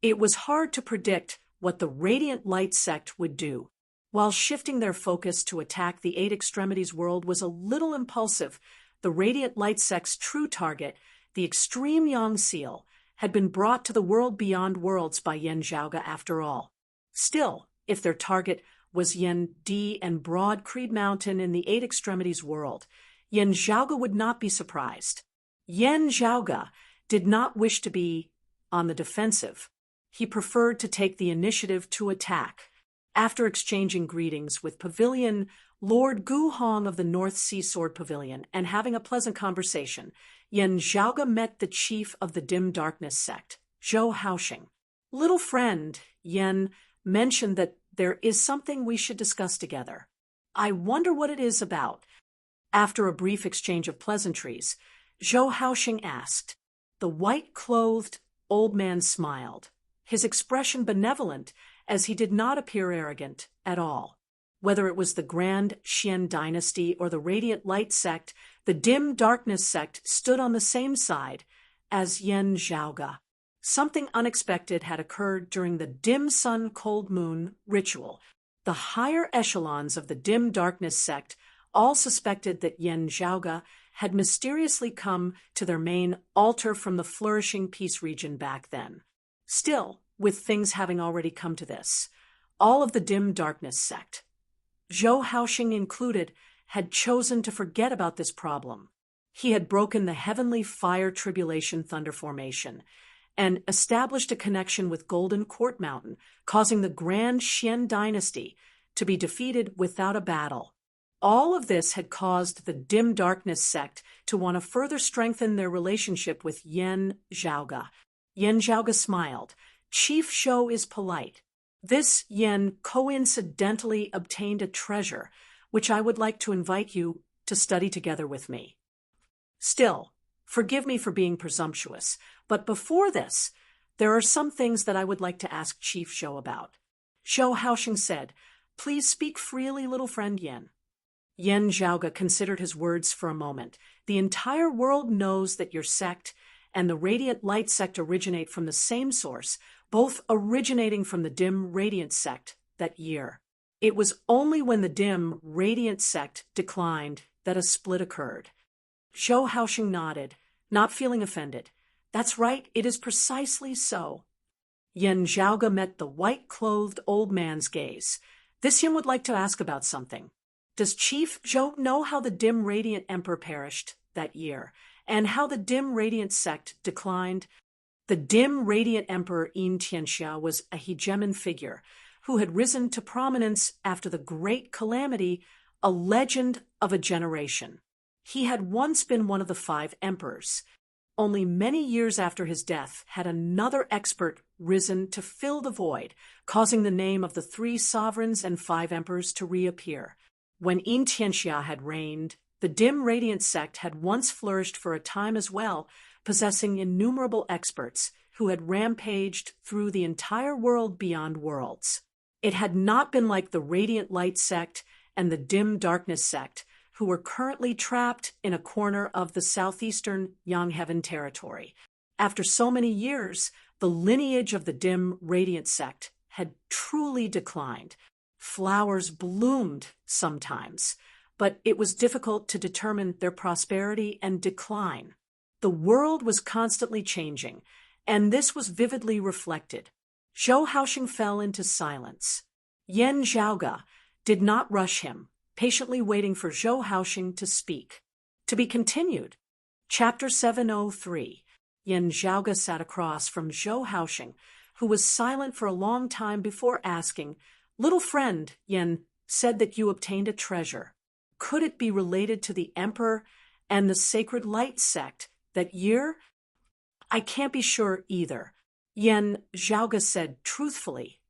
it was hard to predict what the Radiant Light sect would do. While shifting their focus to attack the Eight Extremities world was a little impulsive, the Radiant Light sect's true target, the Extreme Yang Seal, had been brought to the world beyond worlds by Yan Zhaoga after all. Still, if their target was Yan Di and Broad Creed Mountain in the Eight Extremities world, Yan Zhaoga would not be surprised. Yan Zhaoga did not wish to be on the defensive. He preferred to take the initiative to attack. After exchanging greetings with Pavilion Lord Gu Hong of the North Sea Sword Pavilion and having a pleasant conversation, Yan Zhaoga met the chief of the Dim Darkness sect, Zhou Haoxing. "Little friend," Yan mentioned that there is something we should discuss together. "I wonder what it is about." After a brief exchange of pleasantries, Zhou Haoxing asked. The white-clothed old man smiled, his expression benevolent as he did not appear arrogant at all. Whether it was the Grand Xian dynasty or the Radiant Light sect, the Dim Darkness sect stood on the same side as Yan Zhaoga. Something unexpected had occurred during the Dim Sun Cold Moon ritual. The higher echelons of the Dim Darkness sect all suspected that Yan Zhaoga had mysteriously come to their main altar from the flourishing peace region back then. Still, with things having already come to this, all of the Dim Darkness sect, Zhou Haoxing included, had chosen to forget about this problem. He had broken the heavenly fire tribulation thunder formation and established a connection with Golden Court Mountain, causing the Grand Xian dynasty to be defeated without a battle. All of this had caused the Dim Darkness sect to want to further strengthen their relationship with Yan Zhaoga. Yan Zhaoga smiled. "Chief Zhou is polite. This Yan coincidentally obtained a treasure, which I would like to invite you to study together with me. Still, forgive me for being presumptuous, but before this, there are some things that I would like to ask Chief Zhou about." Zhou Haoxing said, "Please speak freely, little friend Yan." Yan Zhaoga considered his words for a moment. "The entire world knows that your sect and the Radiant Light sect originate from the same source, both originating from the Dim Radiant sect that year. It was only when the Dim Radiant sect declined that a split occurred." Zhou Haoxing nodded, not feeling offended. "That's right, it is precisely so." Yan Zhaoga met the white-clothed old man's gaze. This Yan would like to ask about something. "Does Chief Zhou know how the Dim Radiant Emperor perished that year, and how the Dim Radiant sect declined?" The Dim Radiant Emperor Yin Tianxia was a hegemon figure who had risen to prominence after the Great Calamity, a legend of a generation. He had once been one of the 5 emperors. Only many years after his death had another expert risen to fill the void, causing the name of the 3 sovereigns and 5 emperors to reappear. When Yin Tianxia had reigned, the dim radiant sect had once flourished for a time as well, possessing innumerable experts who had rampaged through the entire world beyond worlds. It had not been like the radiant light sect and the dim darkness sect, who were currently trapped in a corner of the southeastern Yangheaven territory. After so many years, the lineage of the dim radiant sect had truly declined. Flowers bloomed sometimes, but it was difficult to determine their prosperity and decline. The world was constantly changing, and this was vividly reflected. Zhou Haoxing fell into silence. Yan Zhaoge did not rush him, patiently waiting for Zhou Haoxing to speak. To be continued. Chapter 703. Yan Zhaoge sat across from Zhou Haoxing, who was silent for a long time before asking, "Little friend, Yan said that you obtained a treasure. Could it be related to the emperor and the sacred light sect that year?" "I can't be sure either," Yan Zhaoge said truthfully.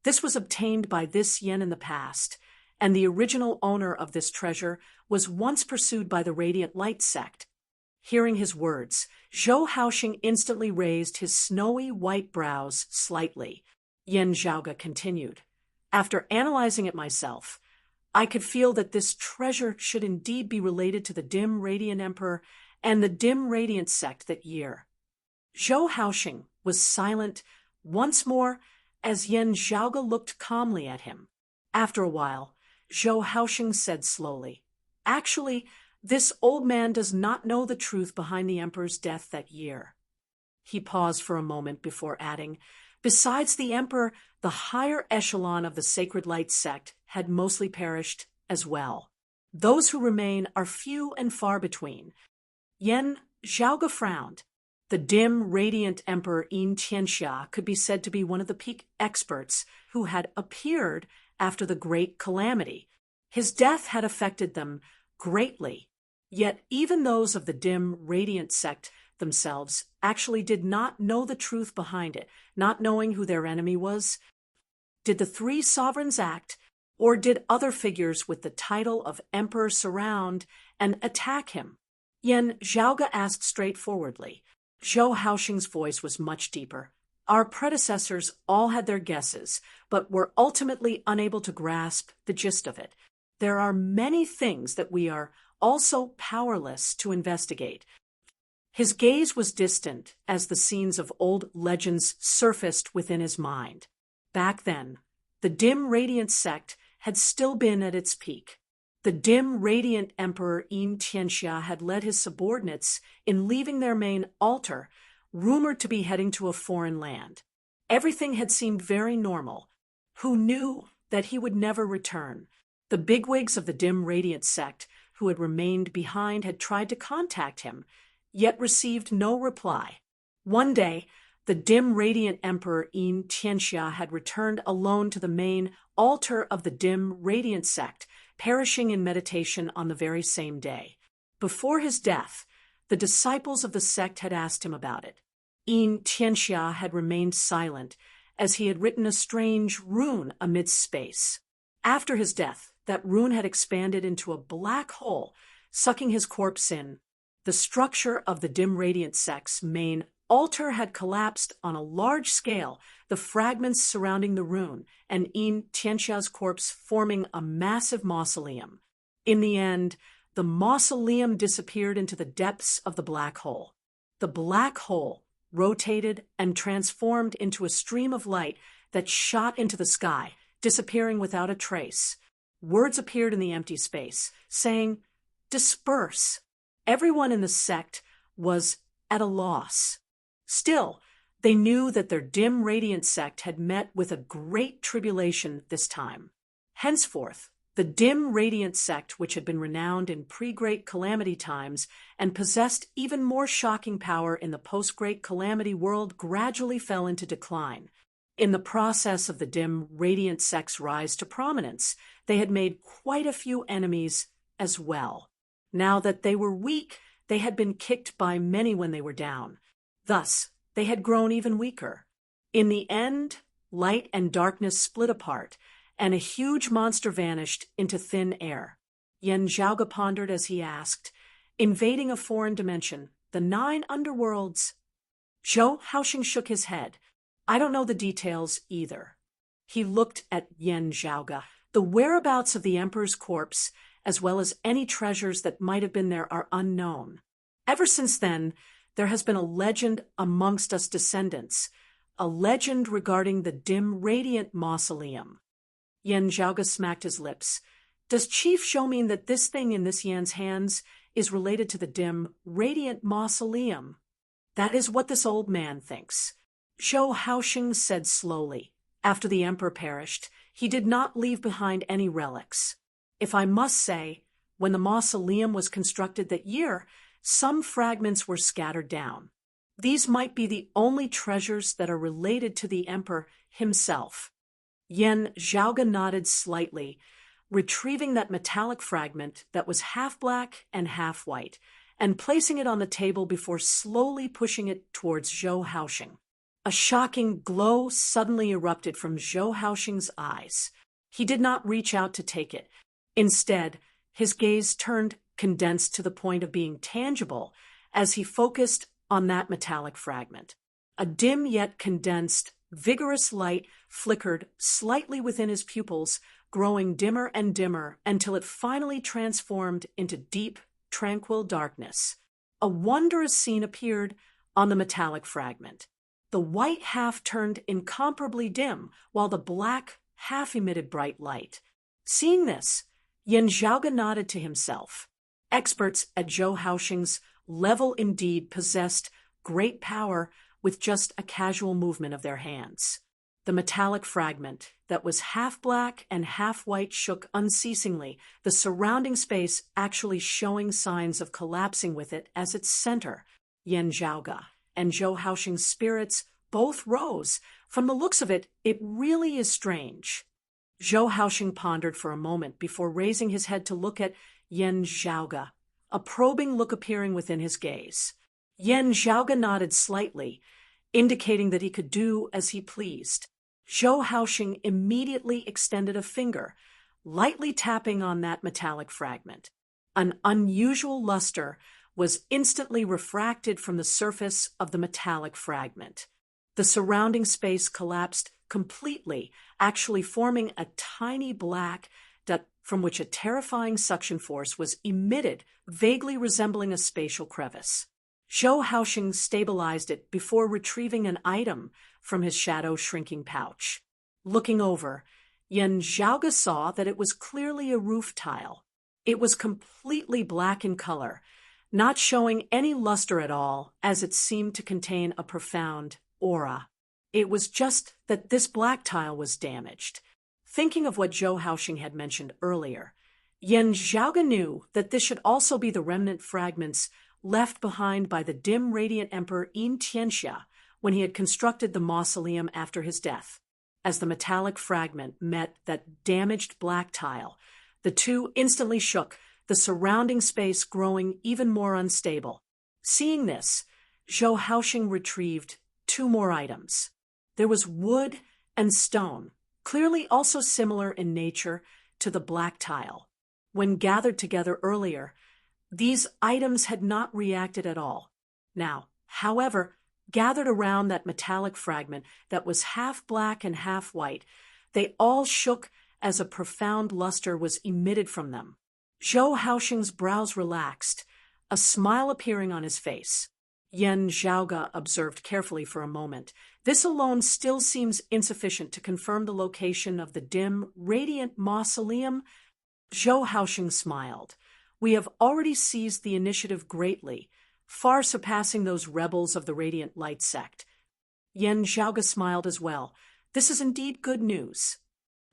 "This was obtained by this yen in the past, and the original owner of this treasure was once pursued by the radiant light sect." Hearing his words, Zhou Haoxing instantly raised his snowy white brows slightly. Yan Zhaoge continued, "After analyzing it myself, I could feel that this treasure should indeed be related to the dim radiant emperor and the dim radiant sect that year." Zhou Haoxing was silent once more as Yan Zhaoge looked calmly at him. After a while, Zhou Haoxing said slowly, "Actually, this old man does not know the truth behind the emperor's death that year." He paused for a moment before adding, "Besides the emperor, the higher echelon of the sacred light sect had mostly perished as well. Those who remain are few and far between." Yan Zhaoge frowned. The dim, radiant emperor Yin Tianxia could be said to be one of the peak experts who had appeared after the great calamity. His death had affected them greatly, yet even those of the dim, radiant sect themselves actually did not know the truth behind it, not knowing who their enemy was. Did the 3 sovereigns act, or did other figures with the title of emperor surround and attack him? Yan Zhaoge asked straightforwardly. Zhou Haoxing's voice was much deeper. "Our predecessors all had their guesses, but were ultimately unable to grasp the gist of it. There are many things that we are also powerless to investigate." His gaze was distant as the scenes of old legends surfaced within his mind. Back then, the dim radiant sect had still been at its peak. The dim radiant emperor Yin Tianxia had led his subordinates in leaving their main altar, rumored to be heading to a foreign land. Everything had seemed very normal. Who knew that he would never return? The bigwigs of the dim radiant sect who had remained behind had tried to contact him, yet received no reply. One day, the dim radiant emperor Yin Tianxia had returned alone to the main altar of the dim radiant sect, perishing in meditation on the very same day. Before his death, the disciples of the sect had asked him about it. Yin Tianxia had remained silent, as he had written a strange rune amidst space. After his death, that rune had expanded into a black hole, sucking his corpse in. The structure of the dim radiant sect's main altar had collapsed on a large scale, the fragments surrounding the rune, and Yin Tianxia's corpse forming a massive mausoleum. In the end, the mausoleum disappeared into the depths of the black hole. The black hole rotated and transformed into a stream of light that shot into the sky, disappearing without a trace. Words appeared in the empty space, saying, "Disperse." Everyone in the sect was at a loss. Still, they knew that their dim radiant sect had met with a great tribulation this time. Henceforth, the dim radiant sect, which had been renowned in pre-Great Calamity times and possessed even more shocking power in the post-Great Calamity world, gradually fell into decline. In the process of the dim radiant sect's rise to prominence, they had made quite a few enemies as well. Now that they were weak, they had been kicked by many when they were down. Thus, they had grown even weaker. In the end, light and darkness split apart, and a huge monster vanished into thin air. Yen Zhaoge pondered as he asked, invading a foreign dimension, the 9 underworlds. Zhou Haoxing shook his head. I don't know the details either. He looked at Yen Zhaoge. The whereabouts of the emperor's corpse, as well as any treasures that might have been there, are unknown. Ever since then, there has been a legend amongst us descendants, a legend regarding the dim radiant mausoleum. Yen Zhaoge smacked his lips. Does Chief Zhou mean that this thing in this Yan's hands is related to the dim radiant mausoleum? That is what this old man thinks. Zhou Haoxing said slowly. After the emperor perished, he did not leave behind any relics. If I must say, when the mausoleum was constructed that year, some fragments were scattered down. These might be the only treasures that are related to the emperor himself. Yen Zhaoge nodded slightly, retrieving that metallic fragment that was half black and half white, and placing it on the table before slowly pushing it towards Zhou Haoxing. A shocking glow suddenly erupted from Zhou Haoxing's eyes. He did not reach out to take it. Instead, his gaze turned condensed to the point of being tangible as he focused on that metallic fragment. A dim yet condensed, vigorous light flickered slightly within his pupils, growing dimmer and dimmer until it finally transformed into deep, tranquil darkness. A wondrous scene appeared on the metallic fragment. The white half turned incomparably dim, while the black half emitted bright light. Seeing this, Yen Zhaoge nodded to himself. Experts at Zhou Haoxing's level indeed possessed great power with just a casual movement of their hands. The metallic fragment that was half black and half white shook unceasingly, the surrounding space actually showing signs of collapsing with it as its center. Yen Zhaoge and Zhou Haoxing's spirits both rose. From the looks of it, it really is strange. Zhou Haoxing pondered for a moment before raising his head to look at Yen Zhaoge, a probing look appearing within his gaze. Yen Zhaoge nodded slightly, indicating that he could do as he pleased. Zhou Haoxing immediately extended a finger, lightly tapping on that metallic fragment. An unusual luster was instantly refracted from the surface of the metallic fragment. The surrounding space collapsed completely, actually forming a tiny black dot from which a terrifying suction force was emitted, vaguely resembling a spatial crevice. Zhou Haoxing stabilized it before retrieving an item from his shadow-shrinking pouch. Looking over, Yen Zhaoge saw that it was clearly a roof tile. It was completely black in color, not showing any luster at all, as it seemed to contain a profound aura. It was just that this black tile was damaged. Thinking of what Zhou Haoxing had mentioned earlier, Yen Zhaoge knew that this should also be the remnant fragments left behind by the dim radiant emperor Yin Tianxia when he had constructed the mausoleum after his death. As the metallic fragment met that damaged black tile, the two instantly shook, the surrounding space growing even more unstable. Seeing this, Zhou Haoxing retrieved 2 more items. There was wood and stone, clearly also similar in nature to the black tile. When gathered together earlier, these items had not reacted at all. Now, however, gathered around that metallic fragment that was half black and half white, they all shook as a profound luster was emitted from them. Zhou Haoxing's brows relaxed, a smile appearing on his face. Yen Zhaoge observed carefully for a moment. This alone still seems insufficient to confirm the location of the dim, radiant mausoleum. Zhou Haoxing smiled. We have already seized the initiative greatly, far surpassing those rebels of the Radiant Light sect. Yen Zhaoge smiled as well. This is indeed good news.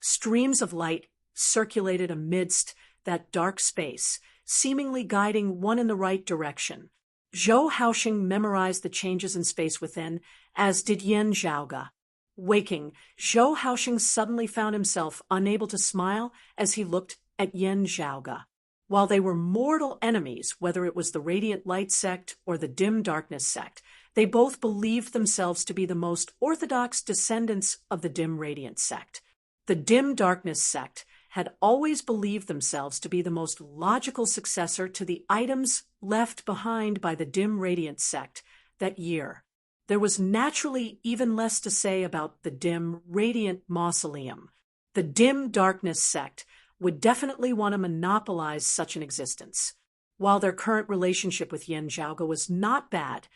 Streams of light circulated amidst that dark space, seemingly guiding one in the right direction. Zhou Haoxing memorized the changes in space within, as did Yen Zhaoge. Waking, Zhou Haoxing suddenly found himself unable to smile as he looked at Yen Zhaoge. While they were mortal enemies, whether it was the Radiant Light sect or the Dim Darkness sect, they both believed themselves to be the most orthodox descendants of the Dim Radiant sect. The Dim Darkness sect had always believed themselves to be the most logical successor to the items left behind by the Dim Radiant sect that year. There was naturally even less to say about the Dim Radiant Mausoleum. The Dim Darkness sect would definitely want to monopolize such an existence. While their current relationship with Yen Zhaoge was not bad,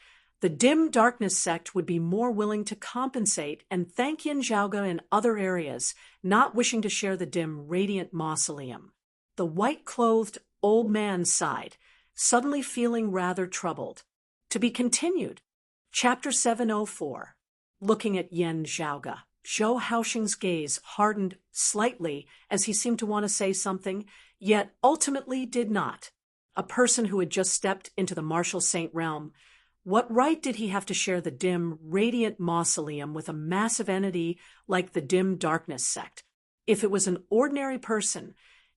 the Dim Darkness sect would be more willing to compensate and thank Yen Zhaoge in other areas, not wishing to share the Dim Radiant Mausoleum. The white-clothed old man sighed, suddenly feeling rather troubled. To be continued. Chapter 704. Looking at Yen Zhaoge. Zhou Haoxing's gaze hardened slightly as he seemed to want to say something, yet ultimately did not. A person who had just stepped into the martial saint realm, what right did he have to share the Dim Radiant Mausoleum with a massive entity like the Dim Darkness sect? If it was an ordinary person,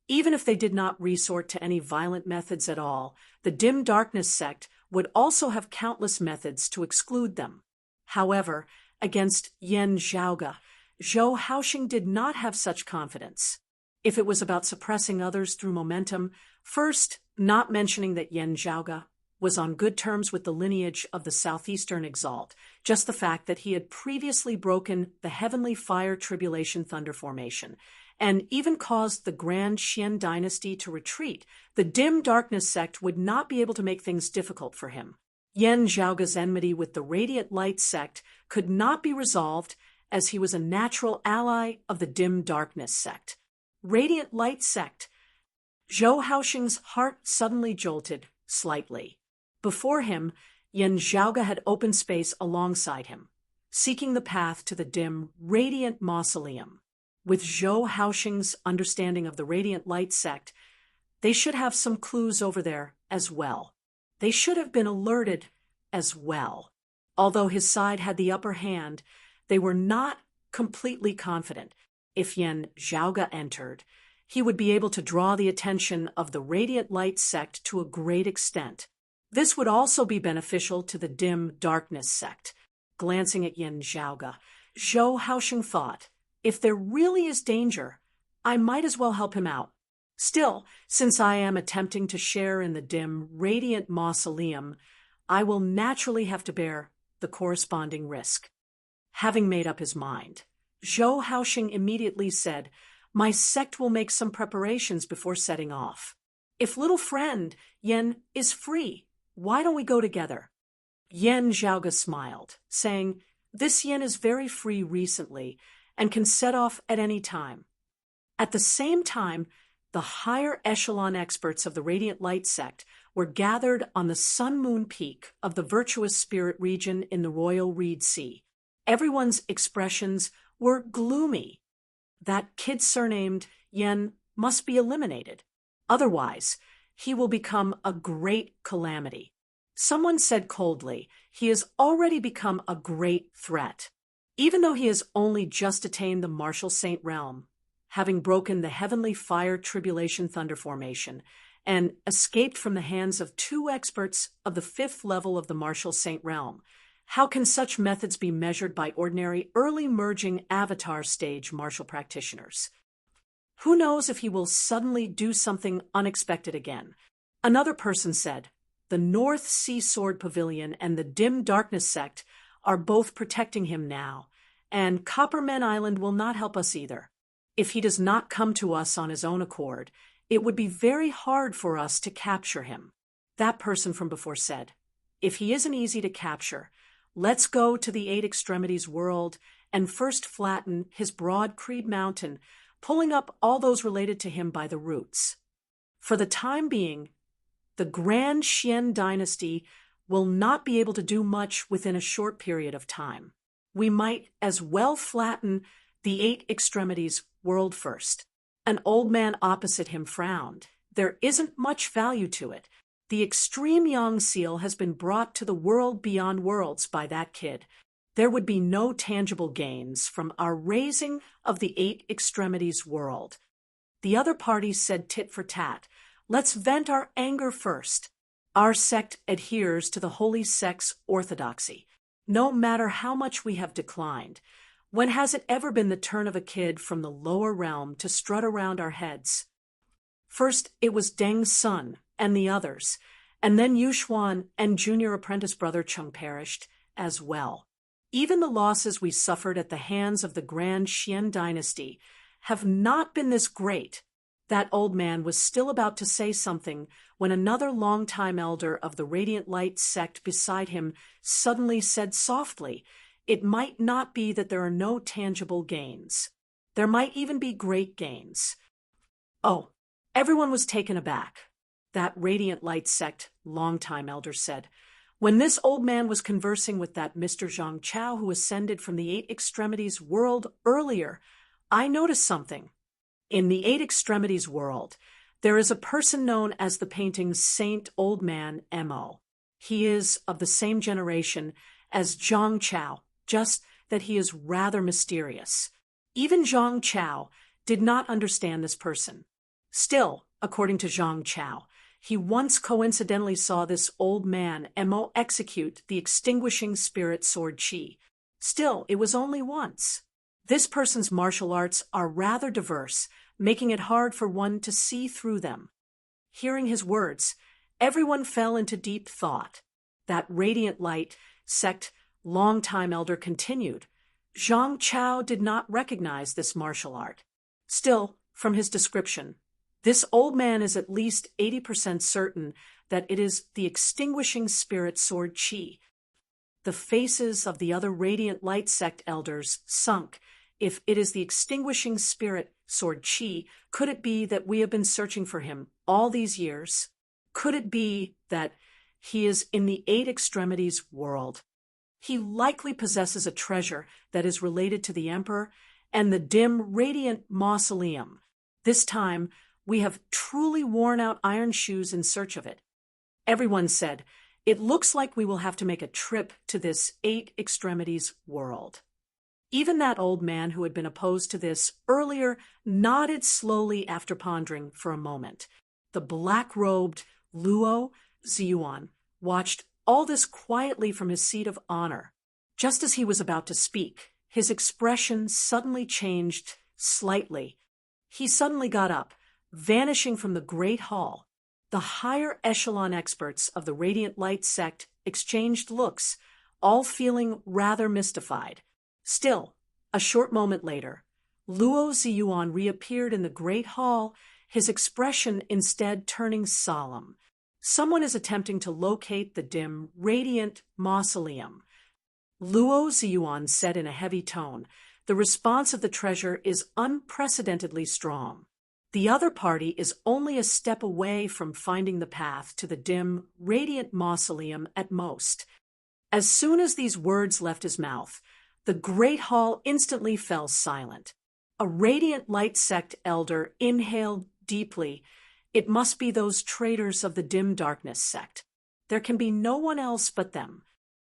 even if they did not resort to any violent methods at all, the Dim Darkness sect would also have countless methods to exclude them. However, against Yen Zhaoge, Zhou Haoxing did not have such confidence. If it was about suppressing others through momentum, first, not mentioning that Yen Zhaoge was on good terms with the lineage of the Southeastern Exalt, just the fact that he had previously broken the Heavenly Fire Tribulation Thunder Formation, and even caused the Grand Xian dynasty to retreat, the Dim Darkness sect would not be able to make things difficult for him. Yen Zhaoge's enmity with the Radiant Light sect could not be resolved as he was a natural ally of the Dim Darkness sect. Radiant Light sect. Zhou Haoxing's heart suddenly jolted slightly. Before him, Yen Zhaoge had open space alongside him, seeking the path to the Dim Radiant Mausoleum. With Zhou Haoxing's understanding of the Radiant Light sect, they should have some clues over there as well. They should have been alerted as well. Although his side had the upper hand, they were not completely confident. If Yen Zhaoge entered, he would be able to draw the attention of the Radiant Light sect to a great extent. This would also be beneficial to the Dim Darkness sect. Glancing at Yen Zhaoge, Zhou Haoxing thought, if there really is danger, I might as well help him out. Still, since I am attempting to share in the Dim Radiant Mausoleum, I will naturally have to bear the corresponding risk. Having made up his mind, Zhou Haoxing immediately said, my sect will make some preparations before setting off. If little friend Yen is free, why don't we go together? Yen Zhaoge smiled, saying, this Yen is very free recently and can set off at any time. At the same time, the higher echelon experts of the Radiant Light sect were gathered on the Sun-Moon Peak of the Virtuous Spirit region in the Royal Reed Sea. Everyone's expressions were gloomy. That kid surnamed Yen must be eliminated. Otherwise, he will become a great calamity. Someone said coldly, he has already become a great threat. Even though he has only just attained the Martial Saint realm, having broken the Heavenly Fire Tribulation Thunder Formation, and escaped from the hands of 2 experts of the 5th level of the Martial Saint realm, how can such methods be measured by ordinary early merging avatar stage martial practitioners? Who knows if he will suddenly do something unexpected again? Another person said, the North Sea Sword Pavilion and the Dim Darkness sect are both protecting him now, and Copperman Island will not help us either. If he does not come to us on his own accord, it would be very hard for us to capture him. That person from before said, if he isn't easy to capture, let's go to the 8 Extremities world and first flatten his broad Creed Mountain, pulling up all those related to him by the roots. For the time being, the Grand Xian dynasty will not be able to do much within a short period of time. We might as well flatten the 8 Extremities world first. An old man opposite him frowned. There isn't much value to it. The extreme Yang seal has been brought to the world beyond worlds by that kid. There would be no tangible gains from our raising of the 8 Extremities world. The other parties said tit for tat, Let's vent our anger first. Our sect adheres to the holy sect's orthodoxy, no matter how much we have declined. When has it ever been the turn of a kid from the lower realm to strut around our heads? First, it was Deng's son and the others, and then Yuxuan and junior apprentice brother Chung perished as well. Even the losses we suffered at the hands of the Grand Xian dynasty have not been this great. That old man was still about to say something when another longtime elder of the Radiant Light sect beside him suddenly said softly, "It might not be that there are no tangible gains. There might even be great gains." Oh, everyone was taken aback. That Radiant Light sect longtime elder said, "When this old man was conversing with that Mr. Zhang Chao who ascended from the Eight Extremities world earlier, I noticed something. In the Eight Extremities world, there is a person known as the painting's Saint Old Man Mo. He is of the same generation as Zhang Chao, just that he is rather mysterious. Even Zhang Chao did not understand this person. Still, according to Zhang Chao, he once coincidentally saw this old man Mo execute the extinguishing spirit sword Qi. Still, it was only once. This person's martial arts are rather diverse, making it hard for one to see through them." Hearing his words, everyone fell into deep thought. That Radiant Light sect longtime elder continued. Zhang Chao did not recognize this martial art. Still, from his description, this old man is at least 80% certain that it is the extinguishing spirit sword Qi. The faces of the other Radiant Light sect elders sunk. If it is the extinguishing spirit sword Qi, could it be that we have been searching for him all these years? Could it be that he is in the Eight Extremities world? He likely possesses a treasure that is related to the Emperor and the dim Radiant Mausoleum. This time, we have truly worn out iron shoes in search of it. Everyone said, "It looks like we will have to make a trip to this Eight Extremities world." Even that old man who had been opposed to this earlier nodded slowly after pondering for a moment. The black-robed Luo Ziyuan watched all this quietly from his seat of honor. Just as he was about to speak, his expression suddenly changed slightly. He suddenly got up, vanishing from the great hall. The higher echelon experts of the Radiant Light sect exchanged looks, all feeling rather mystified. Still, a short moment later, Luo Ziyuan reappeared in the great hall, his expression instead turning solemn. Someone is attempting to locate the dim, radiant mausoleum. Luo Ziyuan said in a heavy tone, "The response of the treasure is unprecedentedly strong. The other party is only a step away from finding the path to the dim, radiant mausoleum at most." As soon as these words left his mouth, the great hall instantly fell silent. A Radiant Light sect elder inhaled deeply. It must be those traitors of the dim darkness sect. There can be no one else but them.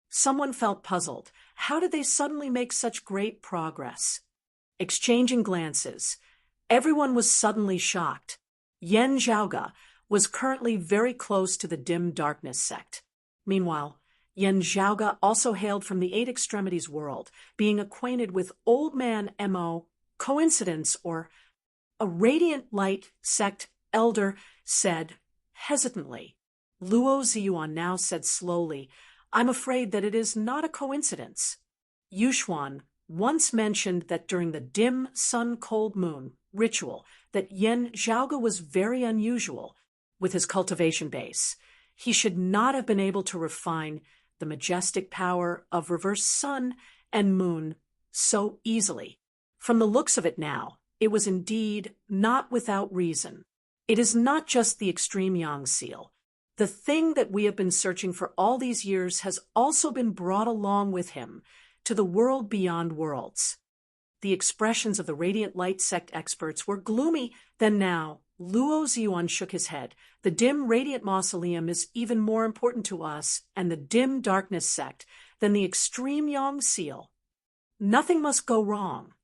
Someone felt puzzled. How did they suddenly make such great progress? Exchanging glances, everyone was suddenly shocked. Yen Zhaoga was currently very close to the dim darkness sect. Meanwhile, Yen Zhaoga also hailed from the Eight Extremities world, being acquainted with Old Man Mo. Coincidence or a Radiant Light sect elder said hesitantly. Luo Ziyuan now said slowly, "I'm afraid that it is not a coincidence." Yuxuan once mentioned that during the dim sun-cold moon ritual that Yen Zhaoga was very unusual with his cultivation base. He should not have been able to refine the majestic power of reverse sun and moon so easily. From the looks of it now, it was indeed not without reason. It is not just the extreme yang seal. The thing that we have been searching for all these years has also been brought along with him to the world beyond worlds. The expressions of the Radiant Light sect experts were gloomy. Then now, Luo Ziyuan shook his head. "The dim Radiant Mausoleum is even more important to us and the dim Darkness sect than the extreme Yang seal. Nothing must go wrong."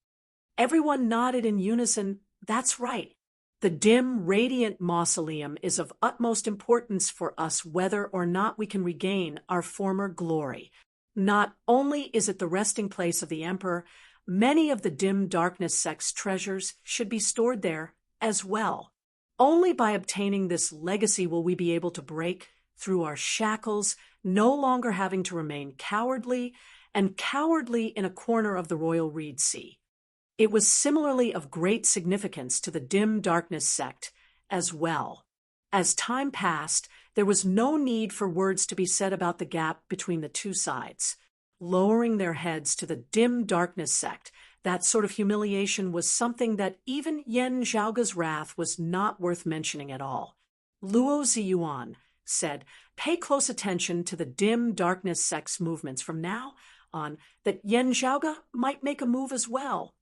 Everyone nodded in unison. That's right. The dim, radiant mausoleum is of utmost importance for us whether or not we can regain our former glory. Not only is it the resting place of the emperor, many of the dim darkness sect's treasures should be stored there as well. Only by obtaining this legacy will we be able to break through our shackles, no longer having to remain cowardly in a corner of the royal reed sea. It was similarly of great significance to the dim darkness sect as well. As time passed, there was no need for words to be said about the gap between the two sides. Lowering their heads to the dim darkness sect, that sort of humiliation was something that even Yan Zhaoge's wrath was not worth mentioning at all. Luo Ziyuan said, "Pay close attention to the dim darkness sect's movements from now on, that Yan Zhaoge might make a move as well."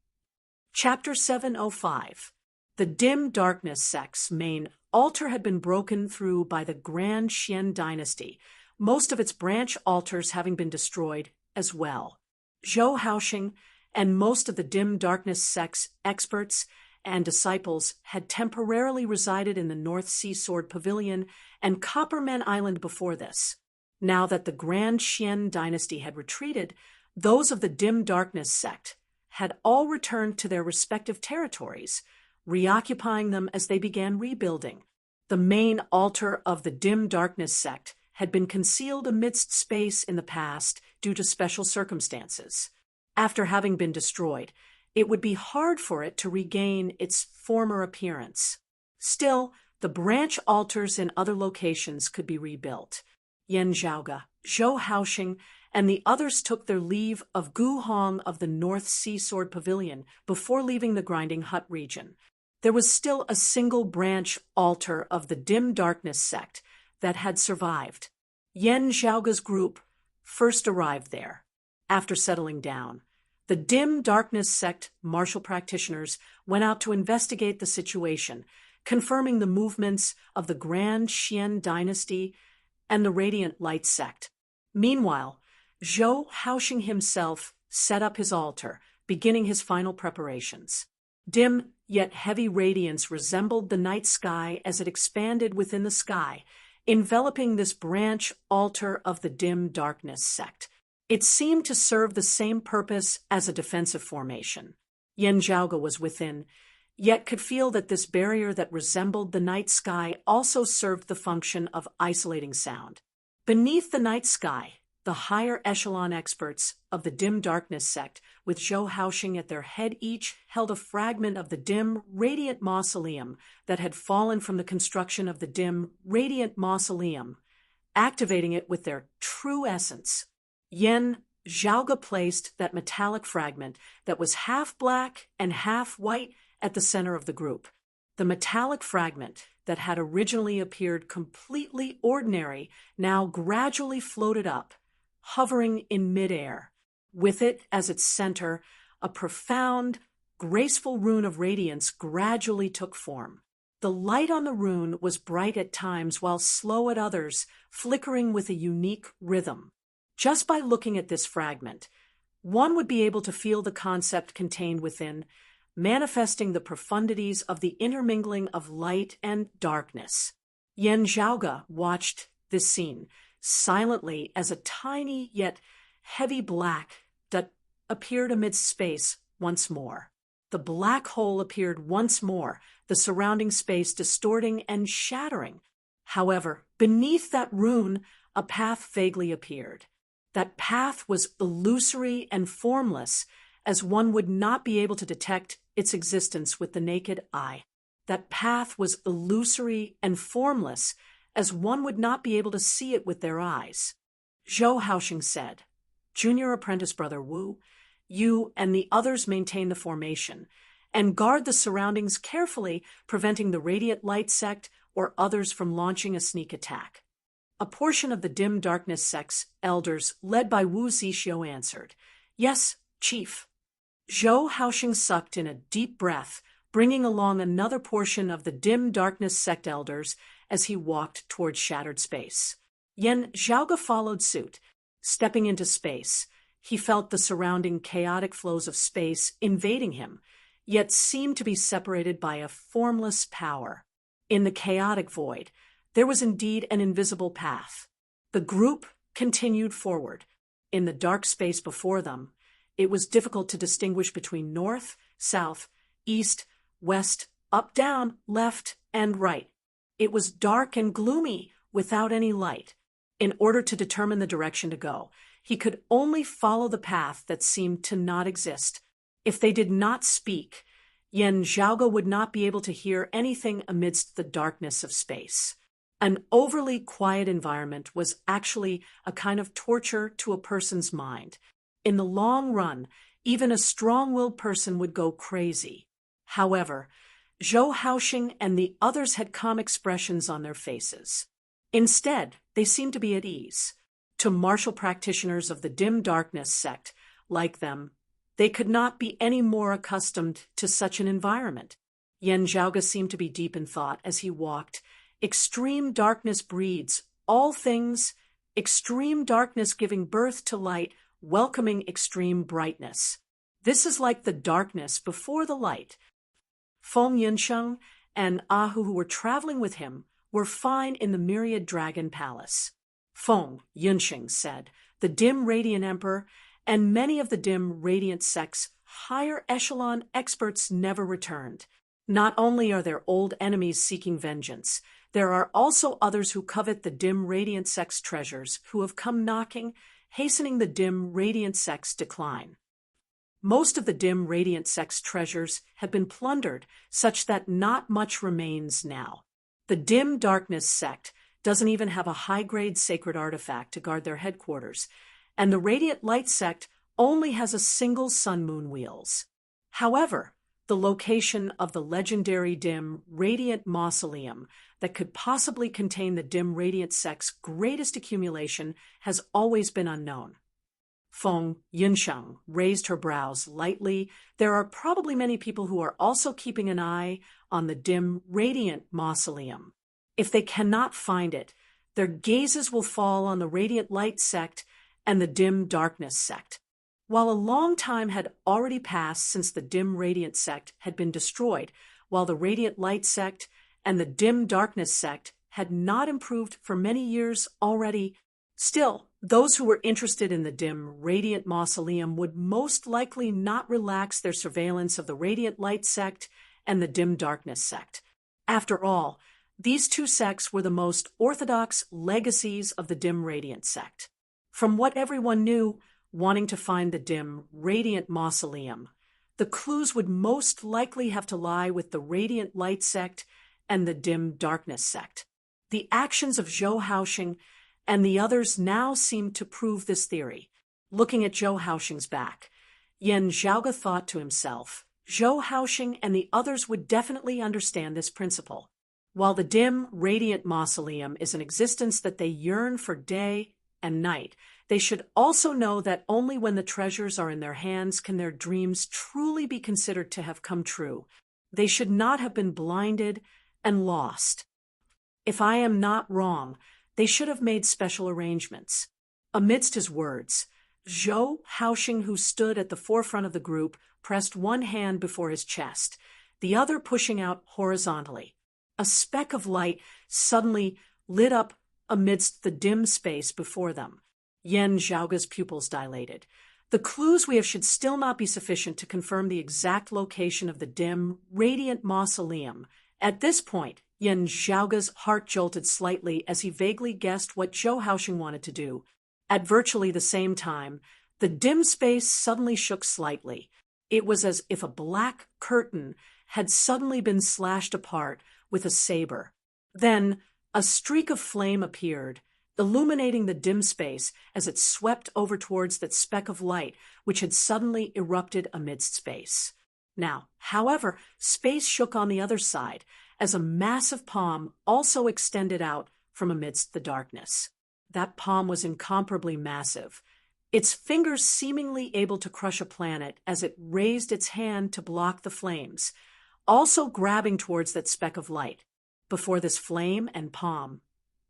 Chapter 705. The dim darkness sect's main altar had been broken through by the Grand Xian dynasty, most of its branch altars having been destroyed as well. Zhou Haoxing and most of the dim darkness sect's experts and disciples had temporarily resided in the North Sea Sword Pavilion and Copperman Island before this. Now that the Grand Xian dynasty had retreated, those of the dim darkness sect had all returned to their respective territories, reoccupying them as they began rebuilding. The main altar of the dim darkness sect had been concealed amidst space in the past due to special circumstances. After having been destroyed, it would be hard for it to regain its former appearance. Still, the branch altars in other locations could be rebuilt. Yan Zhaoge, Zhou Haoxing, and the others took their leave of Gu Hong of the North Sea Sword Pavilion before leaving the Grinding Hut region. There was still a single branch altar of the dim darkness sect that had survived. Yan Zhaoge's group first arrived there. After settling down, the dim darkness sect martial practitioners went out to investigate the situation, confirming the movements of the Grand Xian dynasty and the Radiant Light sect. Meanwhile, Zhou Haoxing himself set up his altar, beginning his final preparations. Dim yet heavy radiance resembled the night sky as it expanded within the sky, enveloping this branch altar of the dim darkness sect. It seemed to serve the same purpose as a defensive formation. Yan Zhaoge was within, yet could feel that this barrier that resembled the night sky also served the function of isolating sound. Beneath the night sky, the higher echelon experts of the dim darkness sect, with Zhou Haoxing at their head, each held a fragment of the dim, radiant mausoleum that had fallen from the construction of the dim, radiant mausoleum, activating it with their true essence. Yan Zhaoge placed that metallic fragment that was half black and half white at the center of the group. The metallic fragment that had originally appeared completely ordinary now gradually floated up, hovering in midair. With it as its center, a profound, graceful rune of radiance gradually took form. The light on the rune was bright at times while slow at others, flickering with a unique rhythm. Just by looking at this fragment, one would be able to feel the concept contained within, manifesting the profundities of the intermingling of light and darkness. Yan Zhaoge watched this scene silently as a tiny yet heavy black dot appeared amidst space once more. The black hole appeared once more, the surrounding space distorting and shattering. However, beneath that rune, a path vaguely appeared. That path was illusory and formless, as one would not be able to detect its existence with the naked eye. That path was illusory and formless, as one would not be able to see it with their eyes. Zhou Haoxing said, "Junior apprentice brother Wu, you and the others maintain the formation, and guard the surroundings carefully, preventing the Radiant Light sect or others from launching a sneak attack." A portion of the dim darkness sect's elders, led by Wu Zixiu, answered, "Yes, chief." Zhou Haoxing sucked in a deep breath, bringing along another portion of the dim darkness sect elders as he walked toward shattered space. Yan Zhaoge followed suit. Stepping into space, he felt the surrounding chaotic flows of space invading him. yet seemed to be separated by a formless power. In the chaotic void, there was indeed an invisible path. The group continued forward. In the dark space before them, it was difficult to distinguish between north, south, east, west, up, down, left, and right. It was dark and gloomy, without any light. In order to determine the direction to go, he could only follow the path that seemed to not exist. If they did not speak, Yen Zhaoge would not be able to hear anything amidst the darkness of space. An overly quiet environment was actually a kind of torture to a person's mind. In the long run, even a strong-willed person would go crazy. However, Zhou Haoxing and the others had calm expressions on their faces. Instead, they seemed to be at ease. To martial practitioners of the dim darkness sect, like them, they could not be any more accustomed to such an environment. Yen Zhaoge seemed to be deep in thought as he walked. Extreme darkness breeds all things, extreme darkness giving birth to light, welcoming extreme brightness. This is like the darkness before the light. Feng Yinsheng and Ahu, who were traveling with him, were fine in the myriad dragon palace. Feng Yinsheng said, the dim radiant emperor and many of the dim radiant sect's higher echelon experts never returned. Not only are there old enemies seeking vengeance, there are also others who covet the dim radiant sect's treasures, who have come knocking, hastening the dim radiant sect's decline. Most of the dim radiant sect's treasures have been plundered, such that not much remains now. The dim darkness sect doesn't even have a high-grade sacred artifact to guard their headquarters, and the radiant light sect only has a single sun-moon wheels. However, the location of the legendary dim radiant mausoleum that could possibly contain the dim radiant sect's greatest accumulation has always been unknown. Feng Yinsheng raised her brows lightly. There are probably many people who are also keeping an eye on the dim radiant mausoleum. If they cannot find it, their gazes will fall on the radiant light sect and the dim darkness sect. While a long time had already passed since the dim radiant sect had been destroyed, while the radiant light sect and the dim darkness sect had not improved for many years already, still, those who were interested in the dim radiant mausoleum would most likely not relax their surveillance of the radiant light sect and the dim darkness sect. After all, these two sects were the most orthodox legacies of the dim radiant sect. From what everyone knew, wanting to find the dim radiant mausoleum, the clues would most likely have to lie with the radiant light sect and the dim darkness sect. The actions of Zhou Haoxing and the others now seemed to prove this theory. Looking at Zhou Haoxing's back, Yen Zhaoge thought to himself, Zhou Haoxing and the others would definitely understand this principle. While the dim radiant mausoleum is an existence that they yearn for day and night, they should also know that only when the treasures are in their hands can their dreams truly be considered to have come true. They should not have been blinded and lost. If I am not wrong, they should have made special arrangements. Amidst his words, Zhou Haoxing, who stood at the forefront of the group, pressed one hand before his chest, the other pushing out horizontally. A speck of light suddenly lit up amidst the dim space before them. Yen Zhaoge's pupils dilated. The clues we have should still not be sufficient to confirm the exact location of the dim, radiant mausoleum. At this point, Yen Zhaoge's heart jolted slightly as he vaguely guessed what Zhou Haoxing wanted to do. At virtually the same time, the dim space suddenly shook slightly. It was as if a black curtain had suddenly been slashed apart with a saber. Then, a streak of flame appeared, illuminating the dim space as it swept over towards that speck of light which had suddenly erupted amidst space. Now, however, space shook on the other side, as a massive palm also extended out from amidst the darkness. That palm was incomparably massive, its fingers seemingly able to crush a planet as it raised its hand to block the flames, also grabbing towards that speck of light. Before this flame and palm,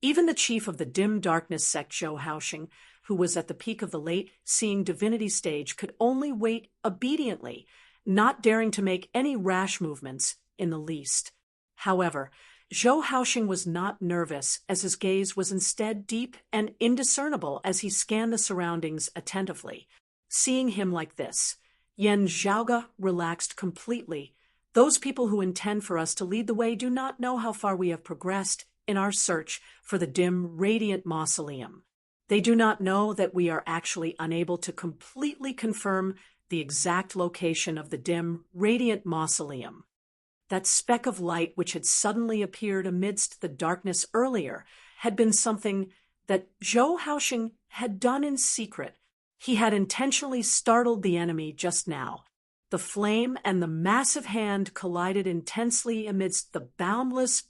even the chief of the dim darkness sect, Zhou Haoxing, who was at the peak of the late-seeing divinity stage, could only wait obediently not daring to make any rash movements in the least. However, Zhou Haoxing was not nervous, as his gaze was instead deep and indiscernible as he scanned the surroundings attentively. Seeing him like this, Yan Zhaoge relaxed completely. Those people who intend for us to lead the way do not know how far we have progressed in our search for the dim, radiant mausoleum. They do not know that we are actually unable to completely confirm the exact location of the dim, radiant mausoleum. That speck of light which had suddenly appeared amidst the darkness earlier had been something that Zhou Haoxing had done in secret. He had intentionally startled the enemy just now. The flame and the massive hand collided intensely amidst the boundless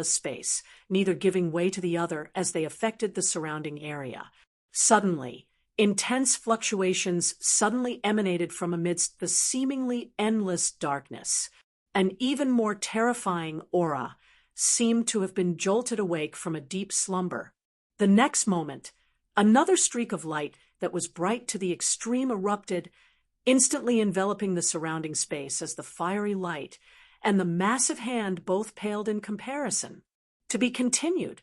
space, neither giving way to the other as they affected the surrounding area. Suddenly, intense fluctuations suddenly emanated from amidst the seemingly endless darkness. An even more terrifying aura seemed to have been jolted awake from a deep slumber. The next moment, another streak of light that was bright to the extreme erupted, instantly enveloping the surrounding space as the fiery light and the massive hand both paled in comparison. To be continued.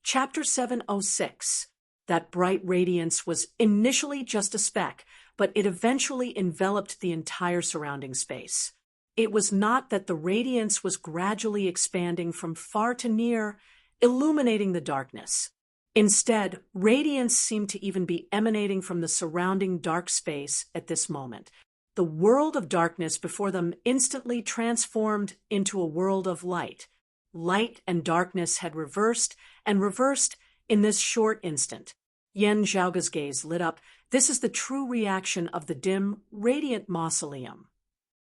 Chapter 706. That bright radiance was initially just a speck, but it eventually enveloped the entire surrounding space. It was not that the radiance was gradually expanding from far to near, illuminating the darkness. Instead, radiance seemed to even be emanating from the surrounding dark space at this moment. The world of darkness before them instantly transformed into a world of light. Light and darkness had reversed and reversed in this short instant. Yan Zhaoge's gaze lit up. This is the true reaction of the dim, radiant mausoleum.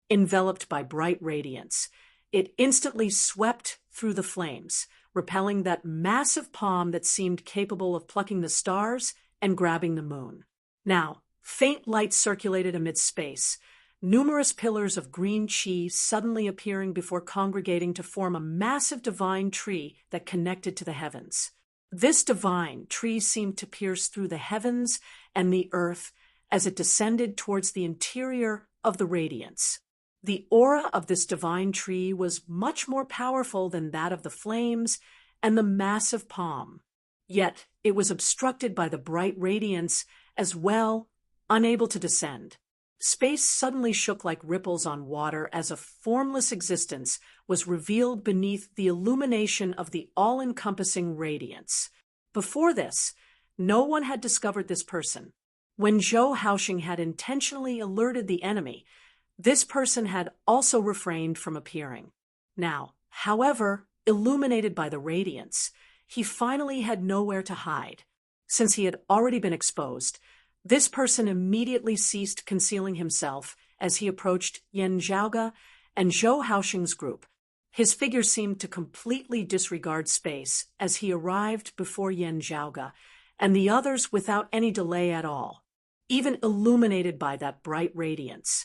Enveloped by bright radiance, it instantly swept through the flames, repelling that massive palm that seemed capable of plucking the stars and grabbing the moon. Now, faint light circulated amid space, numerous pillars of green qi suddenly appearing before congregating to form a massive divine tree that connected to the heavens. This divine tree seemed to pierce through the heavens and the earth as it descended towards the interior of the radiance. The aura of this divine tree was much more powerful than that of the flames and the massive palm. Yet it was obstructed by the bright radiance as well, unable to descend. Space suddenly shook like ripples on water as a formless existence was revealed beneath the illumination of the all-encompassing radiance. Before this, no one had discovered this person. When Zhou Haoxing had intentionally alerted the enemy, this person had also refrained from appearing. Now, however, illuminated by the radiance, he finally had nowhere to hide. Since he had already been exposed, this person immediately ceased concealing himself as he approached Yan Zhaoge and Zhou Haoxing's group. His figure seemed to completely disregard space as he arrived before Yan Zhaoge and the others without any delay at all, even illuminated by that bright radiance.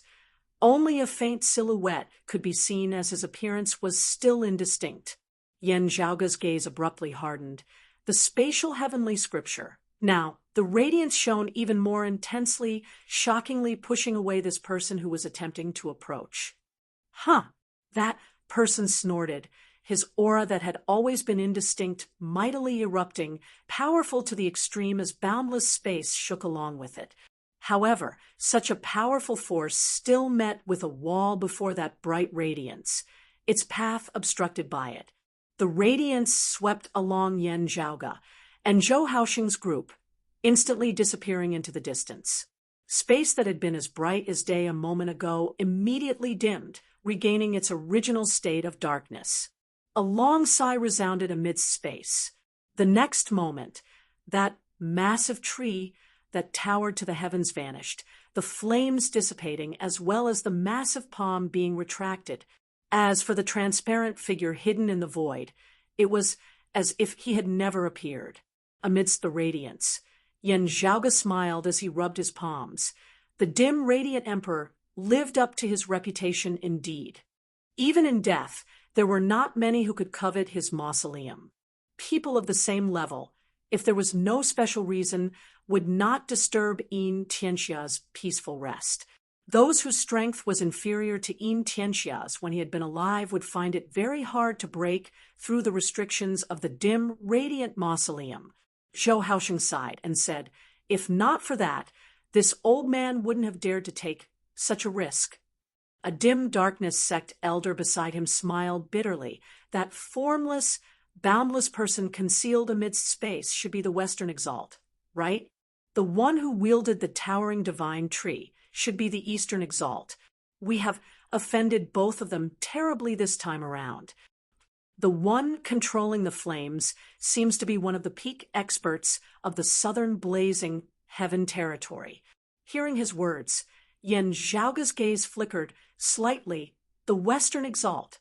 Only a faint silhouette could be seen as his appearance was still indistinct. Yan Zhaoge's gaze abruptly hardened. The spatial heavenly scripture. Now, the radiance shone even more intensely, shockingly pushing away this person who was attempting to approach. That person snorted, his aura that had always been indistinct, mightily erupting, powerful to the extreme as boundless space shook along with it. However, such a powerful force still met with a wall before that bright radiance, its path obstructed by it. The radiance swept along Yan Zhaoge and Zhou Haoxing's group, instantly disappearing into the distance. Space that had been as bright as day a moment ago immediately dimmed, regaining its original state of darkness. A long sigh resounded amidst space. The next moment, that massive tree that towered to the heavens vanished, the flames dissipating as well as the massive palm being retracted. As for the transparent figure hidden in the void, it was as if he had never appeared. Amidst the radiance, Yan Zhaoge smiled as he rubbed his palms. The dim, radiant emperor lived up to his reputation indeed. Even in death, there were not many who could covet his mausoleum. People of the same level, if there was no special reason, would not disturb Yin Tianxia's peaceful rest. Those whose strength was inferior to Yin Tianxia's when he had been alive would find it very hard to break through the restrictions of the dim, radiant mausoleum. Zhou Haosheng sighed and said, "If not for that, this old man wouldn't have dared to take such a risk." A dim darkness sect elder beside him smiled bitterly. That formless, boundless person concealed amidst space should be the Western Exalt, right? The one who wielded the towering divine tree should be the Eastern Exalt. We have offended both of them terribly this time around. The one controlling the flames seems to be one of the peak experts of the southern blazing heaven territory. Hearing his words, Yen Zhaoga's gaze flickered slightly. The Western Exalt.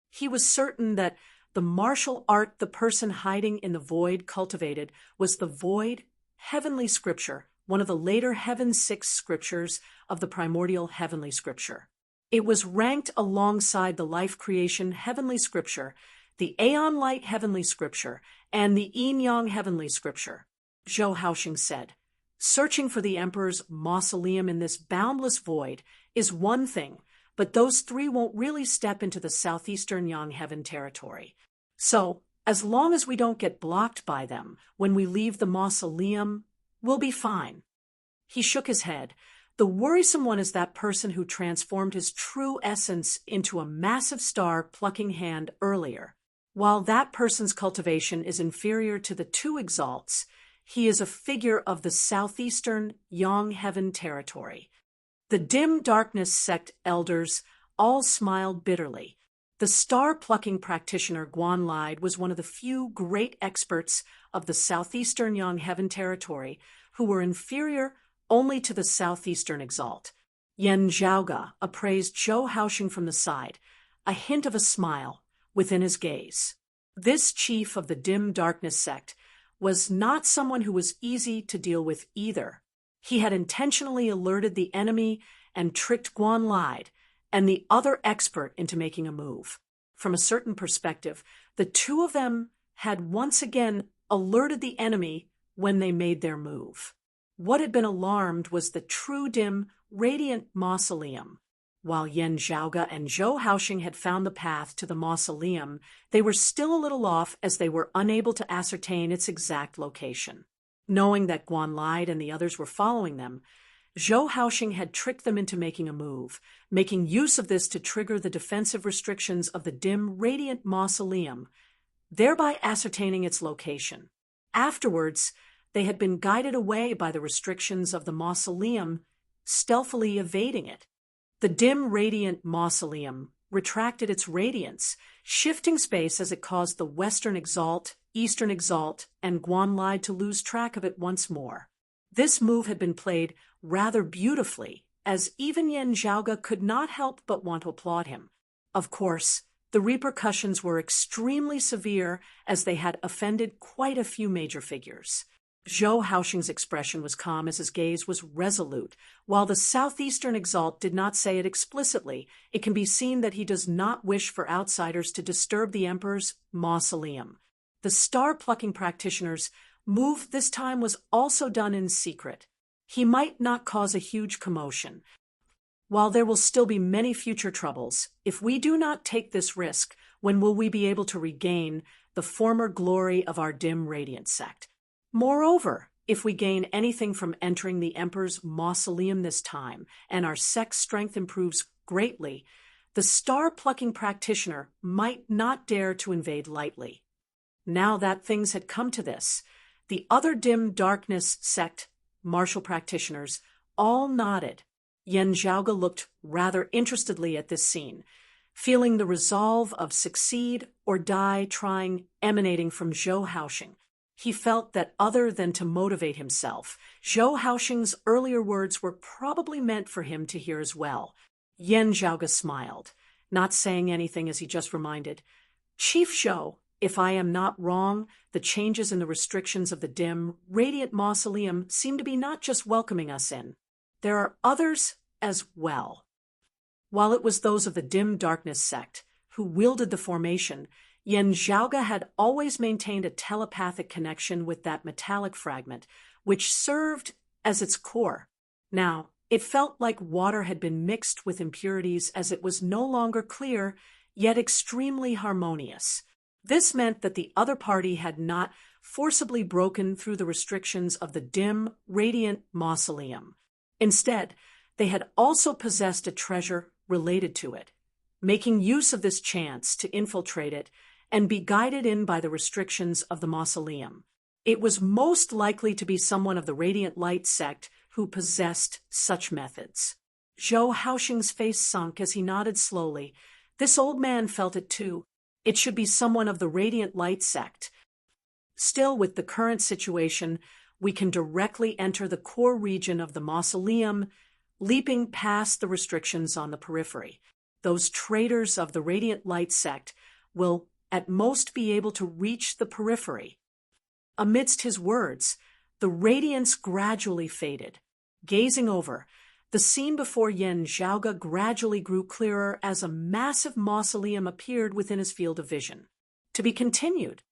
He was certain that the martial art the person hiding in the void cultivated was the void heavenly scripture, one of the later Heaven 6 scriptures of the primordial heavenly scripture. It was ranked alongside the life creation heavenly scripture, the Aeon Light heavenly scripture, and the Yin Yang heavenly scripture. Zhou Haosheng said, "Searching for the emperor's mausoleum in this boundless void is one thing, but those three won't really step into the southeastern Yang heaven territory. So, as long as we don't get blocked by them when we leave the mausoleum, we'll be fine." He shook his head. "The worrisome one is that person who transformed his true essence into a massive star-plucking hand earlier. While that person's cultivation is inferior to the two exalts, he is a figure of the southeastern Yang heaven territory." The dim darkness sect elders all smiled bitterly. The star-plucking practitioner Guan Lide was one of the few great experts of the southeastern Yang heaven territory who were inferior only to the southeastern exalt. Yen Zhaoga appraised Zhou Haosheng from the side, a hint of a smile within his gaze. This chief of the dim darkness sect was not someone who was easy to deal with either. He had intentionally alerted the enemy and tricked Guan Lide and the other expert into making a move. From a certain perspective, the two of them had once again alerted the enemy when they made their move. What had been alarmed was the true dim, radiant mausoleum. While Yen Zhaoga and Zhou Haosheng had found the path to the mausoleum, they were still a little off as they were unable to ascertain its exact location. Knowing that Guan Lide and the others were following them, Zhou Haosheng had tricked them into making a move, making use of this to trigger the defensive restrictions of the dim, radiant mausoleum, thereby ascertaining its location. Afterwards, they had been guided away by the restrictions of the mausoleum, stealthily evading it. The dim, radiant mausoleum retracted its radiance, shifting space as it caused the Western Exalt, Eastern Exalt, and Guan Lide to lose track of it once more. This move had been played rather beautifully, as even Yen Zhaoga could not help but want to applaud him. Of course, the repercussions were extremely severe as they had offended quite a few major figures. Zhou Haosheng's expression was calm as his gaze was resolute. While the southeastern exalt did not say it explicitly, it can be seen that he does not wish for outsiders to disturb the emperor's mausoleum. The star-plucking practitioner's move this time was also done in secret. He might not cause a huge commotion. While there will still be many future troubles, if we do not take this risk, when will we be able to regain the former glory of our dim radiant sect? Moreover, if we gain anything from entering the emperor's mausoleum this time, and our sect's strength improves greatly, the star-plucking practitioner might not dare to invade lightly. Now that things had come to this, the other dim darkness sect martial practitioners all nodded. Yen Zhaoga looked rather interestedly at this scene, feeling the resolve of succeed or die trying emanating from Zhou Haosheng. He felt that other than to motivate himself, Zhou Haosheng's earlier words were probably meant for him to hear as well. Yen Zhaoga smiled, not saying anything as he just reminded, "Chief Zhou, if I am not wrong, the changes in the restrictions of the dim, radiant mausoleum seem to be not just welcoming us in. There are others as well." While it was those of the dim darkness sect who wielded the formation, Yen Zhaoga had always maintained a telepathic connection with that metallic fragment, which served as its core. Now, It felt like water had been mixed with impurities as it was no longer clear, yet extremely harmonious. This meant that the other party had not forcibly broken through the restrictions of the dim, radiant mausoleum. Instead, they had also possessed a treasure related to it, making use of this chance to infiltrate it and be guided in by the restrictions of the mausoleum. It was most likely to be someone of the Radiant Light sect who possessed such methods. Zhou Haoxing's face sunk as he nodded slowly. This old man felt it too. It should be someone of the Radiant Light sect. Still, with the current situation, we can directly enter the core region of the mausoleum, leaping past the restrictions on the periphery. Those traitors of the Radiant Light sect will at most be able to reach the periphery. Amidst his words, the radiance gradually faded. Gazing over, the scene before Yan Zhaoge gradually grew clearer as a massive mausoleum appeared within his field of vision. To be continued.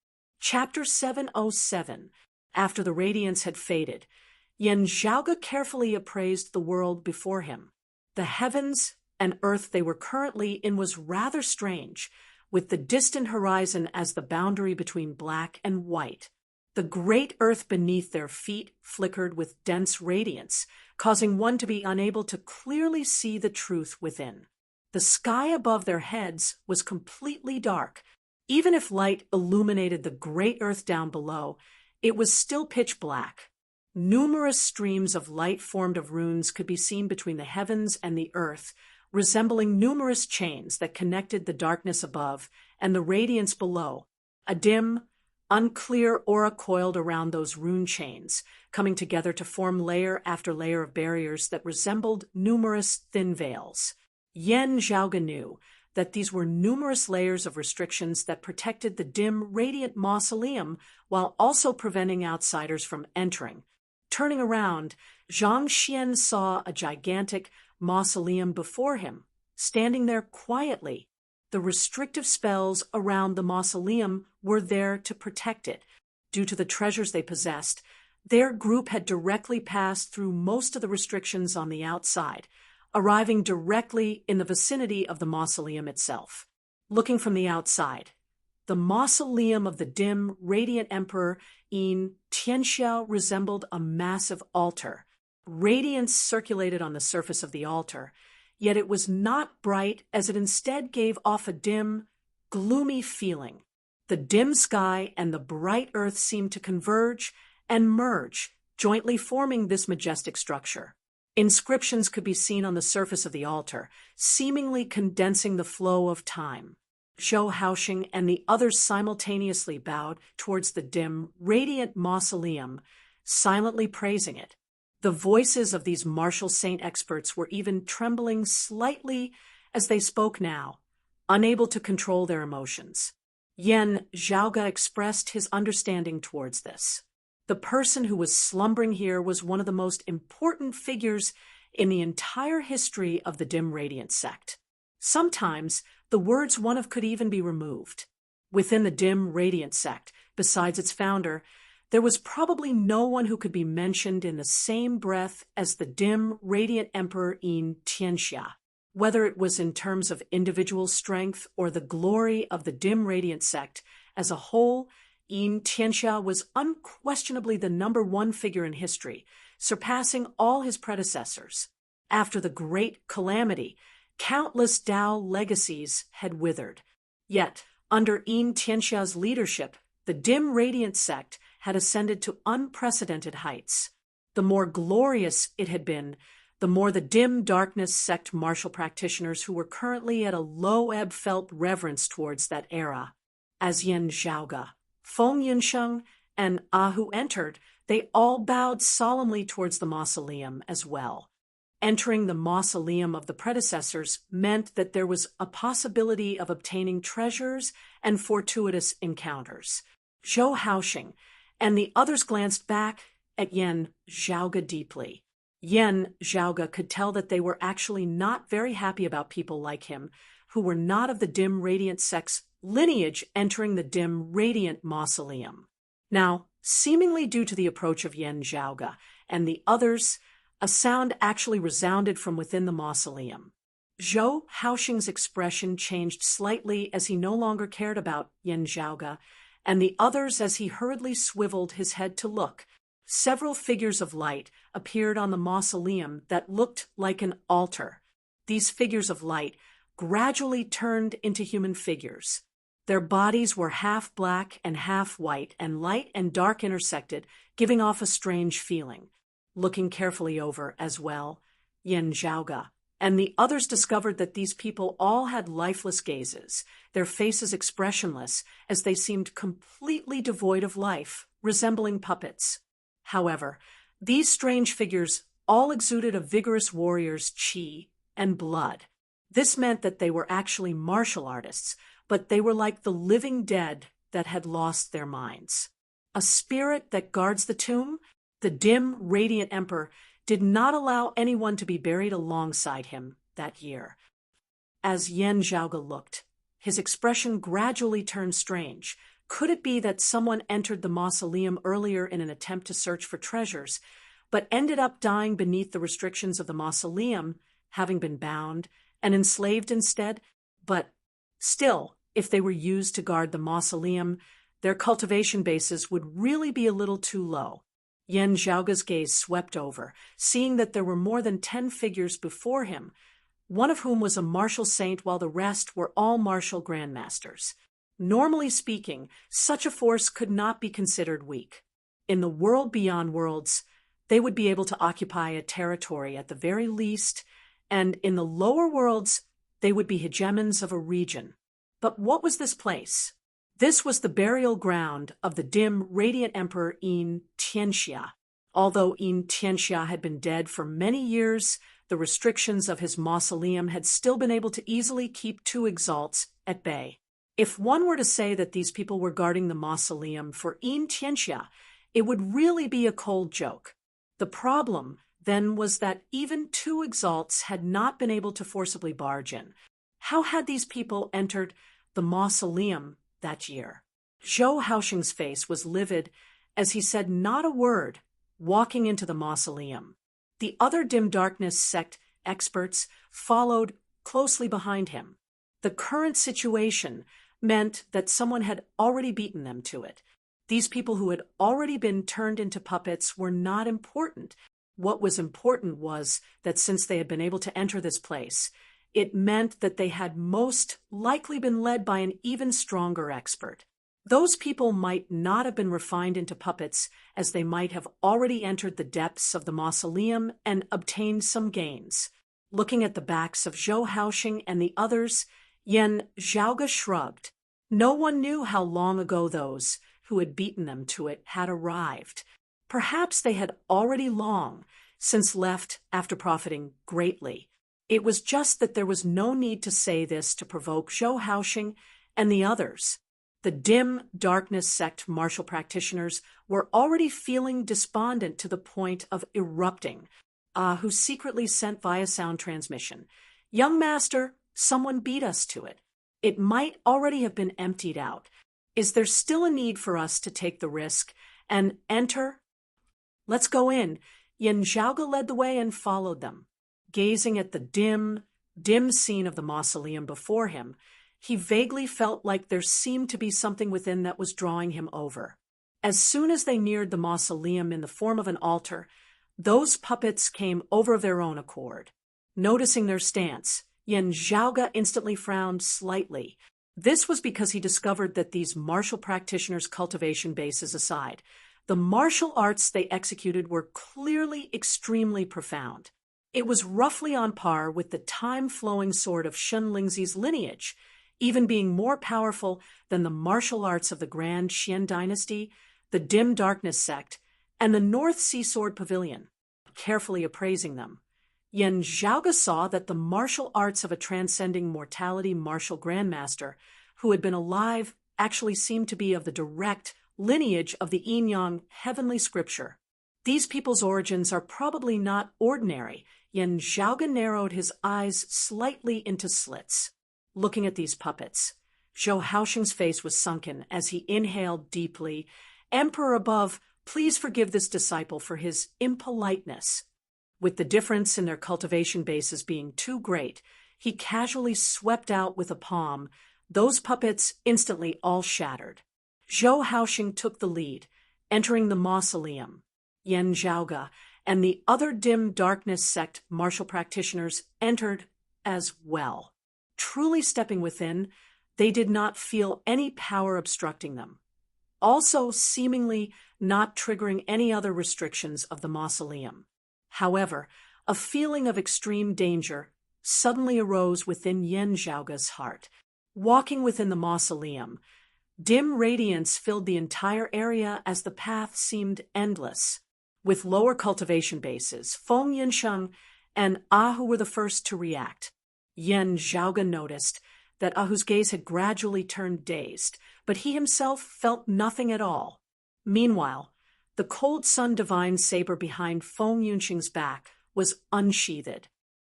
Chapter 707. After the radiance had faded, Yan Zhaoge carefully appraised the world before him. The heavens and earth they were currently in was rather strange, with the distant horizon as the boundary between black and white. The great earth beneath their feet flickered with dense radiance, causing one to be unable to clearly see the truth within. The sky above their heads was completely dark. Even if light illuminated the great earth down below, it was still pitch black. Numerous streams of light formed of runes could be seen between the heavens and the earth, resembling numerous chains that connected the darkness above and the radiance below. A dim, unclear aura coiled around those rune chains, coming together to form layer after layer of barriers that resembled numerous thin veils. Yan Zhaoge knew that these were numerous layers of restrictions that protected the dim, radiant mausoleum while also preventing outsiders from entering. Turning around, Zhang Xian saw a gigantic mausoleum before him, standing there quietly. The restrictive spells around the mausoleum were there to protect it. Due to the treasures they possessed, their group had directly passed through most of the restrictions on the outside, arriving directly in the vicinity of the mausoleum itself. Looking from the outside, the mausoleum of the dim, radiant emperor Yin Tianxiao resembled a massive altar. Radiance circulated on the surface of the altar, yet it was not bright as it instead gave off a dim, gloomy feeling. The dim sky and the bright earth seemed to converge and merge, jointly forming this majestic structure. Inscriptions could be seen on the surface of the altar, seemingly condensing the flow of time. Zhou Haoxing and the others simultaneously bowed towards the dim, radiant mausoleum, silently praising it. The voices of these martial saint experts were even trembling slightly as they spoke now, unable to control their emotions. Yan Zhaoge expressed his understanding towards this. The person who was slumbering here was one of the most important figures in the entire history of the dim radiant sect. Sometimes the words one of could even be removed. Within the dim radiant sect, besides its founder, there was probably no one who could be mentioned in the same breath as the dim, radiant emperor Yin Tianxia. Whether it was in terms of individual strength or the glory of the dim radiant sect as a whole, Yin Tianxia was unquestionably the #1 figure in history, surpassing all his predecessors. After the Great Calamity, countless Tao legacies had withered. Yet, under Yin Tianxia's leadership, the dim radiant sect had ascended to unprecedented heights. The more glorious it had been, the more the dim darkness sect martial practitioners who were currently at a low ebb felt reverence towards that era. As Yan Zhaoge, Feng Yinsheng, and Ahu entered, they all bowed solemnly towards the mausoleum as well. Entering the mausoleum of the predecessors meant that there was a possibility of obtaining treasures and fortuitous encounters. Zhou Haoxing and the others glanced back at Yan Zhaoge deeply. Yan Zhaoge could tell that they were actually not very happy about people like him, who were not of the dim radiant sect's lineage entering the dim radiant mausoleum. Now, seemingly due to the approach of Yan Zhaoge and the others, A sound actually resounded from within the mausoleum. Zhou Haoxing's expression changed slightly as he no longer cared about Yan Zhaoge and the others as he hurriedly swiveled his head to look. Several figures of light appeared on the mausoleum that looked like an altar. These figures of light gradually turned into human figures. Their bodies were half black and half white, and light and dark intersected, giving off a strange feeling. Looking carefully over as well, Yan Zhaoge and the others discovered that these people all had lifeless gazes, their faces expressionless as they seemed completely devoid of life, resembling puppets. However, these strange figures all exuded a vigorous warrior's qi and blood. This meant that they were actually martial artists, but they were like the living dead that had lost their minds. A spirit that guards the tomb, the dim, radiant emperor, did not allow anyone to be buried alongside him that year. As Yan Zhaoge looked, his expression gradually turned strange. Could it be that someone entered the mausoleum earlier in an attempt to search for treasures, but ended up dying beneath the restrictions of the mausoleum, having been bound and enslaved instead? But still, if they were used to guard the mausoleum, their cultivation bases would really be a little too low. Yan Zhaoge's gaze swept over, seeing that there were more than 10 figures before him, one of whom was a martial saint while the rest were all martial grandmasters. Normally speaking, such a force could not be considered weak. In the world beyond worlds, they would be able to occupy a territory at the very least, and in the lower worlds, they would be hegemons of a region. But what was this place? This was the burial ground of the dim, radiant emperor Yin Tianxia. Although Yin Tianxia had been dead for many years, the restrictions of his mausoleum had still been able to easily keep two exalts at bay. If one were to say that these people were guarding the mausoleum for Yin Tianxia, it would really be a cold joke. The problem, then, was that even two exalts had not been able to forcibly barge in. How had these people entered the mausoleum that year? Zhou Haoxing's face was livid as he said not a word, walking into the mausoleum. The other dim darkness sect experts followed closely behind him. The current situation meant that someone had already beaten them to it. These people who had already been turned into puppets were not important. What was important was that since they had been able to enter this place, it meant that they had most likely been led by an even stronger expert. Those people might not have been refined into puppets, as they might have already entered the depths of the mausoleum and obtained some gains. Looking at the backs of Zhou Haoxing and the others, Yan Zhaoge shrugged. No one knew how long ago those who had beaten them to it had arrived. Perhaps they had already long since left after profiting greatly. It was just that there was no need to say this to provoke Zhou Haoxing and the others. The dim darkness sect martial practitioners were already feeling despondent to the point of erupting. Who secretly sent via sound transmission, "Young master, someone beat us to it. It might already have been emptied out. Is there still a need for us to take the risk and enter? Let's go in." Yan Zhaoge led the way and followed them. Gazing at the dim scene of the mausoleum before him, he vaguely felt like there seemed to be something within that was drawing him over. As soon as they neared the mausoleum in the form of an altar, those puppets came over of their own accord. Noticing their stance, Yan Zhaoge instantly frowned slightly. This was because he discovered that these martial practitioners' cultivation bases aside, the martial arts they executed were clearly extremely profound. It was roughly on par with the time-flowing sword of Shen Lingzi's lineage, even being more powerful than the martial arts of the Grand Xian dynasty, the dim darkness sect, and the North Sea Sword Pavilion. Carefully appraising them, Yan Zhaoge saw that the martial arts of a transcending mortality martial grandmaster who had been alive actually seemed to be of the direct lineage of the Yin-Yang heavenly scripture. These people's origins are probably not ordinary. Yan Zhaoge narrowed his eyes slightly into slits. Looking at these puppets, Zhou Haoxing's face was sunken as he inhaled deeply. "Emperor above, please forgive this disciple for his impoliteness." With the difference in their cultivation bases being too great, he casually swept out with a palm. Those puppets instantly all shattered. Zhou Haoxing took the lead, entering the mausoleum. Yan Zhaoge and the other dim darkness sect martial practitioners entered as well. Truly stepping within, they did not feel any power obstructing them, also seemingly not triggering any other restrictions of the mausoleum. However, a feeling of extreme danger suddenly arose within Yan Zhaoge's heart. Walking within the mausoleum, dim radiance filled the entire area as the path seemed endless. With lower cultivation bases, Feng Yinsheng and Ahu were the first to react. Yan Zhaoge noticed that Ahu's gaze had gradually turned dazed, but he himself felt nothing at all. Meanwhile, the cold sun divine saber behind Feng Yinsheng's back was unsheathed.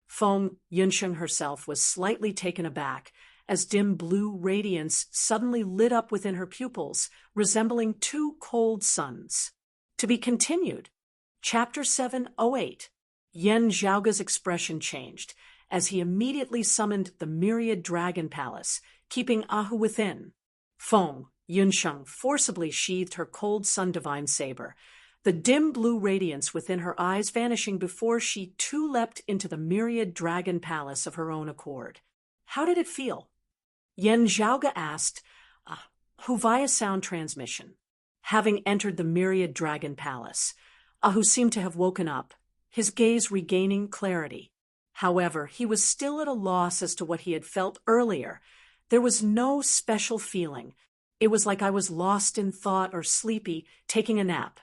Feng Yinsheng herself was slightly taken aback as dim blue radiance suddenly lit up within her pupils, resembling two cold suns. To be continued. Chapter 708. Yan Zhaoge's expression changed as he immediately summoned the myriad dragon palace, keeping Ahu within. Feng Yinsheng forcibly sheathed her cold sun divine saber, the dim blue radiance within her eyes vanishing before she too leapt into the myriad dragon palace of her own accord. How did it feel? Yan Zhaoge asked, Ahu via sound transmission. Having entered the myriad dragon palace, Ahu seemed to have woken up, his gaze regaining clarity. However, he was still at a loss as to what he had felt earlier. There was no special feeling. It was like I was lost in thought or sleepy, taking a nap.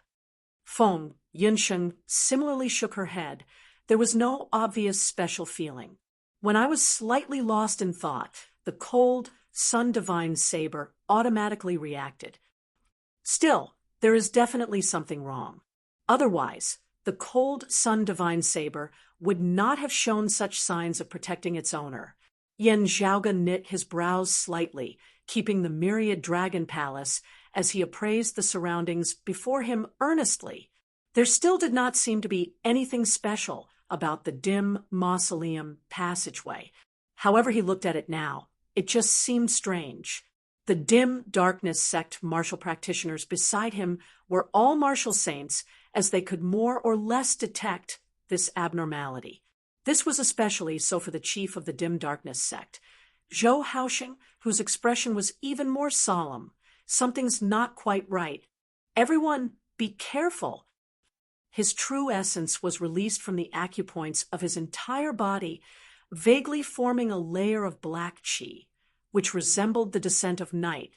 Feng Yinsheng similarly shook her head. There was no obvious special feeling. When I was slightly lost in thought, the cold, sun divine saber automatically reacted. Still, there is definitely something wrong. Otherwise, the cold sun divine saber would not have shown such signs of protecting its owner. Yan Zhaoge knit his brows slightly, keeping the myriad dragon palace as he appraised the surroundings before him earnestly. There still did not seem to be anything special about the dim mausoleum passageway. However he looked at it now, it just seemed strange. The dim darkness sect martial practitioners beside him were all martial saints, as they could more or less detect this abnormality. This was especially so for the chief of the dim darkness sect, Zhou Haoxing, whose expression was even more solemn. Something's not quite right. Everyone, be careful. His true essence was released from the acupoints of his entire body, vaguely forming a layer of black qi, which resembled the descent of night,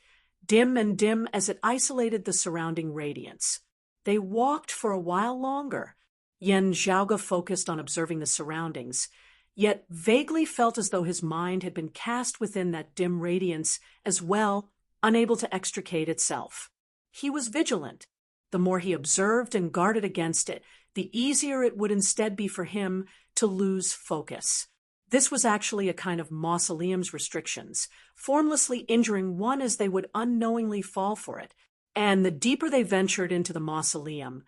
dim and dim as it isolated the surrounding radiance. They walked for a while longer. Yan Zhaoge focused on observing the surroundings, yet vaguely felt as though his mind had been cast within that dim radiance as well, unable to extricate itself. He was vigilant. The more he observed and guarded against it, the easier it would instead be for him to lose focus. This was actually a kind of mausoleum's restrictions, formlessly injuring one as they would unknowingly fall for it. And the deeper they ventured into the mausoleum,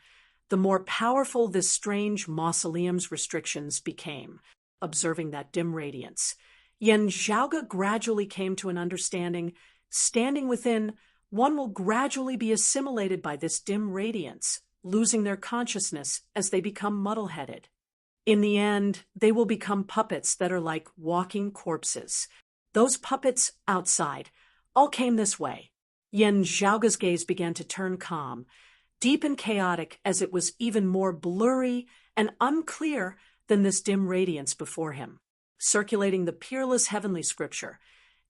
the more powerful this strange mausoleum's restrictions became. Observing that dim radiance, Yan Zhaoge gradually came to an understanding. Standing within, one will gradually be assimilated by this dim radiance, losing their consciousness as they become muddle-headed. In the end, they will become puppets that are like walking corpses. Those puppets outside all came this way. Yan Zhaoge's gaze began to turn calm, deep and chaotic as it was even more blurry and unclear than this dim radiance before him. Circulating the peerless heavenly scripture,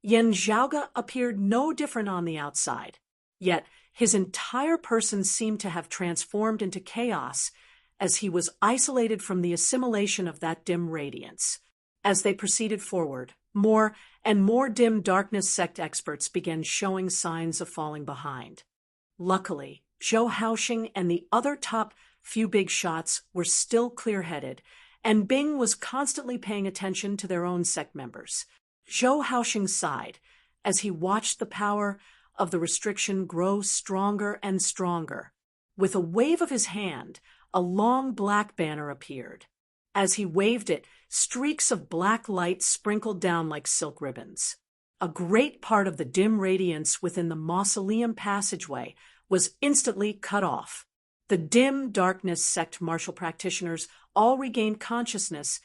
Yan Zhaoge appeared no different on the outside, yet his entire person seemed to have transformed into chaos as he was isolated from the assimilation of that dim radiance. As they proceeded forward, more and more dim darkness sect experts began showing signs of falling behind. Luckily, Zhou Haoxing and the other top few big shots were still clear-headed, and Bing was constantly paying attention to their own sect members. Zhou Haoxing sighed as he watched the power of the restriction grow stronger and stronger. With a wave of his hand, a long black banner appeared. As he waved it, streaks of black light sprinkled down like silk ribbons. A great part of the dim radiance within the mausoleum passageway was instantly cut off. The dim darkness sect martial practitioners all regained consciousness,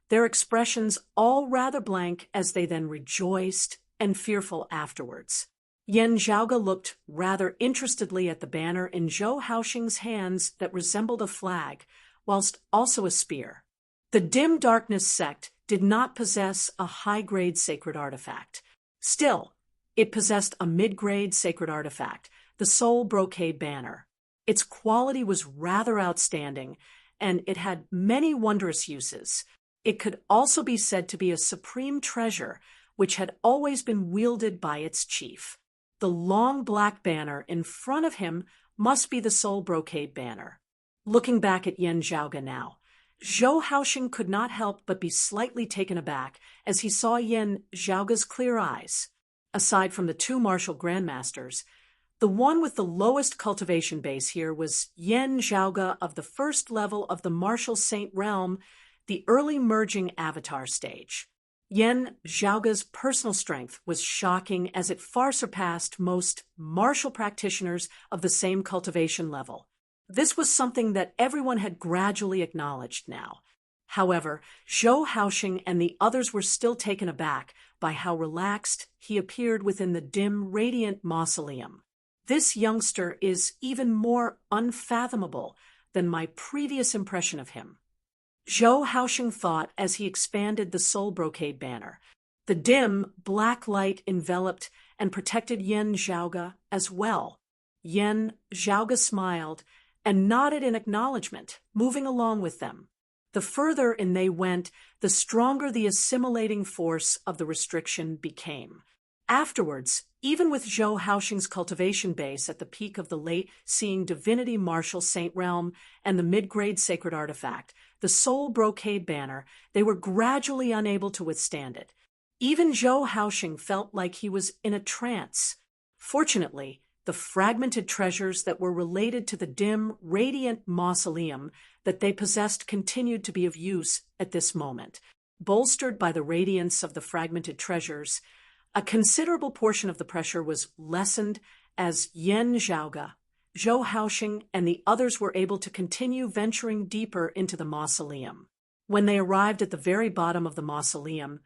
their expressions all rather blank as they then rejoiced and fearful afterwards. Yan Zhaoge looked rather interestedly at the banner in Zhou Haoxing's hands that resembled a flag, whilst also a spear. The dim darkness sect did not possess a high-grade sacred artifact. Still, it possessed a mid-grade sacred artifact, the Soul Brocade banner. Its quality was rather outstanding, and it had many wondrous uses. It could also be said to be a supreme treasure, which had always been wielded by its chief. The long black banner in front of him must be the Soul Brocade banner. Looking back at Yan Zhaoge now, Zhou Haoxing could not help but be slightly taken aback as he saw Yan Zhaoge's clear eyes. Aside from the two martial grandmasters, the one with the lowest cultivation base here was Yan Zhaoge of the first level of the martial saint realm, the early merging avatar stage. Yan Zhaoge's personal strength was shocking as it far surpassed most martial practitioners of the same cultivation level. This was something that everyone had gradually acknowledged now. However, Zhou Haoxing and the others were still taken aback by how relaxed he appeared within the dim, radiant mausoleum. This youngster is even more unfathomable than my previous impression of him. Zhou Haoxing thought as he expanded the Soul Brocade banner. The dim, black light enveloped and protected Yan Zhaoge as well. Yan Zhaoge smiled and nodded in acknowledgement, moving along with them. The further in they went, the stronger the assimilating force of the restriction became. Afterwards, even with Zhou Haoxing's cultivation base at the peak of the late-seeing divinity martial saint realm and the mid-grade sacred artifact, the Soul Brocade banner, they were gradually unable to withstand it. Even Zhou Haoxing felt like he was in a trance. Fortunately, the fragmented treasures that were related to the dim, radiant mausoleum that they possessed continued to be of use at this moment. Bolstered by the radiance of the fragmented treasures, a considerable portion of the pressure was lessened as Yan Zhaoge, Zhou Haoxing, and the others were able to continue venturing deeper into the mausoleum. When they arrived at the very bottom of the mausoleum,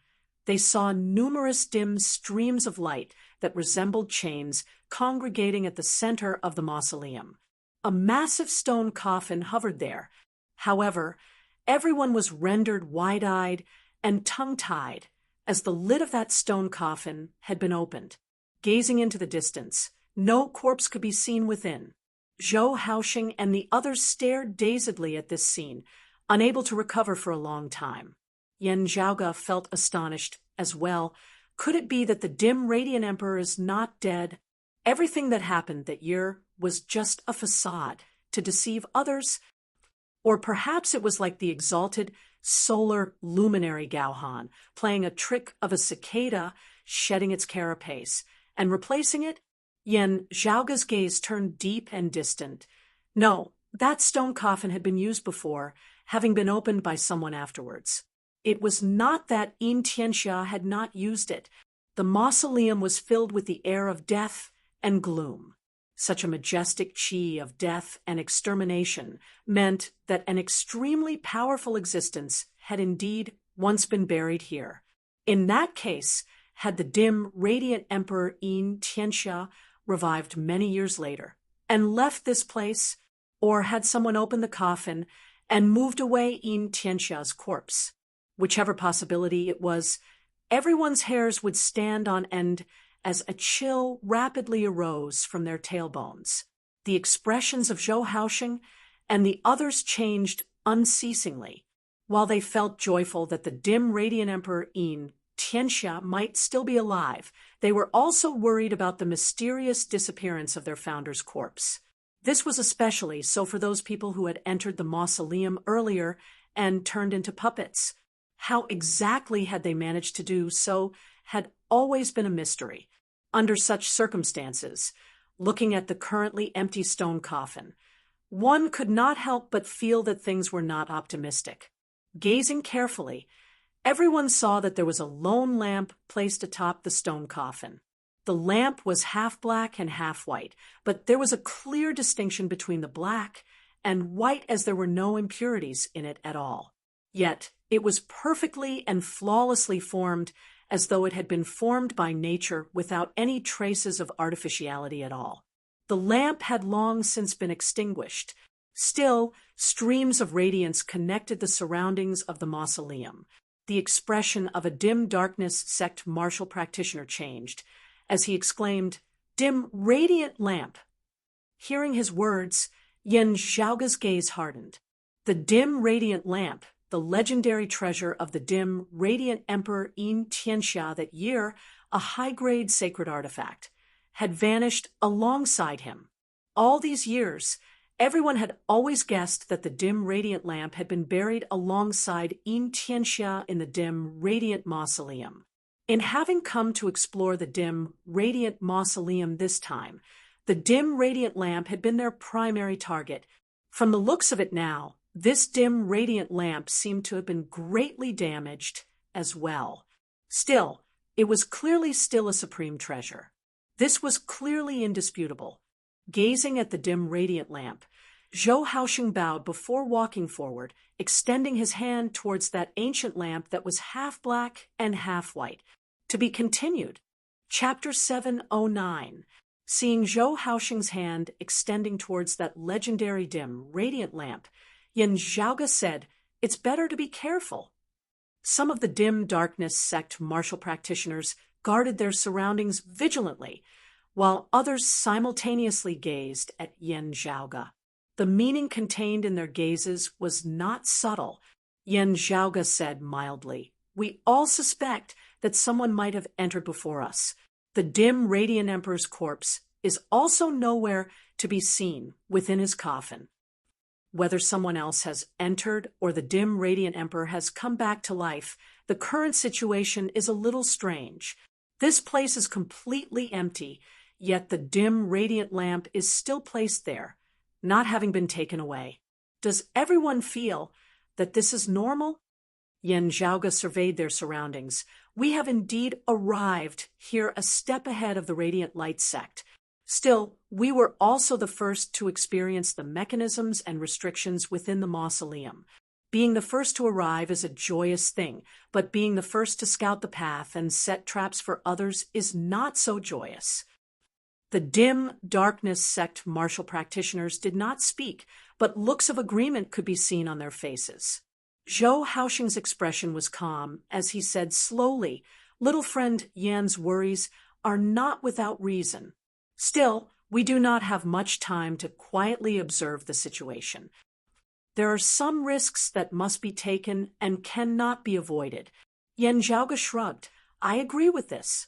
they saw numerous dim streams of light that resembled chains congregating at the center of the mausoleum. A massive stone coffin hovered there. However, everyone was rendered wide-eyed and tongue-tied as the lid of that stone coffin had been opened. Gazing into the distance, no corpse could be seen within. Zhou Haoxing and the others stared dazedly at this scene, unable to recover for a long time. Yan Zhaoge felt astonished as well. Could it be that the dim radiant emperor is not dead? Everything that happened that year was just a facade to deceive others? Or perhaps it was like the exalted solar luminary Gauhan playing a trick of a cicada shedding its carapace and replacing it? Yan Zhaoge's gaze turned deep and distant. No, that stone coffin had been used before, having been opened by someone afterwards. It was not that Yin Tianxia had not used it. The mausoleum was filled with the air of death and gloom. Such a majestic qi of death and extermination meant that an extremely powerful existence had indeed once been buried here. In that case, had the dim, radiant Emperor Yin Tianxia revived many years later and left this place, or had someone opened the coffin and moved away Yin Tianxia's corpse? Whichever possibility it was, everyone's hairs would stand on end as a chill rapidly arose from their tailbones. The expressions of Zhou Haoxing and the others changed unceasingly. While they felt joyful that the dim radiant Emperor Yin Tianxia might still be alive, they were also worried about the mysterious disappearance of their founder's corpse. This was especially so for those people who had entered the mausoleum earlier and turned into puppets. How exactly had they managed to do so had always been a mystery. Under such circumstances, looking at the currently empty stone coffin, one could not help but feel that things were not optimistic. Gazing carefully, everyone saw that there was a lone lamp placed atop the stone coffin. The lamp was half black and half white, but there was a clear distinction between the black and white, as there were no impurities in it at all. Yet it was perfectly and flawlessly formed, as though it had been formed by nature without any traces of artificiality at all. The lamp had long since been extinguished. Still, streams of radiance connected the surroundings of the mausoleum. The expression of a dim darkness sect martial practitioner changed, as he exclaimed, "Dim radiant lamp!" Hearing his words, Yen Zhaoga's gaze hardened. The dim radiant lamp, the legendary treasure of the dim radiant emperor Yin Tianxia that year, a high-grade sacred artifact, had vanished alongside him. All these years, everyone had always guessed that the dim radiant lamp had been buried alongside Yin Tianxia in the dim radiant mausoleum. In having come to explore the dim radiant mausoleum this time, the dim radiant lamp had been their primary target. From the looks of it now, this dim radiant lamp seemed to have been greatly damaged as well. Still, it was clearly still a supreme treasure. This was clearly indisputable. Gazing at the dim radiant lamp, Zhou Haoxing bowed before walking forward, extending his hand towards that ancient lamp that was half black and half white. To be continued. Chapter 709. Seeing Zhou Haoxing's hand extending towards that legendary dim radiant lamp, Yen Zhaoga said, "It's better to be careful." Some of the dim darkness sect martial practitioners guarded their surroundings vigilantly, while others simultaneously gazed at Yen Zhaoga. The meaning contained in their gazes was not subtle. Yen Zhaoga said mildly, "We all suspect that someone might have entered before us. The dim radiant emperor's corpse is also nowhere to be seen within his coffin. Whether someone else has entered or the dim radiant emperor has come back to life, the current situation is a little strange. This place is completely empty, yet the dim radiant lamp is still placed there, not having been taken away. Does everyone feel that this is normal?" Yen Zhaoga surveyed their surroundings. "We have indeed arrived here a step ahead of the Radiant Light sect. Still, we were also the first to experience the mechanisms and restrictions within the mausoleum. Being the first to arrive is a joyous thing, but being the first to scout the path and set traps for others is not so joyous." The dim darkness sect martial practitioners did not speak, but looks of agreement could be seen on their faces. Zhou Haoxing's expression was calm as he said slowly, "Little friend Yan's worries are not without reason. Still, we do not have much time to quietly observe the situation. There are some risks that must be taken and cannot be avoided." Yen Zhaoga shrugged. "I agree with this."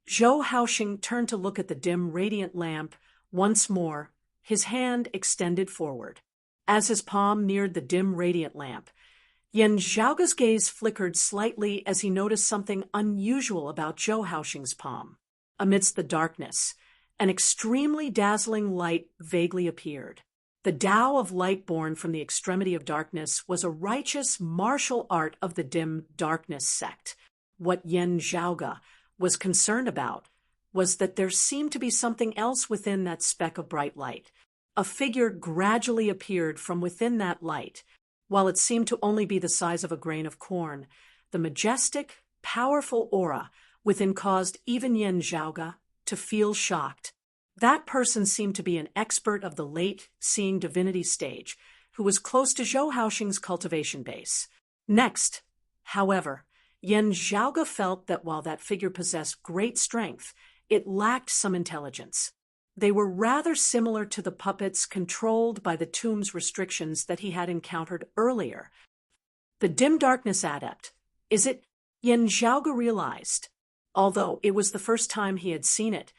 Zhou Haoxing turned to look at the dim radiant lamp once more, his hand extended forward. As his palm neared the dim radiant lamp, Yen Zhaoga's gaze flickered slightly as he noticed something unusual about Zhou Haoxing's palm. Amidst the darkness, an extremely dazzling light vaguely appeared. The Tao of light born from the extremity of darkness was a righteous martial art of the dim darkness sect. What Yen Zhaoga was concerned about was that there seemed to be something else within that speck of bright light. A figure gradually appeared from within that light. While it seemed to only be the size of a grain of corn, the majestic, powerful aura within caused even Yen Zhaoga to feel shocked. That person seemed to be an expert of the late-seeing divinity stage, who was close to Zhou Haoxing's cultivation base. Next, however, Yen Zhaoga felt that while that figure possessed great strength, it lacked some intelligence. They were rather similar to the puppets controlled by the tomb's restrictions that he had encountered earlier. The dim darkness adept, is it? Yen Zhaoga realized. Although it was the first time he had seen it,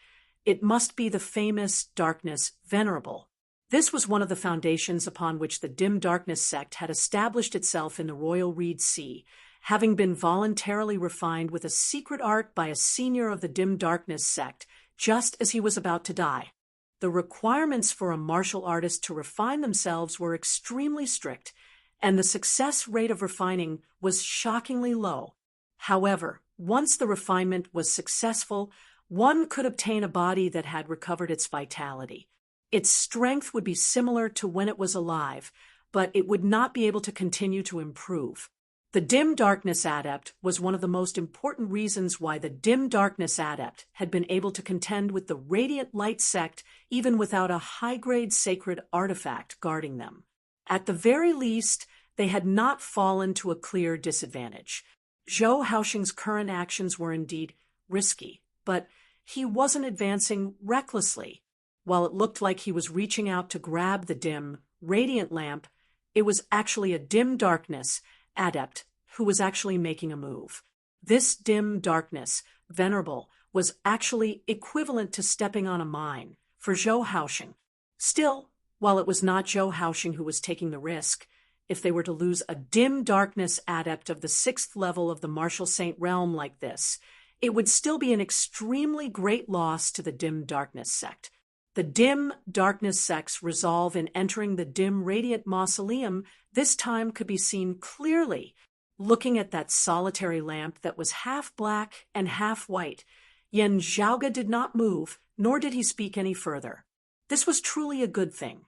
it must be the famous darkness venerable. This was one of the foundations upon which the dim darkness sect had established itself in the Royal Reed Sea, having been voluntarily refined with a secret art by a senior of the dim darkness sect, just as he was about to die. The requirements for a martial artist to refine themselves were extremely strict, and the success rate of refining was shockingly low. However, once the refinement was successful, one could obtain a body that had recovered its vitality. Its strength would be similar to when it was alive, but it would not be able to continue to improve. The dim darkness adept was one of the most important reasons why the dim darkness adept had been able to contend with the radiant light sect even without a high-grade sacred artifact guarding them. At the very least, they had not fallen to a clear disadvantage. Zhou Haoxing's current actions were indeed risky, but he wasn't advancing recklessly. While it looked like he was reaching out to grab the dim, radiant lamp, it was actually a dim darkness adept who was actually making a move. This dim darkness, venerable, was actually equivalent to stepping on a mine for Zhou Haoxing. Still, while it was not Zhou Haoxing who was taking the risk, if they were to lose a dim darkness adept of the 6th level of the Martial Saint realm like this, it would still be an extremely great loss to the dim darkness sect. The dim darkness sect's resolve in entering the dim radiant mausoleum this time could be seen clearly. Looking at that solitary lamp that was half black and half white, Yan Zhaoge did not move, nor did he speak any further. This was truly a good thing.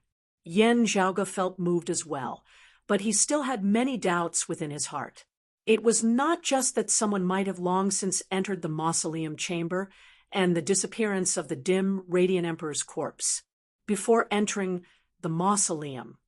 Yan Zhaoge felt moved as well, but he still had many doubts within his heart. It was not just that someone might have long since entered the mausoleum chamber and the disappearance of the dim radiant emperor's corpse. Before entering the mausoleum,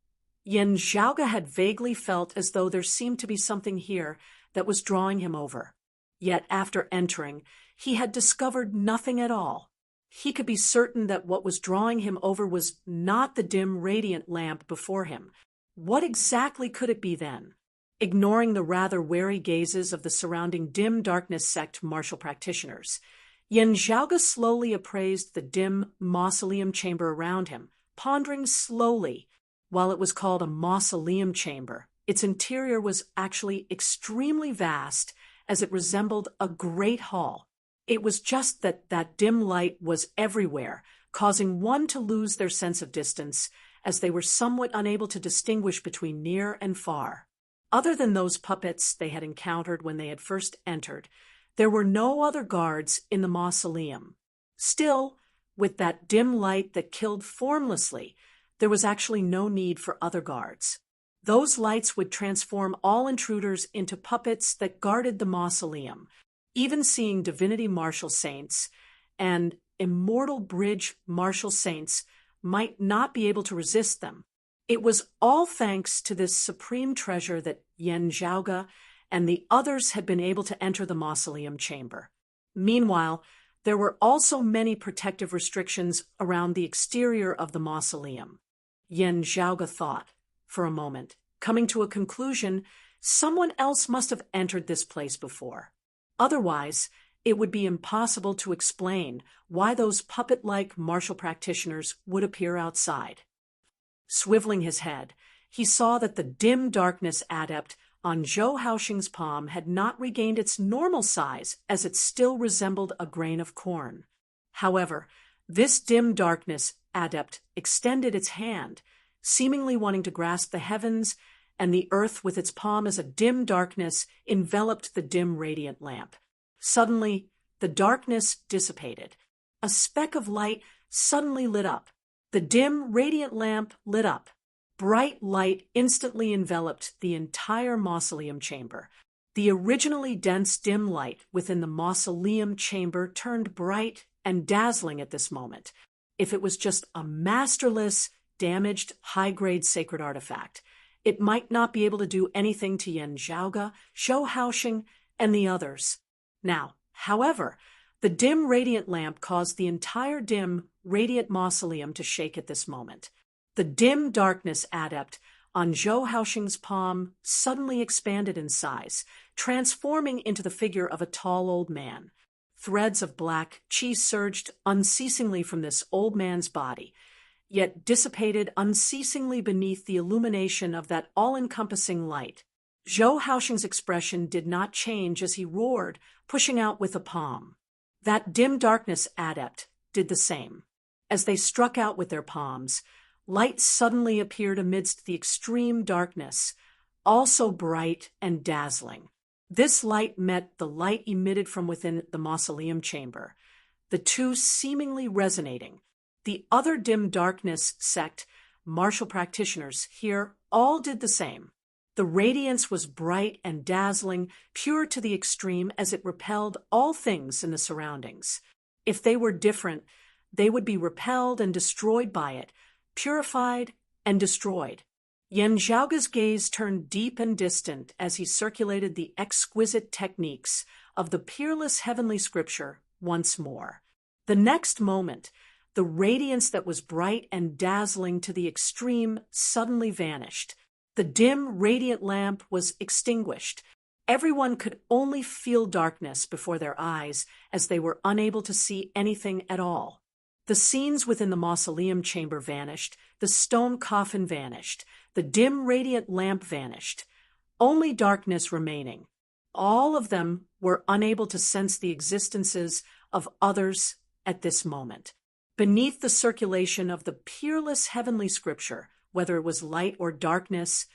Yan Zhaoge had vaguely felt as though there seemed to be something here that was drawing him over. Yet after entering, he had discovered nothing at all. He could be certain that what was drawing him over was not the dim radiant lamp before him. What exactly could it be then? Ignoring the rather wary gazes of the surrounding dim darkness sect martial practitioners, Yan Zhaoge slowly appraised the dim mausoleum chamber around him, pondering slowly. While it was called a mausoleum chamber, its interior was actually extremely vast, as it resembled a great hall. It was just that dim light was everywhere, causing one to lose their sense of distance, as they were somewhat unable to distinguish between near and far. Other than those puppets they had encountered when they had first entered, there were no other guards in the mausoleum. Still, with that dim light that killed formlessly, there was actually no need for other guards. Those lights would transform all intruders into puppets that guarded the mausoleum. Even seeing divinity martial saints and immortal bridge martial saints might not be able to resist them. It was all thanks to this supreme treasure that Yan Zhaoge and the others had been able to enter the mausoleum chamber. Meanwhile, there were also many protective restrictions around the exterior of the mausoleum. Yan Zhaoge thought, for a moment, coming to a conclusion, someone else must have entered this place before. Otherwise, it would be impossible to explain why those puppet-like martial practitioners would appear outside. Swiveling his head, he saw that the dim darkness adept on Zhou Haoxing's palm had not regained its normal size, as it still resembled a grain of corn. However, this dim darkness adept extended its hand, seemingly wanting to grasp the heavens, and the earth with its palm as a dim darkness enveloped the dim radiant lamp. Suddenly, the darkness dissipated. A speck of light suddenly lit up. The dim radiant lamp lit up. Bright light instantly enveloped the entire mausoleum chamber. The originally dense dim light within the mausoleum chamber turned bright and dazzling at this moment. If it was just a masterless, damaged, high-grade sacred artifact, it might not be able to do anything to Yan Zhaoge, Zhou Haoxing, and the others. Now, however, the dim radiant lamp caused the entire dim radiant mausoleum to shake at this moment. The dim darkness adept on Zhou Haoxing's palm suddenly expanded in size, transforming into the figure of a tall old man. Threads of black qi surged unceasingly from this old man's body, yet dissipated unceasingly beneath the illumination of that all-encompassing light. Zhou Haoxing's expression did not change as he roared, pushing out with a palm. That dim darkness adept did the same. As they struck out with their palms, light suddenly appeared amidst the extreme darkness. also bright and dazzling. This light met the light emitted from within the mausoleum chamber, the two seemingly resonating. The other dim darkness sect, martial practitioners here, all did the same. The radiance was bright and dazzling, pure to the extreme as it repelled all things in the surroundings. If they were different, they would be repelled and destroyed by it, purified and destroyed. Yan Zhaoge's gaze turned deep and distant as he circulated the exquisite techniques of the peerless heavenly scripture once more. The next moment, the radiance that was bright and dazzling to the extreme suddenly vanished. The dim, radiant lamp was extinguished. Everyone could only feel darkness before their eyes as they were unable to see anything at all. The scenes within the mausoleum chamber vanished, the stone coffin vanished, the dim, radiant lamp vanished. Only darkness remaining. All of them were unable to sense the existences of others at this moment. Beneath the circulation of the peerless heavenly scripture, whether it was light or darkness,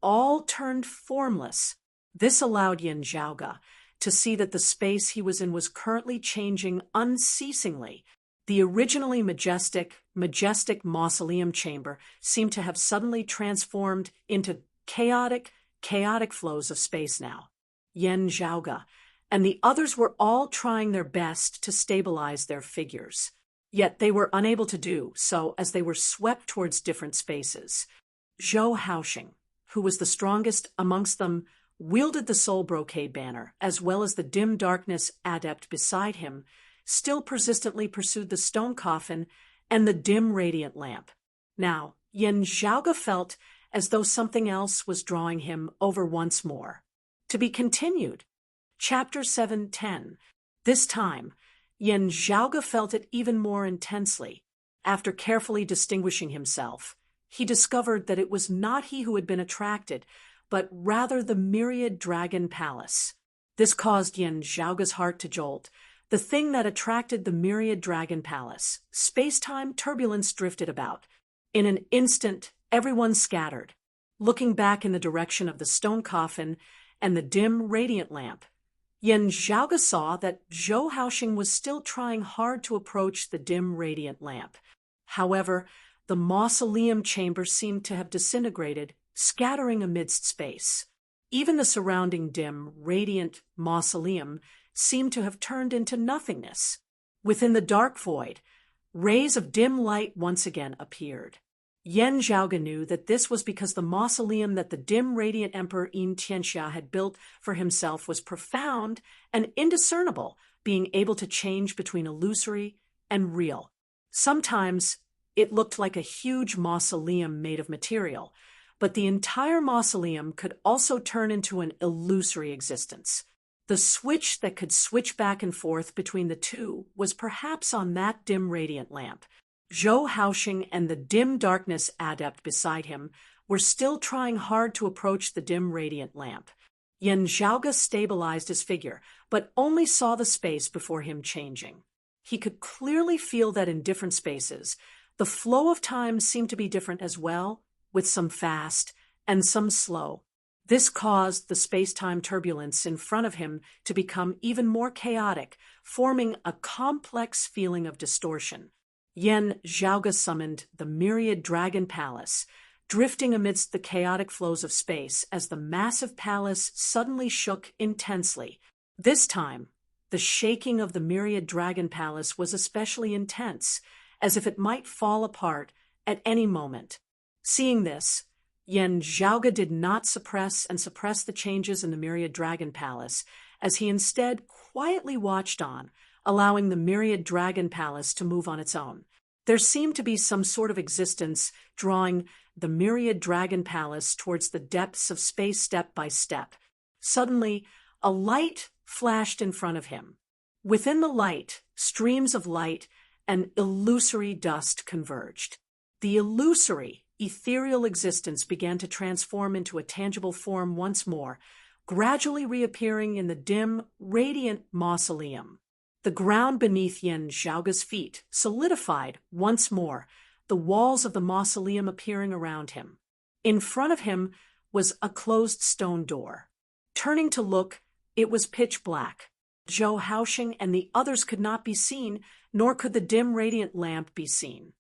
all turned formless. This allowed Yan Zhaoge to see that the space he was in was currently changing unceasingly. The originally majestic mausoleum chamber seemed to have suddenly transformed into chaotic flows of space now. Yan Zhaoge and the others were all trying their best to stabilize their figures. Yet they were unable to do so as they were swept towards different spaces. Zhou Haoxing, who was the strongest amongst them, wielded the soul brocade banner, as well as the dim darkness adept beside him, still persistently pursued the stone coffin and the dim radiant lamp. Now, Yan Zhaoge felt as though something else was drawing him over once more. To be continued. Chapter 7:10. This time, Yan Zhaoge felt it even more intensely. After carefully distinguishing himself, he discovered that it was not he who had been attracted, but rather the myriad dragon palace. This caused Yan Zhaoge's heart to jolt. The thing that attracted the myriad dragon palace, space-time turbulence drifted about. In an instant, everyone scattered, looking back in the direction of the stone coffin and the dim radiant lamp. Yan Zhaoge saw that Zhou Haoxing was still trying hard to approach the dim radiant lamp. However, the mausoleum chamber seemed to have disintegrated, scattering amidst space. Even the surrounding dim, radiant mausoleum seemed to have turned into nothingness. Within the dark void, rays of dim light once again appeared. Yan Zhaoge knew that this was because the mausoleum that the dim radiant Emperor Yin Tianxia had built for himself was profound and indiscernible, being able to change between illusory and real. Sometimes it looked like a huge mausoleum made of material, but the entire mausoleum could also turn into an illusory existence. The switch that could switch back and forth between the two was perhaps on that dim radiant lamp. Zhou Haoxing and the dim darkness adept beside him were still trying hard to approach the dim radiant lamp. Yan Zhaoge stabilized his figure, but only saw the space before him changing. He could clearly feel that in different spaces, the flow of time seemed to be different as well, with some fast and some slow. This caused the space-time turbulence in front of him to become even more chaotic, forming a complex feeling of distortion. Yan Zhaoge summoned the myriad dragon palace, drifting amidst the chaotic flows of space as the massive palace suddenly shook intensely. This time, the shaking of the myriad dragon palace was especially intense, as if it might fall apart at any moment. Seeing this, Yan Zhaoge did not suppress the changes in the myriad dragon palace, as he instead quietly watched on, allowing the myriad dragon palace to move on its own. There seemed to be some sort of existence drawing the myriad dragon palace towards the depths of space step by step. Suddenly, a light flashed in front of him. Within the light, streams of light and illusory dust converged. The illusory, ethereal existence began to transform into a tangible form once more, gradually reappearing in the dim, radiant mausoleum. The ground beneath Yan Zhaoge's feet solidified once more, the walls of the mausoleum appearing around him. In front of him was a closed stone door. Turning to look, it was pitch black. Zhou Haoxing and the others could not be seen, nor could the dim radiant lamp be seen.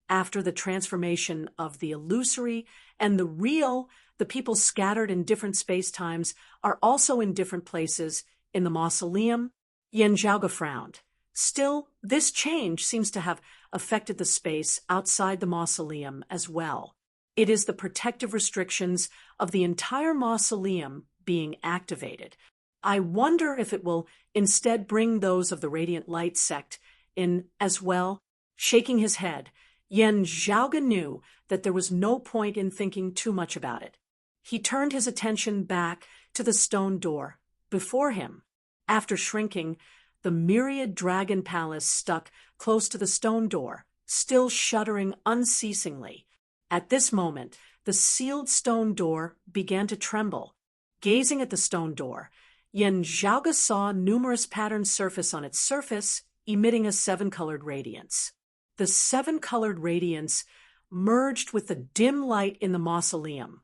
After the transformation of the illusory and the real, the people scattered in different space-times are also in different places in the mausoleum. Yan Zhaoge frowned. Still, this change seems to have affected the space outside the mausoleum as well. It is the protective restrictions of the entire mausoleum being activated. I wonder if it will instead bring those of the Radiant Light sect in as well. Shaking his head, Yan Zhaoge knew that there was no point in thinking too much about it. He turned his attention back to the stone door before him. After shrinking, the myriad dragon palace stuck close to the stone door, still shuddering unceasingly. At this moment, the sealed stone door began to tremble. Gazing at the stone door, Yan Zhaoge saw numerous patterns surface on its surface, emitting a seven-colored radiance. The seven-colored radiance merged with the dim light in the mausoleum,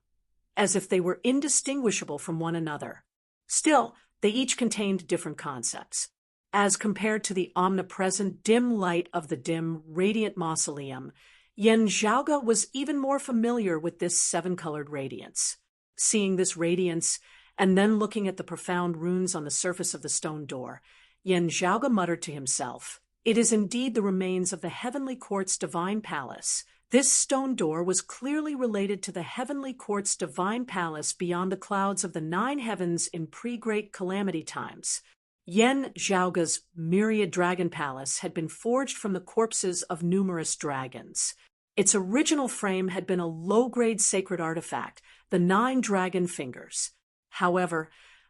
as if they were indistinguishable from one another. Still, they each contained different concepts. As compared to the omnipresent dim light of the dim, radiant mausoleum, Yan Zhaoge was even more familiar with this seven-colored radiance. Seeing this radiance, and then looking at the profound runes on the surface of the stone door, Yan Zhaoge muttered to himself, "It is indeed the remains of the Heavenly Court's divine palace." This stone door was clearly related to the Heavenly Court's divine palace beyond the clouds of the nine heavens in pre-Great Calamity times. Yan Zhaoge's myriad dragon palace had been forged from the corpses of numerous dragons. Its original frame had been a low-grade sacred artifact, the 9 dragon fingers. However,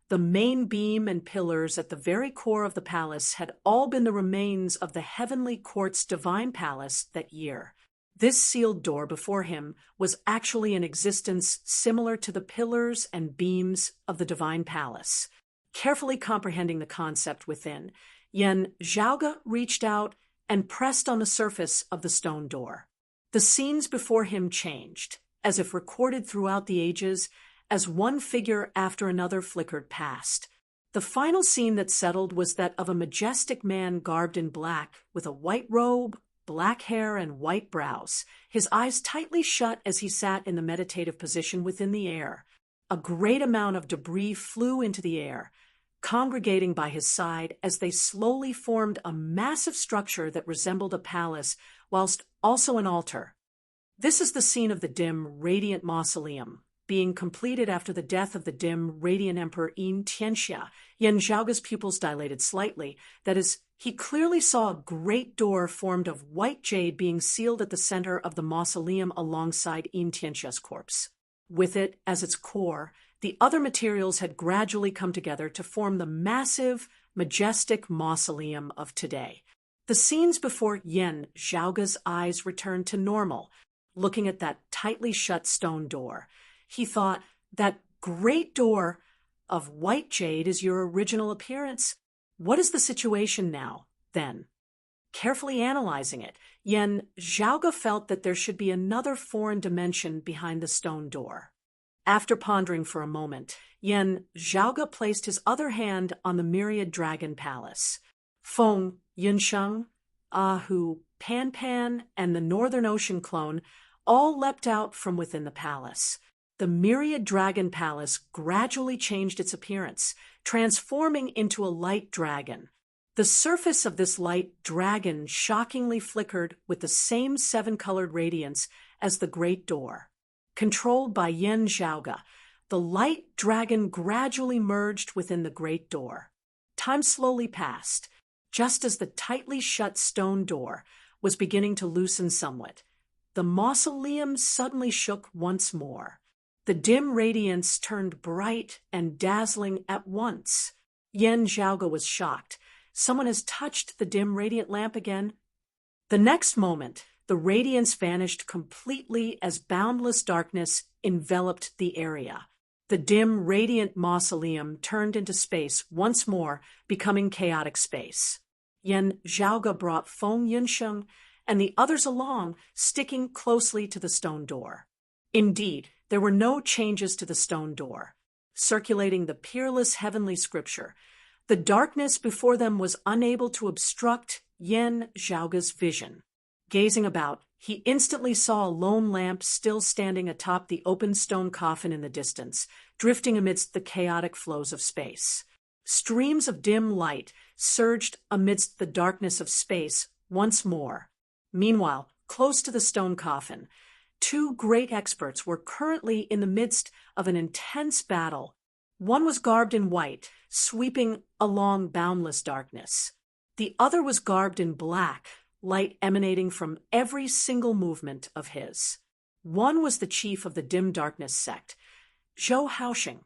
the main beam and pillars at the very core of the palace had all been the remains of the Heavenly Court's divine palace that year. This sealed door before him was actually in existence similar to the pillars and beams of the divine palace. Carefully comprehending the concept within, Yan Zhaoge reached out and pressed on the surface of the stone door. The scenes before him changed, as if recorded throughout the ages, as one figure after another flickered past. The final scene that settled was that of a majestic man garbed in black, with a white robe, black hair, and white brows, his eyes tightly shut as he sat in the meditative position within the air. A great amount of debris flew into the air, congregating by his side as they slowly formed a massive structure that resembled a palace, whilst also an altar. This is the scene of the dim, radiant mausoleum, being completed after the death of the dim, radiant Emperor Yin Tianxia. Yan Zhaoge's pupils dilated slightly. That is, he clearly saw a great door formed of white jade being sealed at the center of the mausoleum alongside Yin Tianxia's corpse. With it, as its core, the other materials had gradually come together to form the massive, majestic mausoleum of today. The scenes before Yan Zhaoge's eyes returned to normal, looking at that tightly shut stone door. He thought, that great door of white jade is your original appearance. What is the situation now, then? Carefully analyzing it, Yan Zhaoge felt that there should be another foreign dimension behind the stone door. After pondering for a moment, Yan Zhaoge placed his other hand on the myriad dragon palace. Feng, Yunsheng, Ahu, Pan Pan, and the Northern Ocean clone all leapt out from within the palace. The myriad dragon palace gradually changed its appearance, transforming into a light dragon. The surface of this light dragon shockingly flickered with the same seven-colored radiance as the great door. Controlled by Yan Zhaoge, the light dragon gradually merged within the great door. Time slowly passed, just as the tightly shut stone door was beginning to loosen somewhat. The mausoleum suddenly shook once more. The dim radiance turned bright and dazzling at once. Yan Zhaoge was shocked. Someone has touched the dim radiant lamp again. The next moment, the radiance vanished completely as boundless darkness enveloped the area. The dim, radiant mausoleum turned into space once more, becoming chaotic space. Yan Zhaoge brought Feng Yunsheng and the others along, sticking closely to the stone door. Indeed, there were no changes to the stone door. Circulating the peerless heavenly scripture, the darkness before them was unable to obstruct Yen Zhaoge's vision. Gazing about, he instantly saw a lone lamp still standing atop the open stone coffin in the distance, drifting amidst the chaotic flows of space. Streams of dim light surged amidst the darkness of space once more. Meanwhile, close to the stone coffin, two great experts were currently in the midst of an intense battle. One was garbed in white, sweeping along boundless darkness. The other was garbed in black, light emanating from every single movement of his. One was the chief of the dim darkness sect, Zhou Haoxing,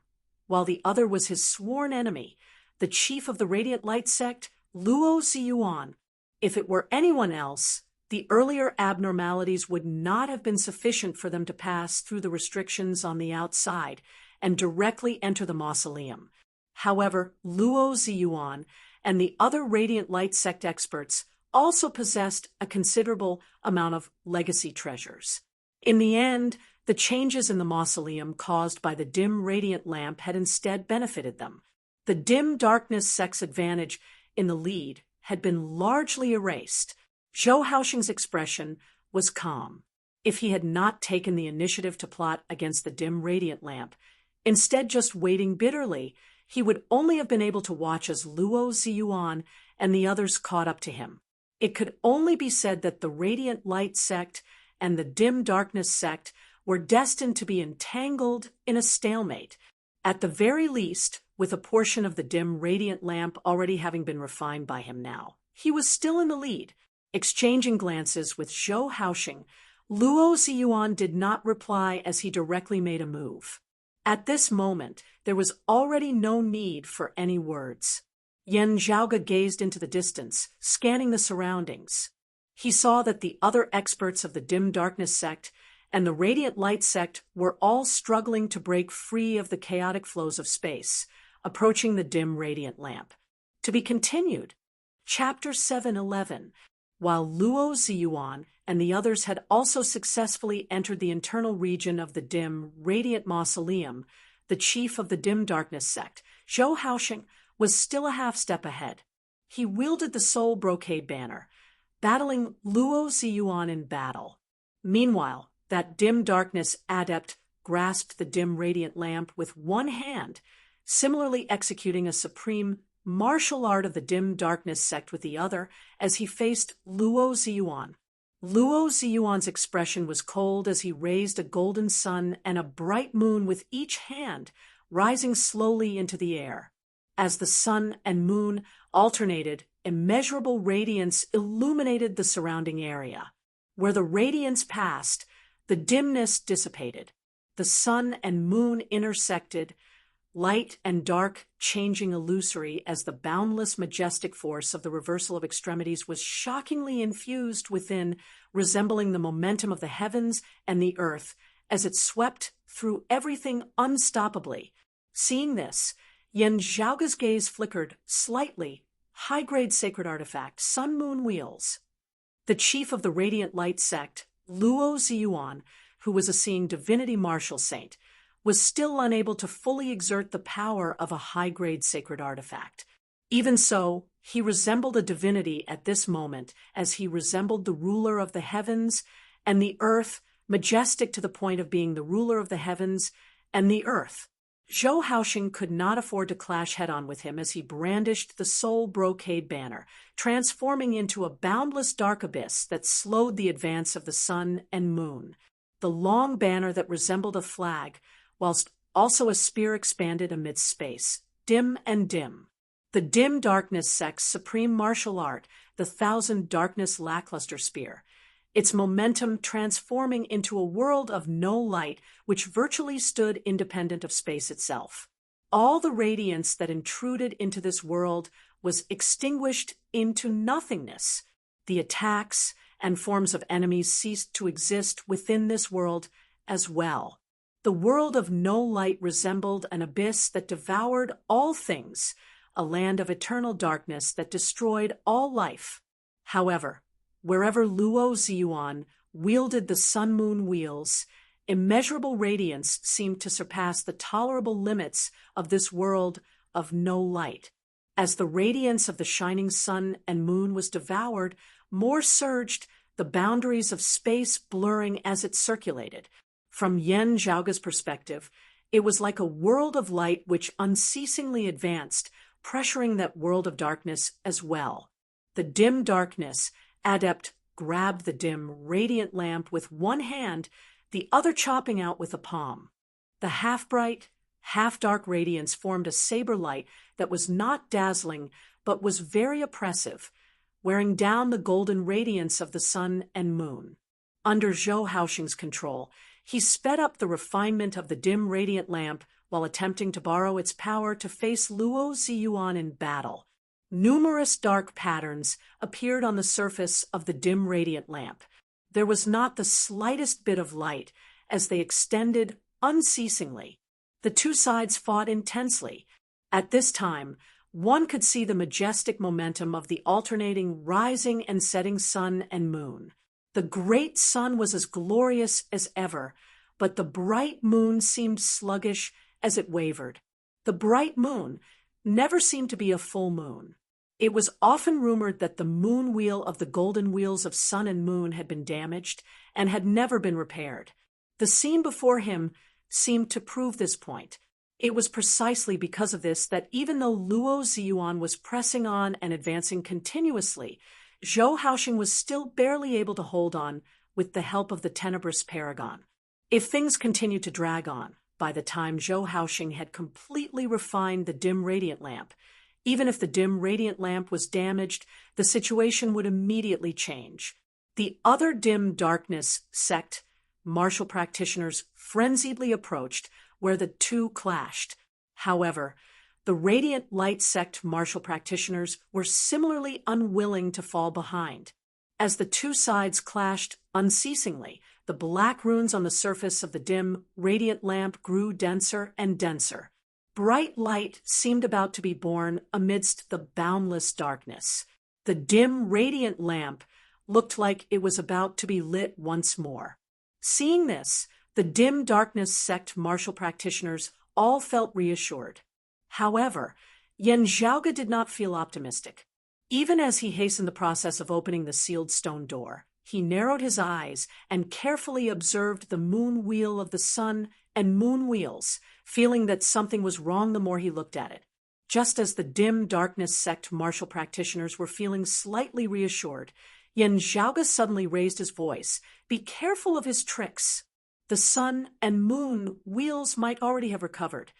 while the other was his sworn enemy, the chief of the radiant light sect, Luo Ziyuan. If it were anyone else, the earlier abnormalities would not have been sufficient for them to pass through the restrictions on the outside and directly enter the mausoleum. However, Luo Ziyuan and the other radiant light sect experts also possessed a considerable amount of legacy treasures. In the end, the changes in the mausoleum caused by the dim radiant lamp had instead benefited them. The dim darkness sect's advantage in the lead had been largely erased. Zhou Haoxing's expression was calm. If he had not taken the initiative to plot against the dim radiant lamp, instead just waiting bitterly, he would only have been able to watch as Luo Ziyuan and the others caught up to him. It could only be said that the radiant light sect and the dim darkness sect were destined to be entangled in a stalemate, at the very least with a portion of the dim radiant lamp already having been refined by him now. He was still in the lead. Exchanging glances with Zhou Haoxing, Luo Ziyuan did not reply as he directly made a move. At this moment, there was already no need for any words. Yen Zhaoge gazed into the distance, scanning the surroundings. He saw that the other experts of the dim darkness sect and the radiant light sect were all struggling to break free of the chaotic flows of space, approaching the dim radiant lamp. To be continued. Chapter 7:11. While Luo Ziyuan and the others had also successfully entered the internal region of the dim radiant mausoleum, the chief of the dim darkness sect, Zhou Haoxing, was still a half-step ahead. He wielded the soul brocade banner, battling Luo Ziyuan in battle. Meanwhile, that dim darkness adept grasped the dim radiant lamp with one hand, similarly executing a supreme martial art of the dim darkness sect with the other as he faced Luo Ziyuan. Luo Ziyuan's expression was cold as he raised a golden sun and a bright moon with each hand, rising slowly into the air. As the sun and moon alternated, immeasurable radiance illuminated the surrounding area. Where the radiance passed, the dimness dissipated. The sun and moon intersected, light and dark changing illusory as the boundless majestic force of the reversal of extremities was shockingly infused within, resembling the momentum of the heavens and the earth as it swept through everything unstoppably. Seeing this, Yen Zhaoge's gaze flickered slightly. High-grade sacred artifact, sun-moon wheels. The chief of the radiant light sect, Luo Ziyuan, who was a seeing divinity martial saint, was still unable to fully exert the power of a high-grade sacred artifact. Even so, he resembled a divinity at this moment as he resembled the ruler of the heavens and the earth, majestic to the point of being the ruler of the heavens and the earth. Zhou Haoxing could not afford to clash head-on with him as he brandished the soul brocade banner, transforming into a boundless dark abyss that slowed the advance of the sun and moon. The long banner that resembled a flag, whilst also a spear expanded amidst space, dim and dim. The dim darkness sect's supreme martial art, the thousand darkness lackluster spear, its momentum transforming into a world of no light which virtually stood independent of space itself. All the radiance that intruded into this world was extinguished into nothingness. The attacks and forms of enemies ceased to exist within this world as well. The world of no light resembled an abyss that devoured all things, a land of eternal darkness that destroyed all life. However, wherever Luo Ziyuan wielded the sun-moon wheels, immeasurable radiance seemed to surpass the tolerable limits of this world of no light. As the radiance of the shining sun and moon was devoured, more surged, the boundaries of space blurring as it circulated. From Yen Zhaoge's perspective, it was like a world of light which unceasingly advanced, pressuring that world of darkness as well. The dim darkness, adept grabbed the dim, radiant lamp with one hand, the other chopping out with a palm. The half-bright, half-dark radiance formed a saber light that was not dazzling but was very oppressive, wearing down the golden radiance of the sun and moon. Under Zhou Haoxing's control, he sped up the refinement of the dim radiant lamp while attempting to borrow its power to face Luo Ziyuan in battle. Numerous dark patterns appeared on the surface of the dim radiant lamp. There was not the slightest bit of light as they extended unceasingly. The two sides fought intensely. At this time, one could see the majestic momentum of the alternating rising and setting sun and moon. The great sun was as glorious as ever, but the bright moon seemed sluggish as it wavered. The bright moon never seemed to be a full moon. It was often rumored that the moon wheel of the golden wheels of sun and moon had been damaged and had never been repaired. The scene before him seemed to prove this point. It was precisely because of this that even though Luo Ziyuan was pressing on and advancing continuously, Zhou Haoxing was still barely able to hold on with the help of the tenebrous paragon. If things continued to drag on, by the time Zhou Haoxing had completely refined the dim radiant lamp, even if the dim radiant lamp was damaged, the situation would immediately change. The other dim darkness sect martial practitioners frenziedly approached where the two clashed. However, the radiant light sect martial practitioners were similarly unwilling to fall behind. As the two sides clashed unceasingly, the black runes on the surface of the dim radiant lamp grew denser and denser. Bright light seemed about to be born amidst the boundless darkness. The dim, radiant lamp looked like it was about to be lit once more. Seeing this, the dim darkness sect martial practitioners all felt reassured. However, Yen Zhaoge did not feel optimistic. Even as he hastened the process of opening the sealed stone door, he narrowed his eyes and carefully observed the moon wheel of the sun and moon wheels, feeling that something was wrong the more he looked at it. Just as the dim darkness sect martial practitioners were feeling slightly reassured, Yen Zhaoge suddenly raised his voice. "Be careful of his tricks." The sun and moon wheels might already have recovered.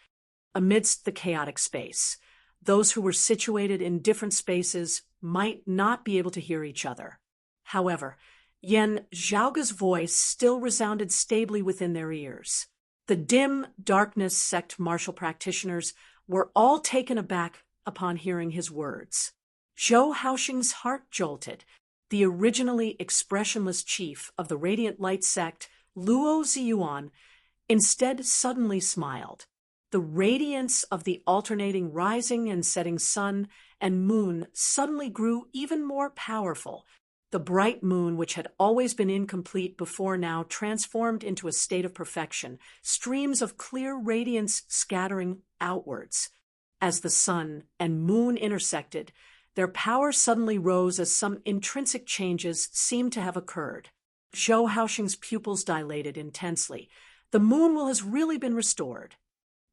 Amidst the chaotic space, those who were situated in different spaces might not be able to hear each other. However, Yen Zhaoge's voice still resounded stably within their ears. The dim darkness sect martial practitioners were all taken aback upon hearing his words. Zhou Haoxing's heart jolted. The originally expressionless chief of the radiant light sect, Luo Ziyuan, instead suddenly smiled. The radiance of the alternating rising and setting sun and moon suddenly grew even more powerful. The bright moon, which had always been incomplete before now, transformed into a state of perfection, streams of clear radiance scattering outwards. As the sun and moon intersected, their power suddenly rose as some intrinsic changes seemed to have occurred. Zhou Haoxing's pupils dilated intensely. The moon will has really been restored.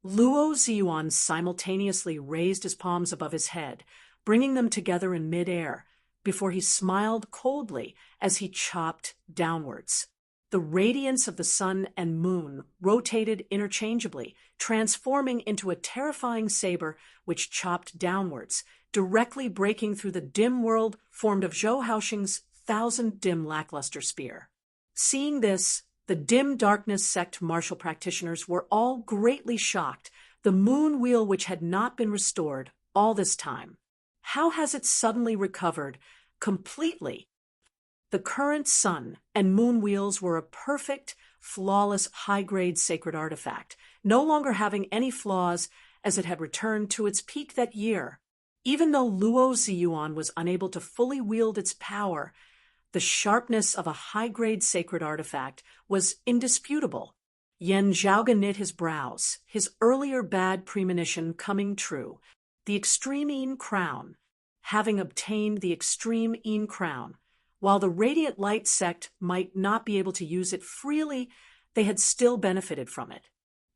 Luo Ziyuan simultaneously raised his palms above his head, bringing them together in mid-air, before he smiled coldly as he chopped downwards. The radiance of the sun and moon rotated interchangeably, transforming into a terrifying saber which chopped downwards, directly breaking through the dim world formed of Zhou Haoxing's 1,000 lackluster spear. Seeing this, the dim darkness sect martial practitioners were all greatly shocked. The moon wheel, which had not been restored all this time, how has it suddenly recovered completely? The current sun and moon wheels were a perfect, flawless, high-grade sacred artifact, no longer having any flaws as it had returned to its peak that year. Even though Luo Ziyuan was unable to fully wield its power, the sharpness of a high-grade sacred artifact was indisputable. Yan Zhaoga knit his brows, his earlier bad premonition coming true. The extreme Yin crown. Having obtained the extreme Yin crown, while the radiant light sect might not be able to use it freely, they had still benefited from it.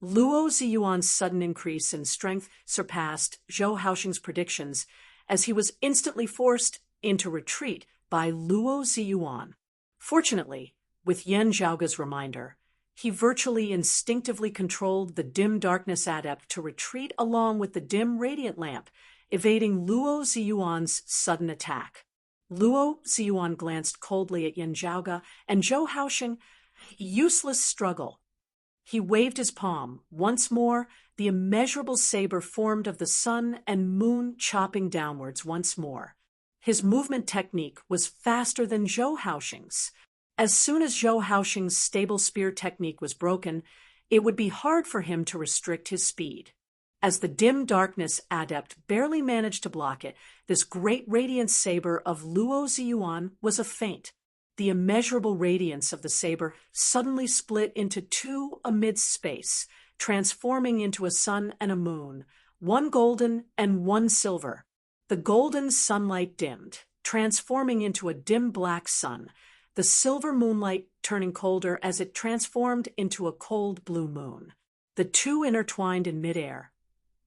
Luo Ziyuan's sudden increase in strength surpassed Zhou Haoxing's predictions, as he was instantly forced into retreat by Luo Ziyuan. Fortunately, with Yan Zhaoga's reminder, he virtually instinctively controlled the dim darkness adept to retreat along with the dim radiant lamp, evading Luo Ziyuan's sudden attack. Luo Ziyuan glanced coldly at Yan Zhaoga and Zhou Haoxing. Useless struggle. He waved his palm. Once more, the immeasurable saber formed of the sun and moon chopping downwards once more. His movement technique was faster than Zhou Haoxing's. As soon as Zhou Haoxing's stable spear technique was broken, it would be hard for him to restrict his speed. As the dim darkness adept barely managed to block it, this great radiant saber of Luo Ziyuan was a feint. The immeasurable radiance of the saber suddenly split into two amidst space, transforming into a sun and a moon, one golden and one silver. The golden sunlight dimmed, transforming into a dim black sun, the silver moonlight turning colder as it transformed into a cold blue moon. The two intertwined in midair,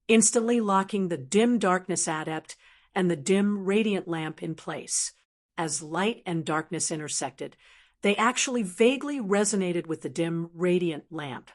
instantly locking the dim darkness adept and the dim radiant lamp in place. As light and darkness intersected, they actually vaguely resonated with the dim radiant lamp.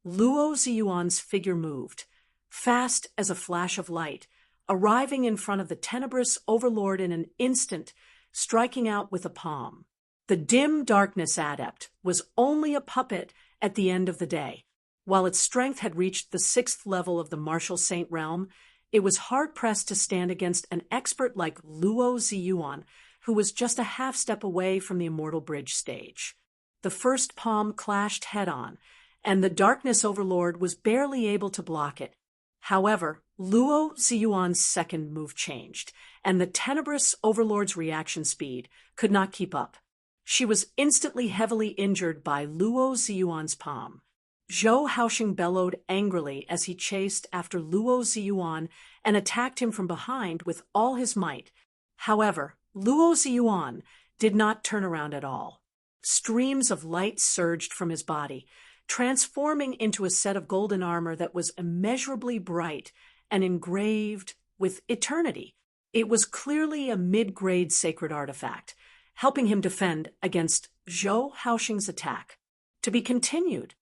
Luo Ziyuan's figure moved, fast as a flash of light, arriving in front of the tenebrous overlord in an instant, striking out with a palm. The dim darkness adept was only a puppet at the end of the day. While its strength had reached the 6th level of the martial saint realm, it was hard-pressed to stand against an expert like Luo Ziyuan, who was just a half-step away from the Immortal Bridge stage. The first palm clashed head-on, and the darkness overlord was barely able to block it. However, Luo Ziyuan's second move changed, and the tenebrous overlord's reaction speed could not keep up. She was instantly heavily injured by Luo Ziyuan's palm. Zhou Haoxing bellowed angrily as he chased after Luo Ziyuan and attacked him from behind with all his might. However, Luo Ziyuan did not turn around at all. Streams of light surged from his body, transforming into a set of golden armor that was immeasurably bright and engraved with eternity. It was clearly a mid-grade sacred artifact, helping him defend against Zhou Haoxing's attack. To be continued.